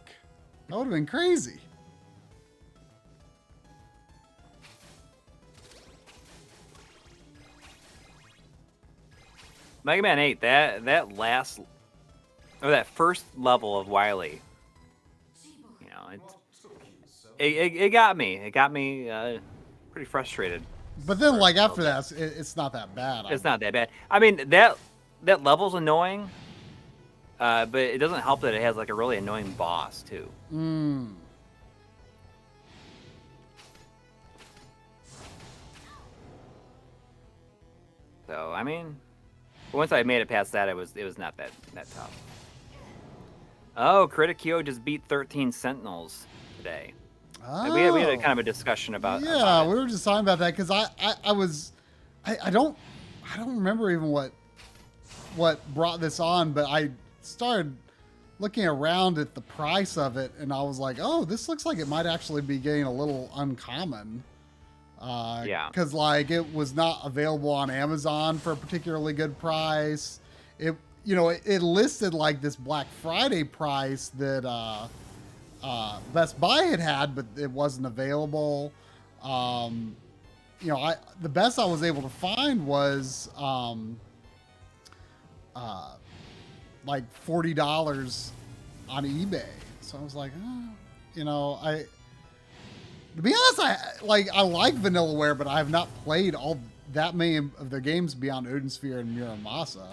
That would have been crazy. Mega Man 8, that first level of Wily, you know, it got me. It got me pretty frustrated. But then, like, after that, it's not that bad. It's not that bad. I mean, that level's annoying, but it doesn't help that it has, like, a really annoying boss, too. So, I mean, once I made it past that, it was not that tough. Oh, Criticio just beat 13 Sentinels today. Oh. We had a kind of a discussion about. Yeah, about it. we were just talking about that, because I don't remember even what brought this on, but I started looking around at the price of it, and I was like, oh, this looks like it might actually be getting a little uncommon. Yeah. Because, like, it was not available on Amazon for a particularly good price. It listed, like, this Black Friday price that Best Buy had, but it wasn't available. the best I was able to find was like $40 on eBay. So I was like, to be honest, I like Vanillaware, but I have not played all that many of their games beyond Odinsphere and Muramasa,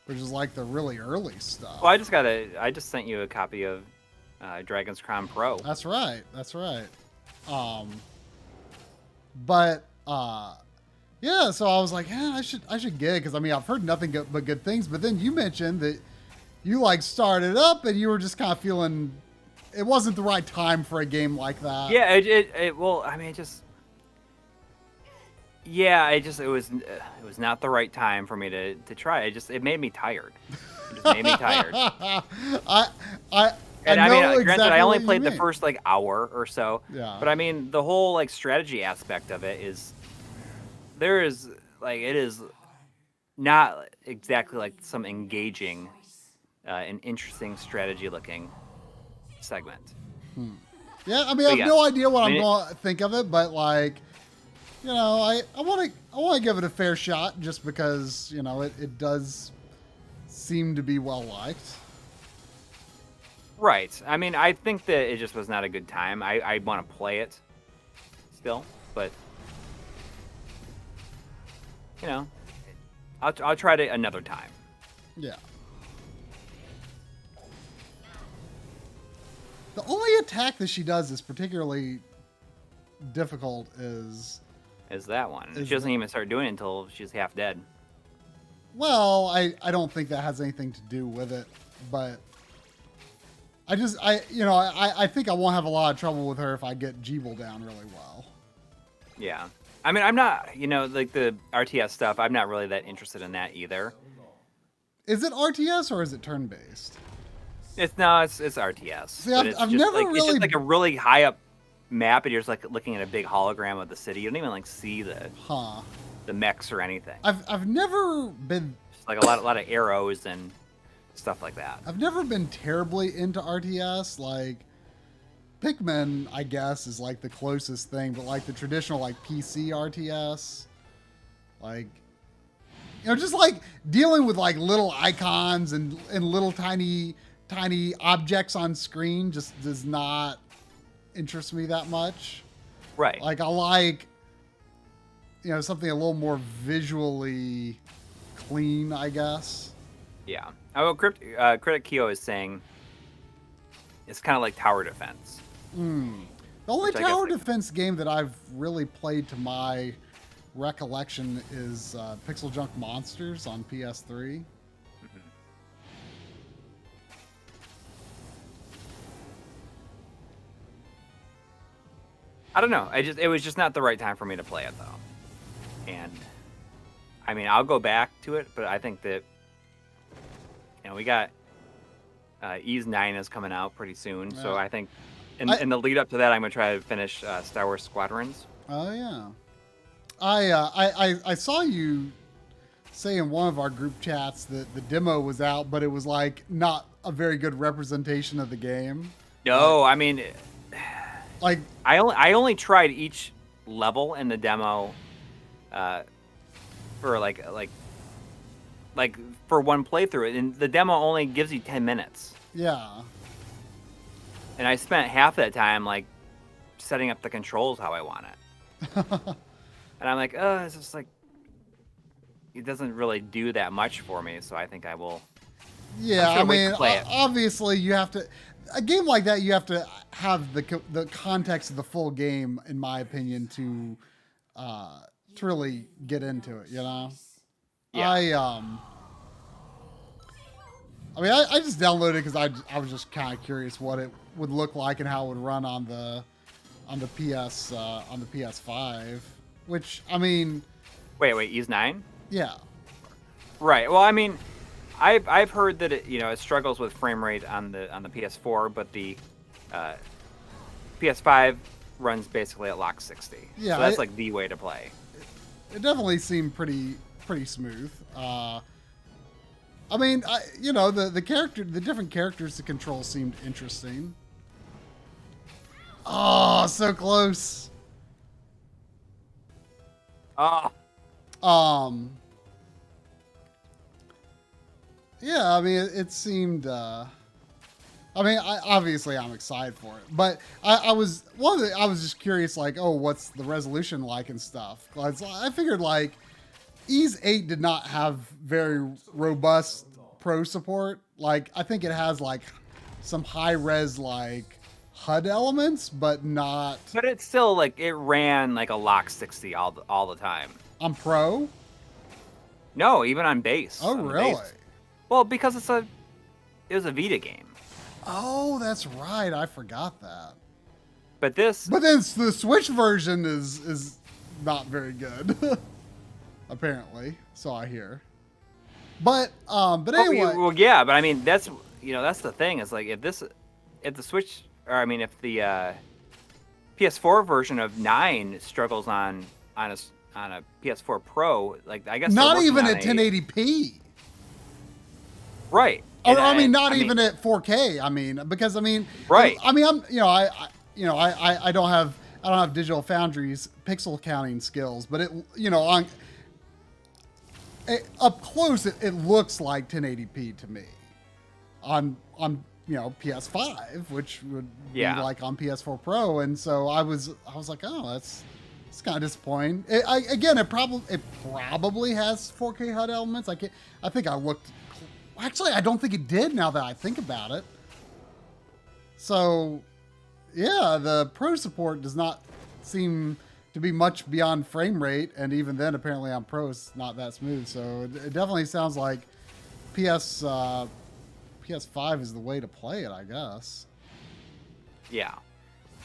which is like the really early stuff. Well, I just sent you a copy of Dragon's Crown Pro. That's right. Yeah, so I was like, I should get it, because I mean, I've heard nothing but good things. But then you mentioned that you like started up and you were just kind of feeling it wasn't the right time for a game like that. Yeah, it was not the right time for me to try. It made me tired. It just made me tired. I mean, granted, I only played the first like hour or so. Yeah. But I mean, the whole like strategy aspect of it it is not exactly like some engaging and interesting strategy looking segment. Yeah, I mean, I have no idea what I'm going to think of it, but like, I want to give it a fair shot just because, it does seem to be well liked. Right. I mean, I think that it just was not a good time. I want to play it still, but I'll try it another time. Yeah. The only attack that she does is particularly difficult is that one. She doesn't even start doing it until she's half dead. Well, I don't think that has anything to do with it, but I think I won't have a lot of trouble with her if I get Jeeble down really well. Yeah. I mean, I'm not, like the RTS stuff, I'm not really that interested in that either. Is it RTS or is it turn-based? It's RTS. See, I've never really... It's just like a really high up map, and you're just like looking at a big hologram of the city. You don't even like see the mechs or anything. I've never been... Just like a lot of arrows and stuff like that. I've never been terribly into RTS. Like, Pikmin, I guess, is like the closest thing, but like the traditional like PC RTS, like, just like dealing with like little icons and little tiny objects on screen just does not interest me that much. Right. Like, I like, something a little more visually clean, I guess. Yeah. Critic Kyo is saying it's kind of like tower defense. The only tower defense game that I've really played to my recollection is Pixel Junk Monsters on PS3. I don't know. It was just not the right time for me to play it though. And I mean, I'll go back to it, but I think that we got Ys 9 is coming out pretty soon, so I think in the lead up to that, I'm gonna try to finish Star Wars Squadrons. Oh yeah, I saw you say in one of our group chats that the demo was out, but it was like not a very good representation of the game. No, I mean, like I only tried each level in the demo for like for one playthrough, and the demo only gives you 10 minutes. Yeah. And I spent half that time like setting up the controls how I want it. And I'm like, it's just like it doesn't really do that much for me, so I think I will. Yeah, I mean, obviously you have to. A game like that, you have to have the context of the full game, in my opinion, to really get into it. Yeah. I mean, I just downloaded it because I was just kind of curious what it would look like and how it would run on the PS5. Which, I mean, wait, Ys 9? Yeah. Right. Well, I mean, I've heard that it struggles with frame rate on the PS4, but the PS5 runs basically at lock 60. Yeah, so that's like the way to play. It definitely seemed pretty smooth. I mean, the different characters to control seemed interesting. Oh, so close. Oh, Yeah, I mean, it seemed. Obviously, I'm excited for it, but I was I was just curious, like, oh, what's the resolution like and stuff. 'Cause I figured like Ys 8 did not have very robust pro support. Like, I think it has like some high res like HUD elements, but not but it's still like it ran like a lock 60 all the time. on pro. No, even on base. Oh, on the really? base. Well, because it was a Vita game. Oh, that's right. I forgot that. But this, But then the Switch version is not very good, apparently. So I hear. But anyway, well, yeah, but I mean that's that's the thing is like if the Switch or I mean if the PS4 version of 9 struggles on a PS4 Pro, like I guess they're not working even on at 1080p. Right. Or, And I mean, not I even at 4K. I mean, because I mean, Right. I mean, I don't have Digital Foundry's pixel counting skills, but up close, it looks like 1080p to me. On PS5, which would be like on PS4 Pro, and so I was like, oh, it's kind of disappointing. It probably has 4K HUD elements. I think I looked. Actually, I don't think it did. Now that I think about it, so yeah, the Pro support does not seem to be much beyond frame rate, and even then, apparently on Pro, it's not that smooth. So it definitely sounds like PS5 is the way to play it, I guess. Yeah.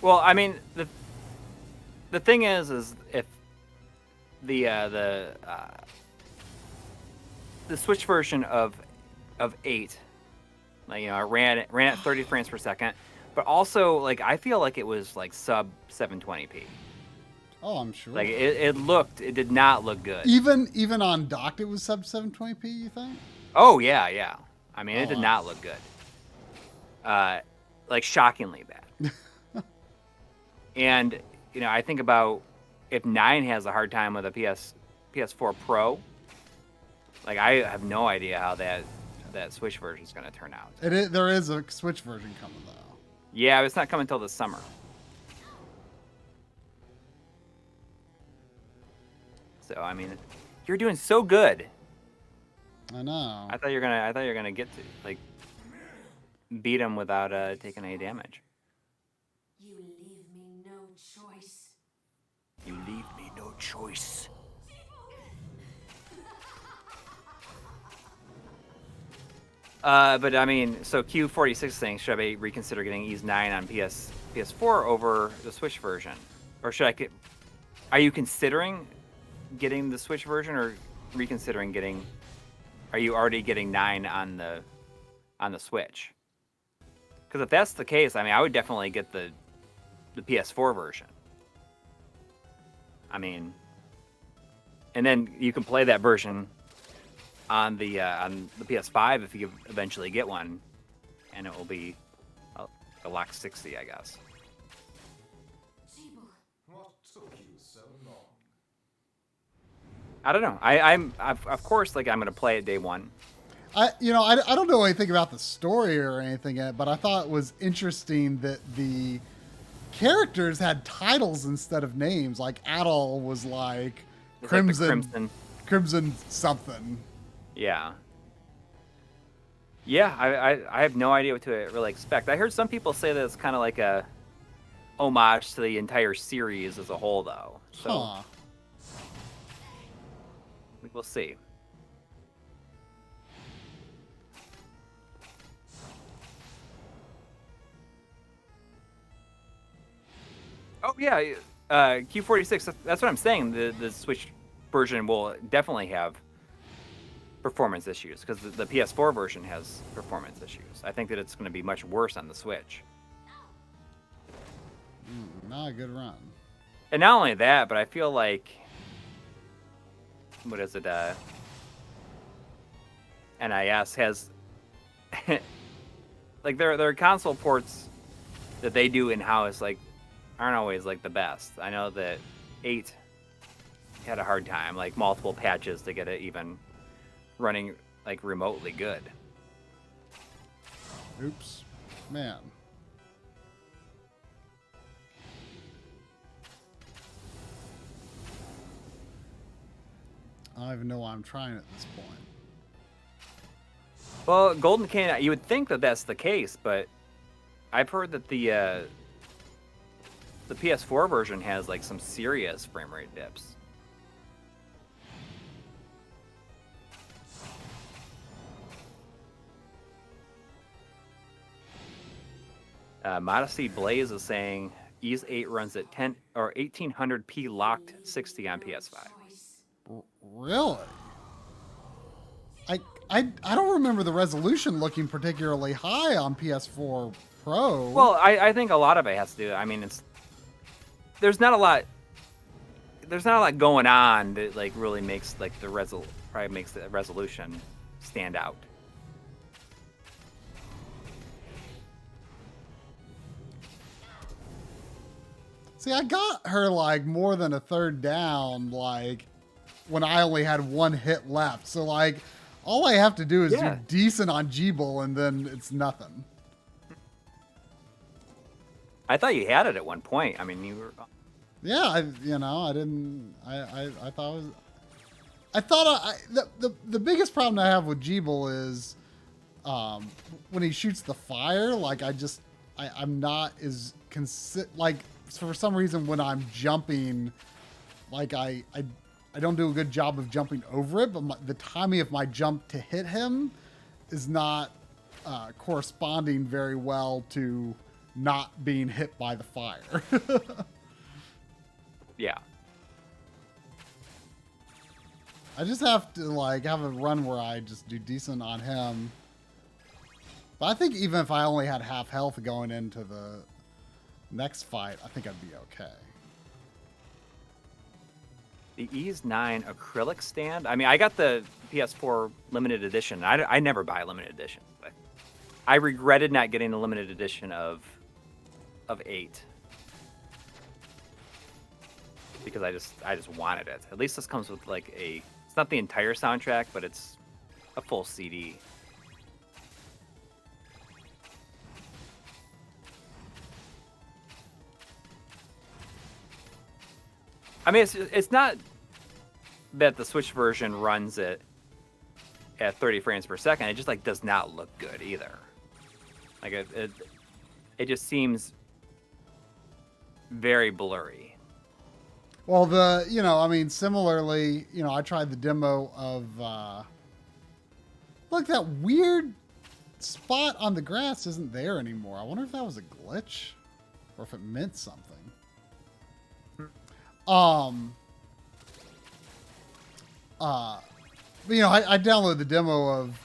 Well, I mean, the thing is if the Switch version of 8, like it ran at 30 frames per second, but also like I feel like it was like sub 720p. Oh, I'm sure. Like it did not look good. Even on docked, it was sub 720p. You think? Oh yeah. I mean, it did not look good. Like shockingly bad. And I think about if 9 has a hard time with a PS4 Pro. Like I have no idea how that Switch version is going to turn out. There is a Switch version coming though. Yeah, but it's not coming until this summer. So I mean, you're doing so good. I know. I thought you're gonna get to like beat him without taking any damage. You leave me no choice. You leave me no choice. But I mean, so Q46 saying, should I reconsider getting Ys 9 on PS4 over the Switch version, or should I get? Are you considering getting the Switch version, or reconsidering getting? Are you already getting 9 on the Switch? Because if that's the case, I mean, I would definitely get the PS4 version. I mean, and then you can play that version on the PS5 if you eventually get one, and it will be a lock 60, I guess. What took you so long? I don't know. I'm of course like I'm gonna play it day one. I don't know anything about the story or anything yet, but I thought it was interesting that the characters had titles instead of names. Like Adol was like It's Crimson, like the Crimson something. Yeah. Yeah, I have no idea what to really expect. I heard some people say that it's kind of like a homage to the entire series as a whole, though. So Huh. we'll see. Oh yeah, Q46. That's what I'm saying. The Switch version will definitely have performance issues because the PS4 version has performance issues. I think that it's going to be much worse on the Switch. Not a good run. And not only that, but I feel like what is it? NIS has like their console ports that they do in house like aren't always like the best. I know that 8 had a hard time, like multiple patches to get it even running like remotely good. Oops. Man. I don't even know why I'm trying at this point. Well, Golden Cane, you would think that that's the case, but I've heard that the PS4 version has like some serious frame rate dips. Modesty Blaze is saying Ease 8 runs at 10 or 1800p locked 60 on PS5. Really? I don't remember the resolution looking particularly high on PS4 Pro. Well, I think a lot of it has to do. I mean, there's not a lot going on that like really makes like probably makes the resolution stand out. See, I got her like more than a third down, like when I only had one hit left. So like all I have to do is do decent on G-Bull and then it's nothing. I thought you had it at one point. I mean, you were. Yeah, I didn't. I thought it was. I thought the biggest problem I have with G-Bull is, when he shoots the fire. Like I'm not as like for some reason when I'm jumping, like I don't do a good job of jumping over it. But the timing of my jump to hit him is not corresponding very well to not being hit by the fire. Yeah. I just have to like have a run where I just do decent on him. But I think even if I only had half health going into the next fight, I think I'd be okay. The Ease 9 acrylic stand. I mean, I got the PS4 limited edition. I never buy limited edition, but I regretted not getting the limited edition of 8 because I just wanted it. At least this comes with like it's not the entire soundtrack, but it's a full CD. I mean, it's not that the Switch version runs it at 30 frames per second. It just like does not look good either. Like it just seems very blurry. Well, similarly, I tried the demo of, look, that weird spot on the grass isn't there anymore. I wonder if that was a glitch or if it meant something. I downloaded the demo of,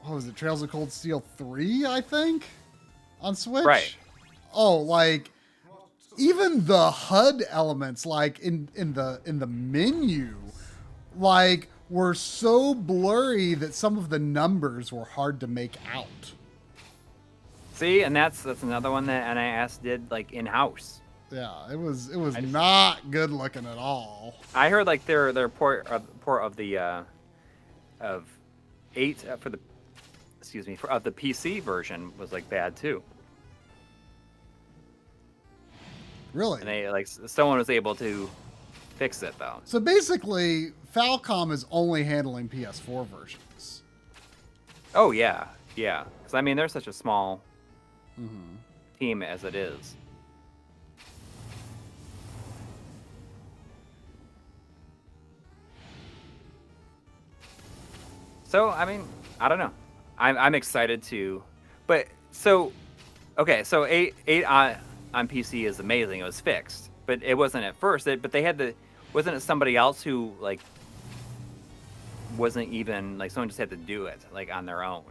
what was it, Trails of Cold Steel 3, I think, on Switch. Right. Oh, like, even the HUD elements, like in the menu, like were so blurry that some of the numbers were hard to make out. See, and that's another one that NIS did like in house. Yeah, it was not good looking at all. I heard like their port of the of 8 of the PC version was like bad too. Really? And they like someone was able to fix it though. So basically, Falcom is only handling PS4 versions. Oh yeah. Because I mean, they're such a small team as it is. So I mean, I don't know. I'm excited to, but so okay. So 8 on PC is amazing. It was fixed, but it wasn't at first. But they had wasn't it somebody else who like wasn't even like someone just had to do it like on their own,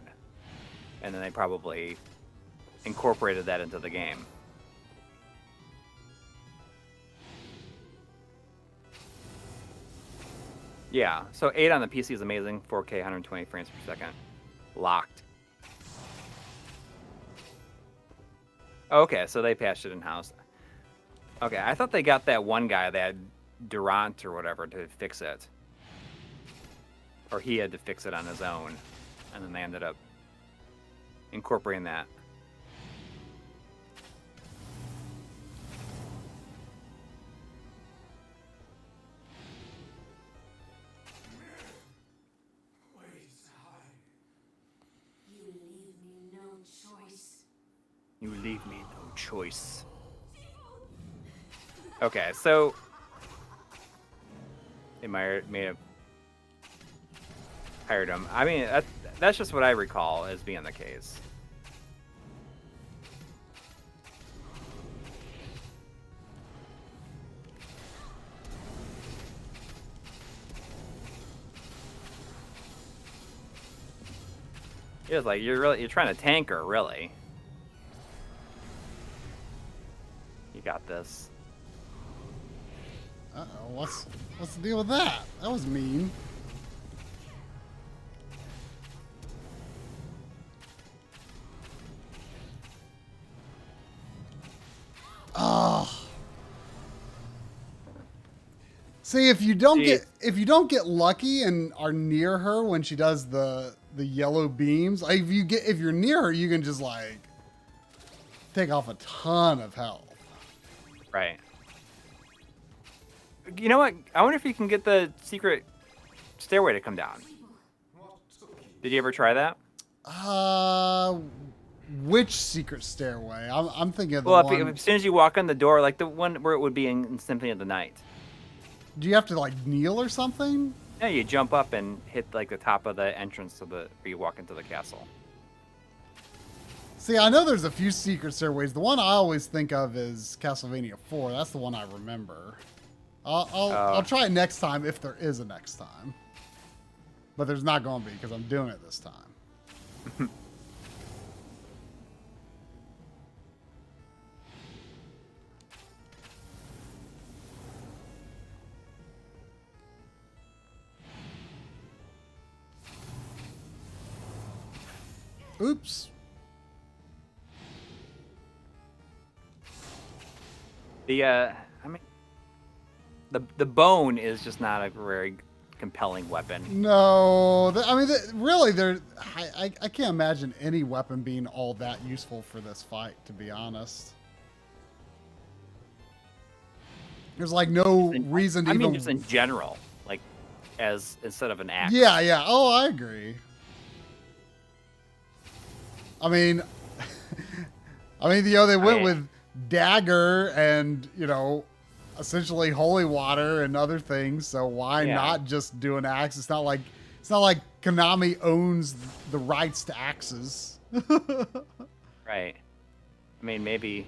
and then they probably incorporated that into the game. Yeah, so 8 on the PC is amazing. 4K, 120 frames per second, locked. Okay, so they patched it in house. Okay, I thought they got that one guy that Durant or whatever to fix it. Or he had to fix it on his own. And then they ended up incorporating that. You leave me no choice. You leave me no choice. Okay, so they may have hired him. I mean, that's just what I recall as being the case. It was like you're trying to tank her, really. You got this. Uh-oh, what's the deal with that? That was mean. Oh. See, if you don't get lucky and are near her when she does the yellow beams, like if you're near her, you can just like take off a ton of health. Right. You know what? I wonder if you can get the secret stairway to come down. Did you ever try that? Which secret stairway? I'm thinking of the Well, one. as soon as you walk in the door, like the one where it would be in Symphony of the Night. Do you have to like kneel or something? Yeah, you jump up and hit like the top of the entrance to where you walk into the castle. See, I know there's a few secret stairways. The one I always think of is Castlevania 4. That's the one I remember. I'll try it next time if there is a next time. But there's not going to be because I'm doing it this time. Oops. I mean, the bone is just not a very compelling weapon. No, I mean, really, I can't imagine any weapon being all that useful for this fight, to be honest. There's like no reason to I even... mean, just in general, like as instead of an axe. Yeah. Oh, I agree. I mean, they went with dagger and, essentially holy water and other things. So why not just do an axe? It's not like Konami owns the rights to axes. Right. I mean, maybe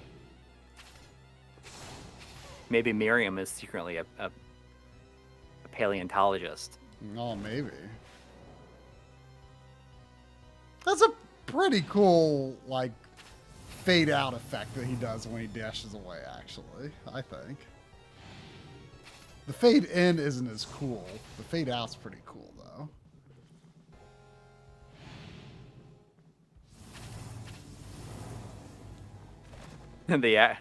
Miriam is secretly a paleontologist. Oh, maybe. That's a pretty cool, like, fade out effect that he does when he dashes away, actually, I think. The fade in isn't as cool. The fade out's pretty cool, though. The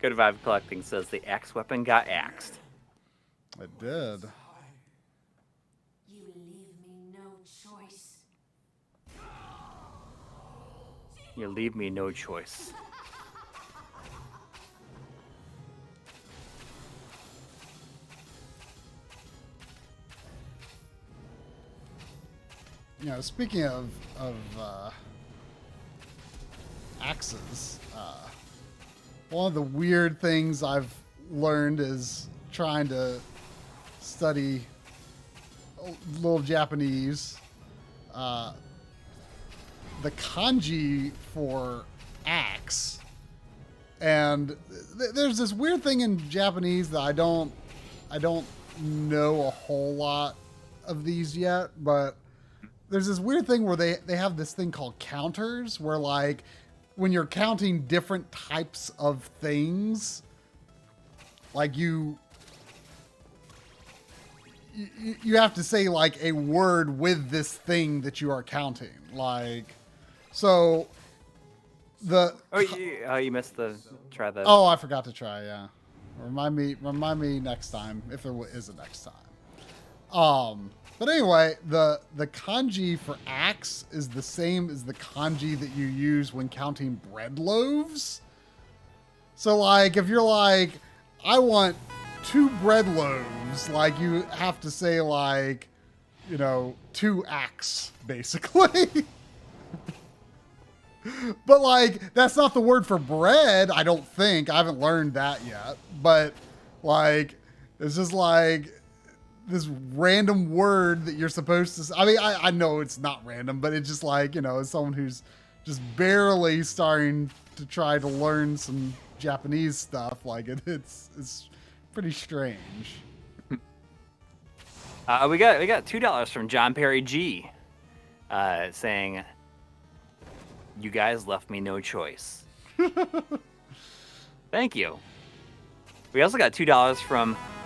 Good Vibe Collecting says the axe weapon got axed. It did. You leave me no choice. You leave me no choice. Speaking of axes, one of the weird things I've learned is trying to study a little Japanese. The kanji for axe, and there's this weird thing in Japanese that I don't know a whole lot of these yet, but there's this weird thing where they have this thing called counters, where like when you're counting different types of things, like you have to say like a word with this thing that you are counting. Like, so you missed try the. Oh, I forgot to try. Yeah. Remind me next time if there is a next time. But anyway, the kanji for axe is the same as the kanji that you use when counting bread loaves. So like if you're like, I want 2 bread loaves, like you have to say like, 2 axe basically. But like that's not the word for bread, I don't think. I haven't learned that yet. But like it's just like this random word that you're supposed to. I mean, I know it's not random, but it's just like, as someone who's just barely starting to try to learn some Japanese stuff, like it's pretty strange. We got $2 from John Perry G, saying, "You guys left me no choice." Thank you. We also got $2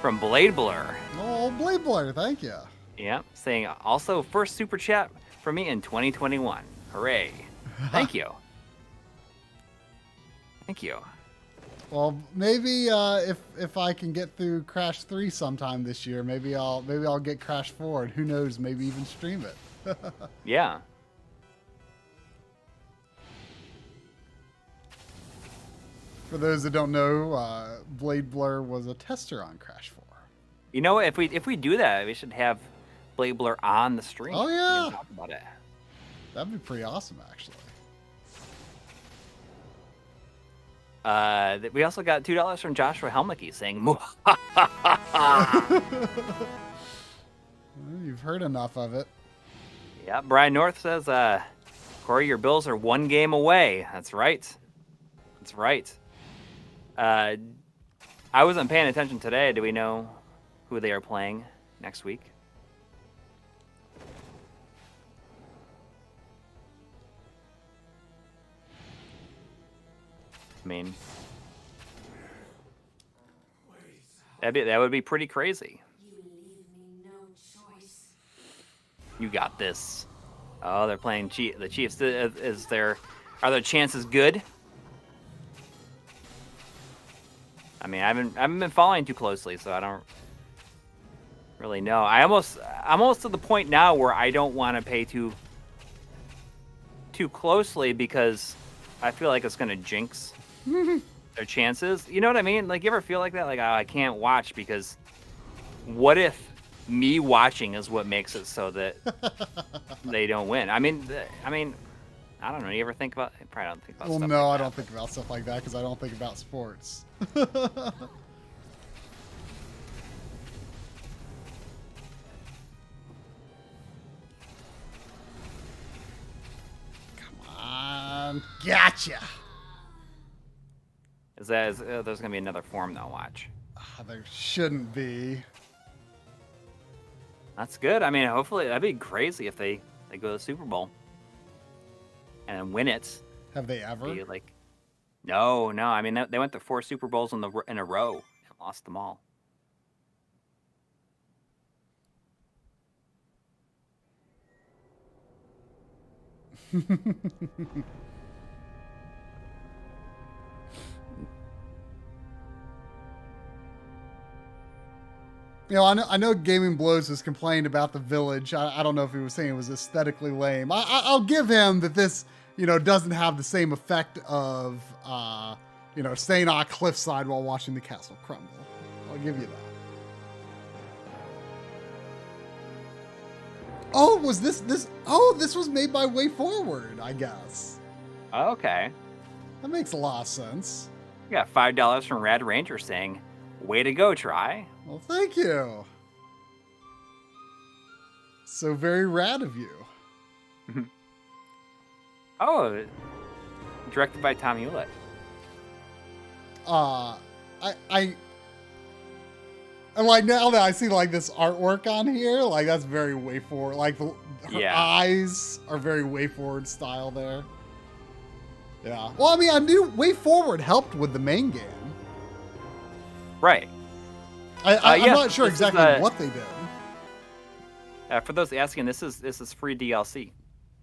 from Blade Blur. Oh, Blade Blur, thank you. Yeah, saying also first super chat for me in 2021. Hooray! Thank you. Thank you. Well, maybe if I can get through Crash 3 sometime this year, maybe I'll get Crash 4, and who knows, maybe even stream it. Yeah. For those that don't know, Blade Blur was a tester on Crash 4. You know what? If we do that, we should have Blade Blur on the stream. Oh, We yeah. can talk about it. That'd be pretty awesome, actually. We also got $2 from Joshua Helmicke saying, You've heard enough of it. Yeah, Brian North says, Coury, your Bills are 1 game away. That's right. That's right. I wasn't paying attention today. Do we know who they are playing next week? I mean, that would be pretty crazy. You leave me no choice. You got this. Oh, they're playing the Chiefs. Are their chances good? I mean, I haven't been following too closely, so I don't really know. I'm almost to the point now where I don't want to pay too closely because I feel like it's gonna jinx their chances. You know what I mean? Like, you ever feel like that? Like, oh, I can't watch because what if me watching is what makes it so that they don't win? I mean, I don't know. You ever think about? I probably don't think about. Well, stuff no, like I that. don't think about stuff like that because I don't think about sports. Come on, gotcha. There's gonna be another form though. Watch. There shouldn't be. That's good. I mean, hopefully that'd be crazy if they go to the Super Bowl and win it. Have they ever? Be like, no. I mean, they went to 4 Super Bowls in a row and lost them all. I know Gaming Blows has complained about the village. I don't know if he was saying it was aesthetically lame. I'll give him that this, doesn't have the same effect of, staying on a cliffside while watching the castle crumble. I'll give you that. Oh, was this? Oh, this was made by Way Forward, I guess. Okay. That makes a lot of sense. We got $5 from Rad Ranger saying, "Way to go, Try." Well, thank you. So very rad of you. Oh, directed by Tom Hewlett. And like now that I see like this artwork on here, like that's very Way Forward. Like her eyes are very Way Forward style there. Yeah. Well, I mean, I knew Way Forward helped with the main game. Right. I'm yeah, not sure this is, exactly what they did. For those asking, this is free DLC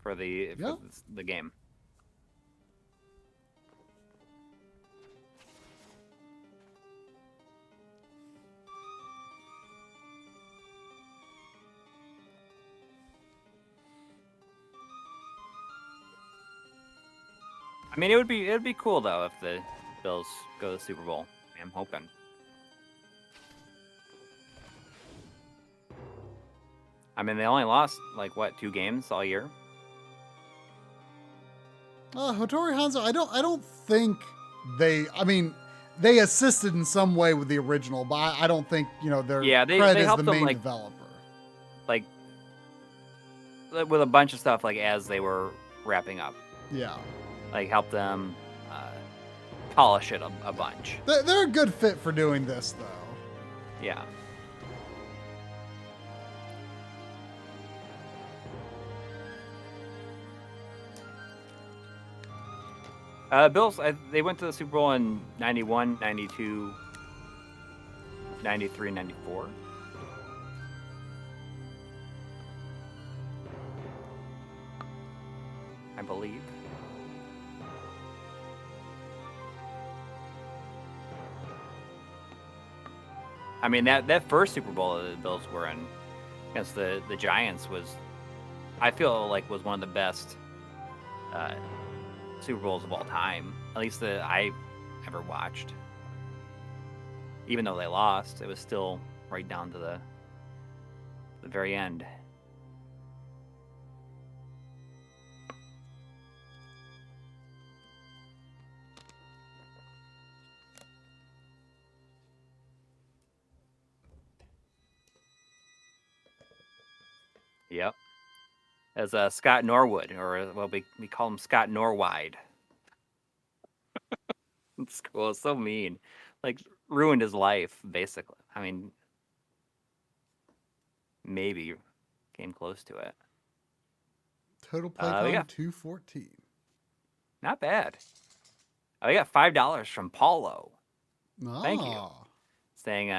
for the game. I mean, it'd be cool though if the Bills go to the Super Bowl. I'm hoping. I mean, they only lost like what 2 games all year. Hattori Hanzo, I don't think they. I mean, they assisted in some way with the original, but I don't think their Yeah, they credit is helped the them, main like- developer. Like with a bunch of stuff, like as they were wrapping up, Yeah, like help them polish it a bunch. they're a good fit for doing this though. Yeah. Bills, they went to the Super Bowl in 91, 92, 93, 94. I believe. I mean, that first Super Bowl the Bills were in against the Giants was, I feel like, was one of the best Super Bowls of all time, at least that I ever watched. Even though they lost, it was still right down to the very end. Yep. As Scott Norwood, or well, we call him Scott Norwide. It's cool. It's so mean. Like, ruined his life, basically. I mean, maybe came close to it. Total play time yeah. 214. Not bad. We got $5 from Paulo. Thank you. Ah. Saying,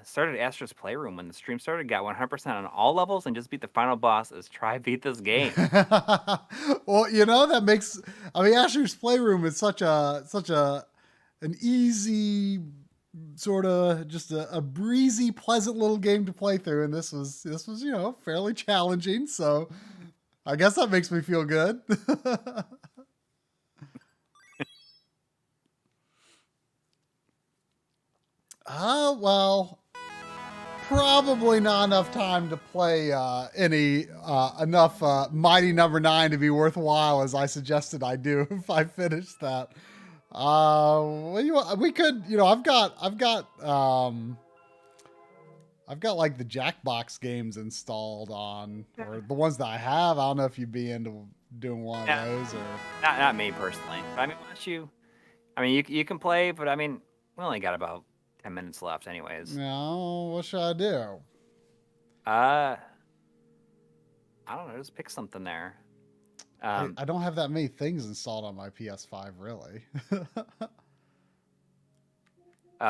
started Astro's Playroom when the stream started, got 100% on all levels, and just beat the final boss as try beat this game. Well, that makes. I mean, Asher's Playroom is such an easy, sort of just a breezy, pleasant little game to play through, and this was fairly challenging. So, I guess that makes me feel good. Well, probably not enough time to play enough Mighty Number 9 to be worthwhile, as I suggested I do if I finish that. We could, I've got like the Jackbox games installed on, or the ones that I have. I don't know if you'd be into doing one of those, or Not me personally. But I mean, you can play, but I mean, we only got about 10 minutes left anyways. no. What should I do? I don't know, just pick something there. I don't have that many things installed on my PS5, really.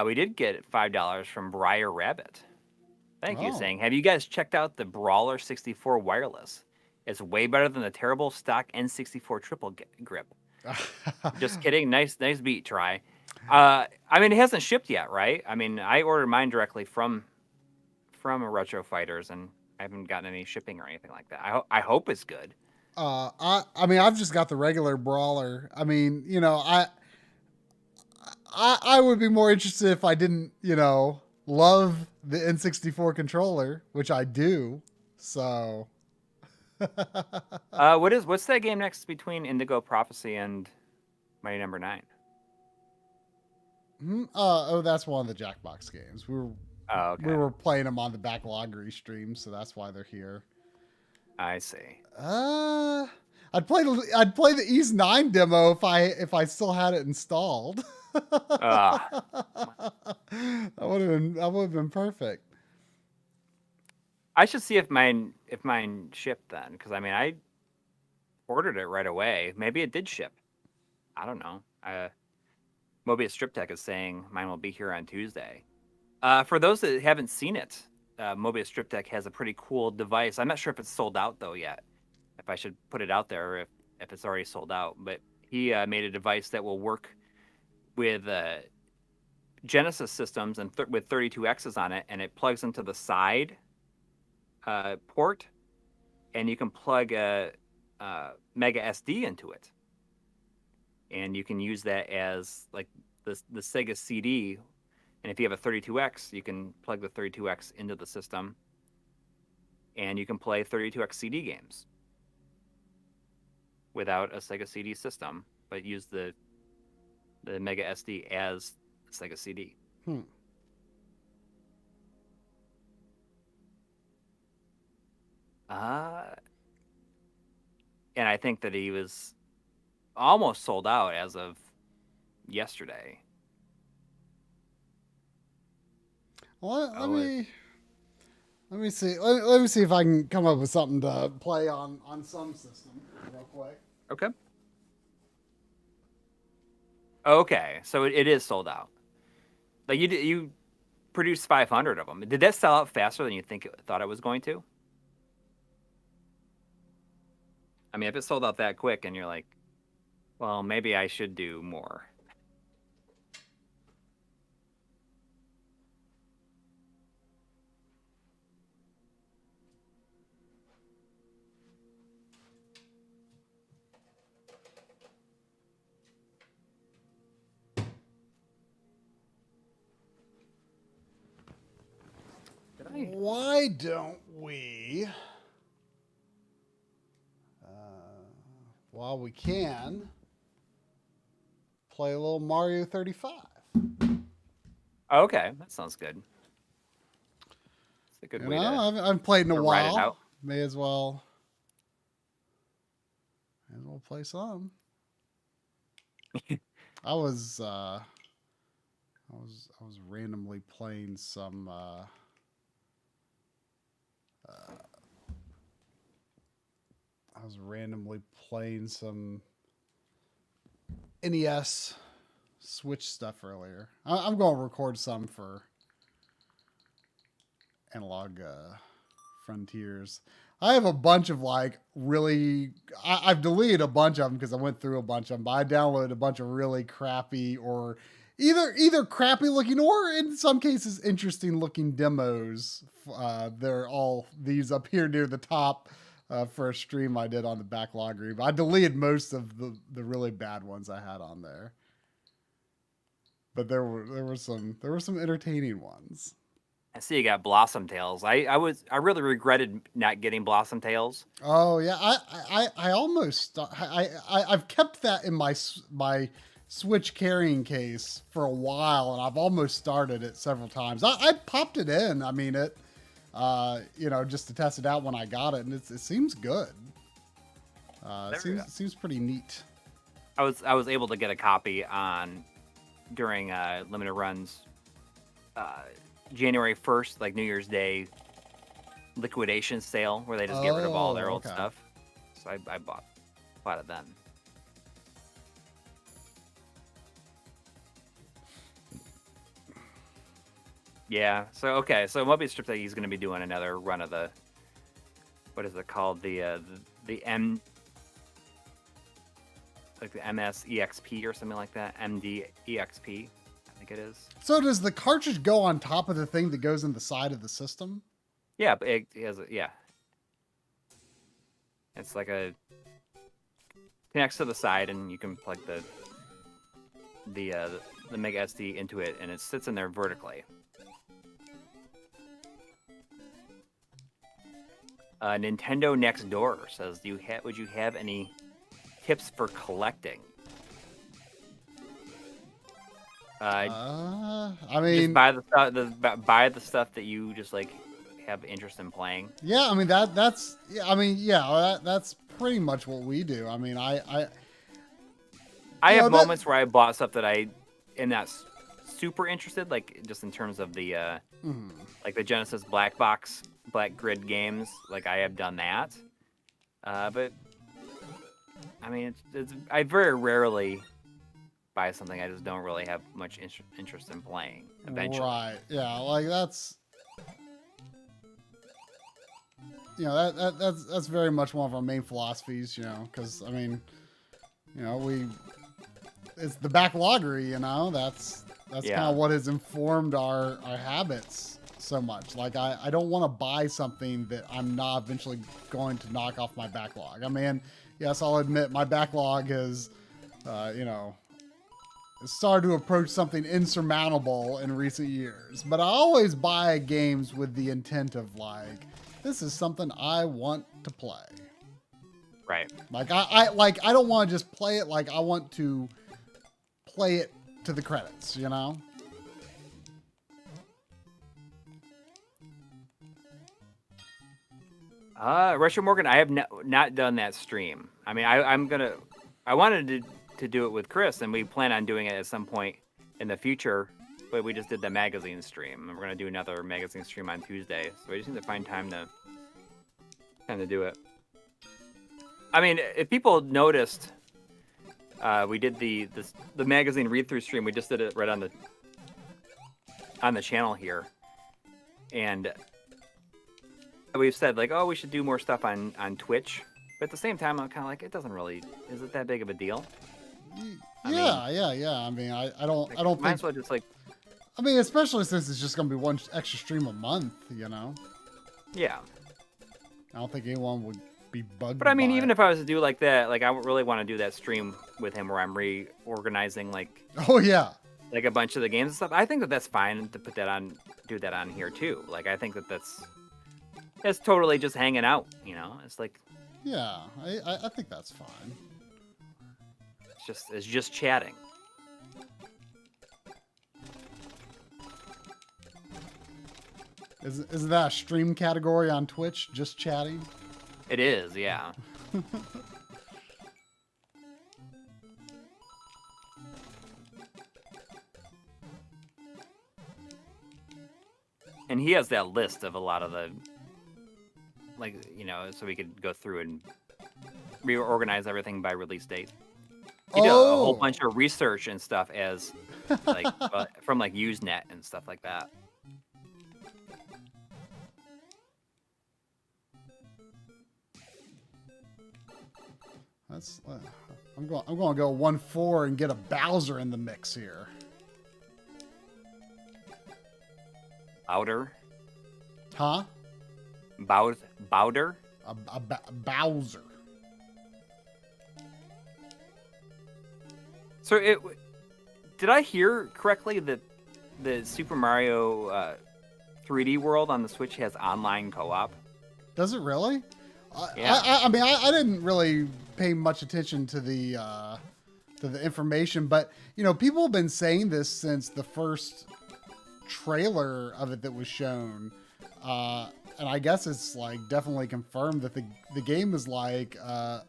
We did get $5 from Briar Rabbit. Thank you, Oh. saying, have you guys checked out the Brawler 64 wireless? It's way better than the terrible stock N64 triple grip. Just kidding. Nice beat, Try. I mean, it hasn't shipped yet, right? I mean, I ordered mine directly from Retro Fighters, and I haven't gotten any shipping or anything like that. I hope it's good. I mean, I've just got the regular Brawler. I mean, I would be more interested if I didn't, love the N64 controller, which I do. So, What's that game next between Indigo Prophecy and Mighty Number 9? that's one of the Jackbox games. We were playing them on the Backloggery stream, so that's why they're here. I see. I'd play the Ease 9 demo if I still had it installed. That would have been perfect. I should see if mine shipped then, because I mean, I ordered it right away. Maybe it did ship. I don't know. Mobius Strip Tech is saying mine will be here on Tuesday. For those that haven't seen it, Mobius Strip Tech has a pretty cool device. I'm not sure if it's sold out though yet. If I should put it out there, if it's already sold out. But he made a device that will work with Genesis systems and with 32Xs on it, and it plugs into the side port, and you can plug a Mega SD into it. and you can use that as like the Sega CD. And if you have a 32X, you can plug the 32X into the system, and you can play 32X CD games without a Sega CD system, but use the Mega SD as the Sega CD. And I think that he was almost sold out as of yesterday. Well, let me see. Let me see if I can come up with something to play on some system real quick. Okay. Okay, so it is sold out. Like you produced 500 of them. Did that sell out faster than you thought it was going to? I mean, if it sold out that quick and you're like, well, maybe I should do more. Why don't we, while we can, play a little Mario 35? Okay, that sounds good. It's a good way to I've played in a ride it while. out. May as well play some. I was randomly playing some. I was randomly playing some NES Switch stuff earlier. I'm going to record some for Analog Frontiers. I have a bunch of like really. I've deleted a bunch of them because I went through a bunch of them. But I downloaded a bunch of really crappy or either crappy looking or in some cases interesting looking demos. They're all these up here near the top for a stream I did on the Backloggery. But I deleted most of the really bad ones I had on there. But there were some entertaining ones. I see you got Blossom Tales. I really regretted not getting Blossom Tales. Oh yeah, I almost I've kept that in my Switch carrying case for a while, and I've almost started it several times. I popped it in. I mean it, just to test it out when I got it, and it seems good. It seems pretty neat. I was able to get a copy during limited runs. January 1st, like New Year's Day liquidation sale where they just get rid of all their old stuff. So I bought it then. Yeah. So Mobius Strip that he's going to be doing another run of the, what is it called? The MS EXP or something like that. MD EXP. I think it is. So does the cartridge go on top of the thing that goes in the side of the system? Yeah, but it has it's like connects to the side, and you can plug the Mega SD into it, and it sits in there vertically. Nintendo Next Door says, would you have any tips for collecting? I mean, just buy the stuff that you just like have interest in playing. Yeah, I mean that's pretty much what we do. I mean, I have moments where I bought stuff that I am not super interested, like just in terms of the like the Genesis Black Grid games. Like I have done that, but I mean, I very rarely buy something I just don't really have much interest in playing eventually. Right. Yeah, like that's that's very much one of our main philosophies, because I mean, it's the Backloggery, that's kind of what has informed our habits so much. Like I don't want to buy something that I'm not eventually going to knock off my backlog. I mean, yes, I'll admit my backlog has You know, it started to approach something insurmountable in recent years. But I always buy games with the intent of like, this is something I want to play. Right. Like I don't want to just play it. Like I want to play it to the credits. You know. Retro Morgan, I have not done that stream. I mean, I wanted to do it with Chris, and we plan on doing it at some point in the future. But we just did the magazine stream, and we're gonna do another magazine stream on Tuesday. So we just need to find time to do it. I mean, if people noticed, we did the magazine read through stream. We just did it right on the channel here, and we've said like, oh, we should do more stuff on Twitch. But at the same time, I'm kind of like, is it that big of a deal? Yeah. I mean, I don't might think. as well just like. I mean, especially since it's just gonna be one extra stream a month. You know. Yeah. I don't think anyone would be bugged. But I mean, by even it. if I was to do like that, like I would really want to do that stream with him where I'm reorganizing like Oh yeah. a bunch of the games and stuff. I think that's fine to do that on here too. Like I think that's totally just hanging out. You know, it's like Yeah, I think that's fine. it's just chatting. Isn't that a stream category on Twitch? Just chatting? It is, yeah. And he has that list of a lot of the, like, you know, so we could go through and reorganize everything by release date. He did a whole bunch of research and stuff as, like, from like Usenet and stuff like that. That's. I'm going to go 1-4 and get a Bowser in the mix here. Bowder? Huh? Bowder? A Bowser. So did I hear correctly that the Super Mario 3D World on the Switch has online co-op? Does it really? Yeah. I mean, I didn't really pay much attention to the information, but you know, people have been saying this since the first trailer of it that was shown, and I guess it's like definitely confirmed that the game is like a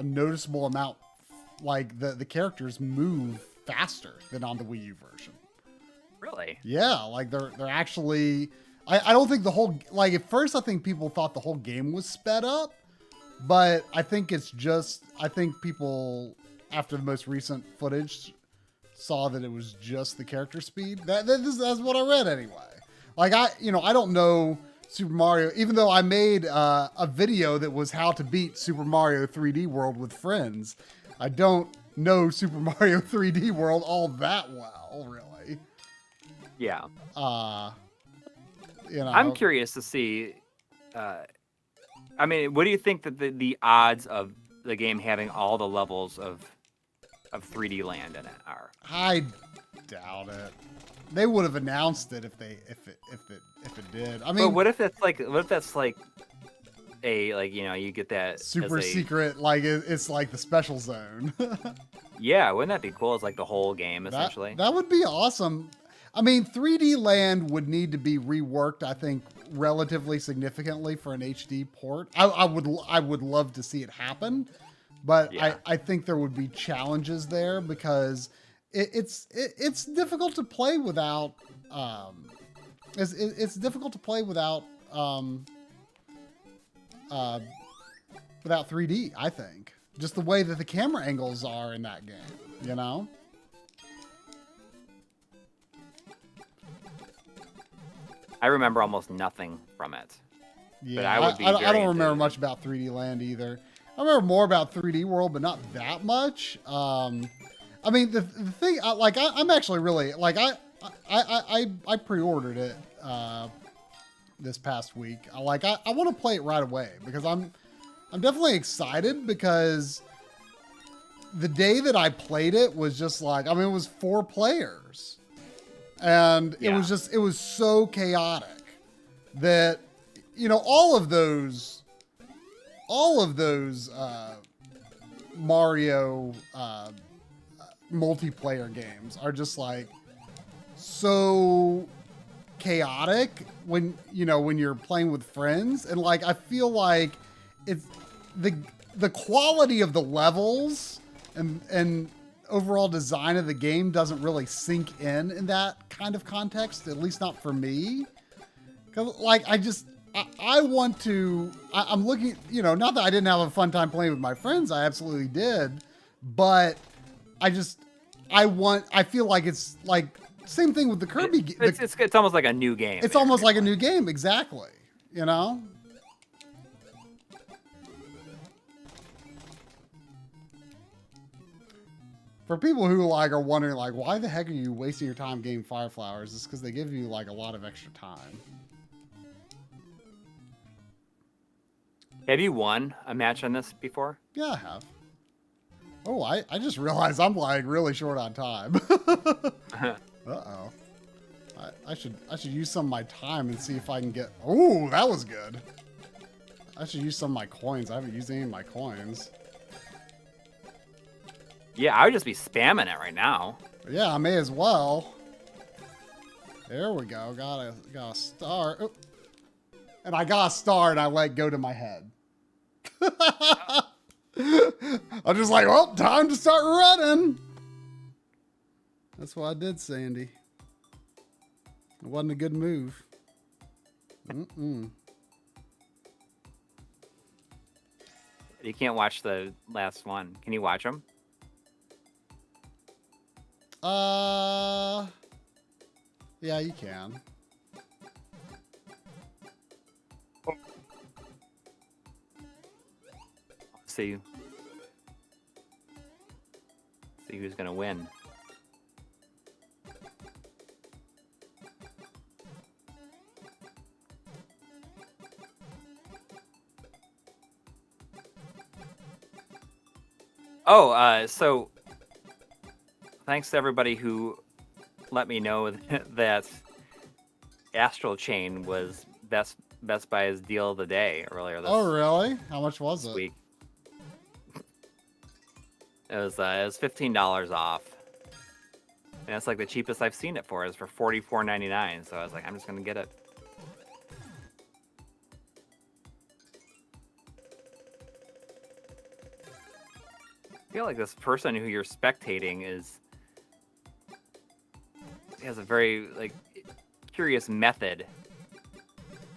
noticeable amount, like the characters move faster than on the Wii U version. Really? Yeah, like they're actually. I don't think the whole, like at first I think people thought the whole game was sped up, but I think people after the most recent footage saw that it was just the character speed. That's what I read anyway. Like I don't know Super Mario, even though I made a video that was how to beat Super Mario 3D World with friends. I don't know Super Mario 3D World all that well, really. Yeah. You know, I'm curious to see. I mean, what do you think that the odds of the game having all the levels of 3D Land in it are? I doubt it. They would have announced it if it did. I mean, But what if that's like a, like, you know, you get that super as a, secret, like it's like the special zone. Yeah, wouldn't that be cool? It's like the whole game essentially. That would be awesome. I mean, 3D Land would need to be reworked, I think, relatively significantly for an HD port. I would love to see it happen, but Yeah. I think there would be challenges there because it's difficult to play without it's difficult to play without 3D. I think just the way that the camera angles are in that game, you know. I remember almost nothing from it. Yeah, I would be I very don't remember enthused. much about 3D Land either. I remember more about 3D World, but not that much. I mean, the thing, I'm actually really like I pre-ordered it this past week. I want to play it right away because I'm definitely excited because the day that I played it was just like, I mean, it was 4 players. And it was so chaotic that, you know, all of those Mario multiplayer games are just like so chaotic when, you know, when you're playing with friends. And like, I feel like it's the quality of the levels and overall design of the game doesn't really sink in that kind of context, at least not for me. 'Cause like, I want to, I'm looking, you know, not that I didn't have a fun time playing with my friends, I absolutely did, but I feel like it's like, same thing with the Kirby game. It's almost like a new game. It's almost like a new game, exactly, you know? For people who like are wondering like, why the heck are you wasting your time getting Fire Flowers? It's because they give you like a lot of extra time. Have you won a match on this before? Yeah, I have. Oh, I just realized I'm like really short on time. Uh-oh. I should use some of my time and see if I can get... Oh, that was good. I should use some of my coins. I haven't used any of my coins. Yeah, I would just be spamming it right now. Yeah, I may as well. There we go. Got a star. Oh. And I got a star and I let go to my head. I'm just like, well, time to start running. That's what I did, Sandy. It wasn't a good move. Mm-mm. You can't watch the last one. Can you watch them? Yeah, you can. See who's gonna win. Oh, so thanks to everybody who let me know that Astral Chain was Best Buy's deal of the day earlier this Oh, really? How much was it? week. It was $15 off. And it's like the cheapest I've seen it for is for $44.99. So I was like, I'm just gonna get it. I feel like this person who you're spectating has a very like curious method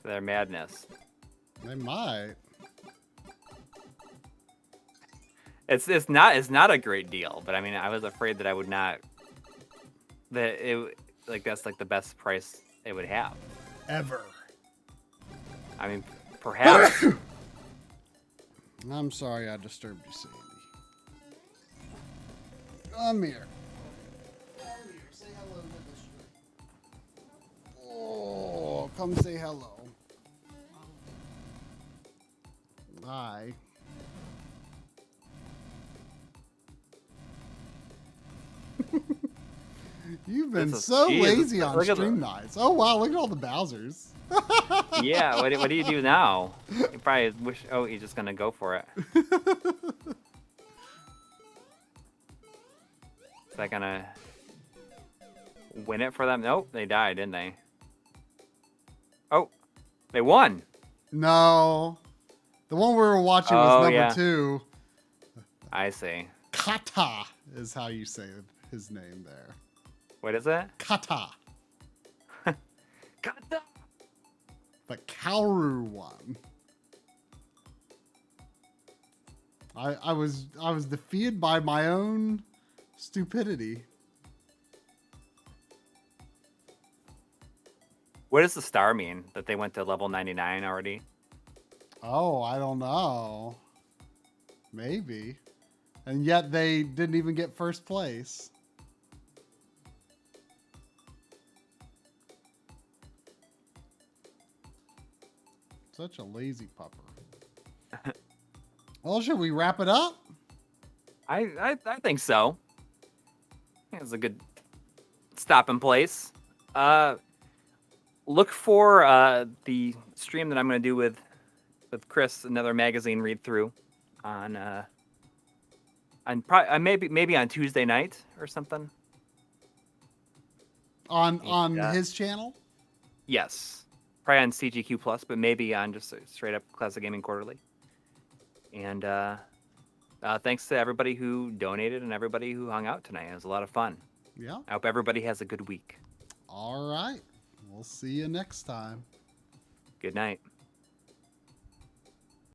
to their madness. They might. It's not a great deal, but I mean, I was afraid that I would not. That it like that's like the best price it would have Ever. I mean, perhaps. I'm sorry I disturbed you, Sandy. Come here. Come here. Say hello to the street. Oh, come say hello. Bye. You've been so lazy on stream nights. Oh wow, look at all the Bowsers. Yeah, what do you do now? You probably wish. Oh, you're just gonna go for it. Is that gonna win it for them? Nope, they died, didn't they? Oh, they won. No, the one we were watching was number 2. I see. Kata is how you say his name there. What is it? Kata. Kata. The Coury one. I was defeated by my own stupidity. What does the star mean? That they went to level 99 already? Oh, I don't know. Maybe. And yet they didn't even get first place. Such a lazy pupper. Well, should we wrap it up? I think so. I think it's a good stopping place. Look for the stream that I'm going to do with Chris, another magazine read through on maybe on Tuesday night or something. On his channel? Yes. Probably on CGQ Plus, but maybe on just straight up Classic Gaming Quarterly. And thanks to everybody who donated and everybody who hung out tonight. It was a lot of fun. Yeah. I hope everybody has a good week. All right. We'll see you next time. Good night.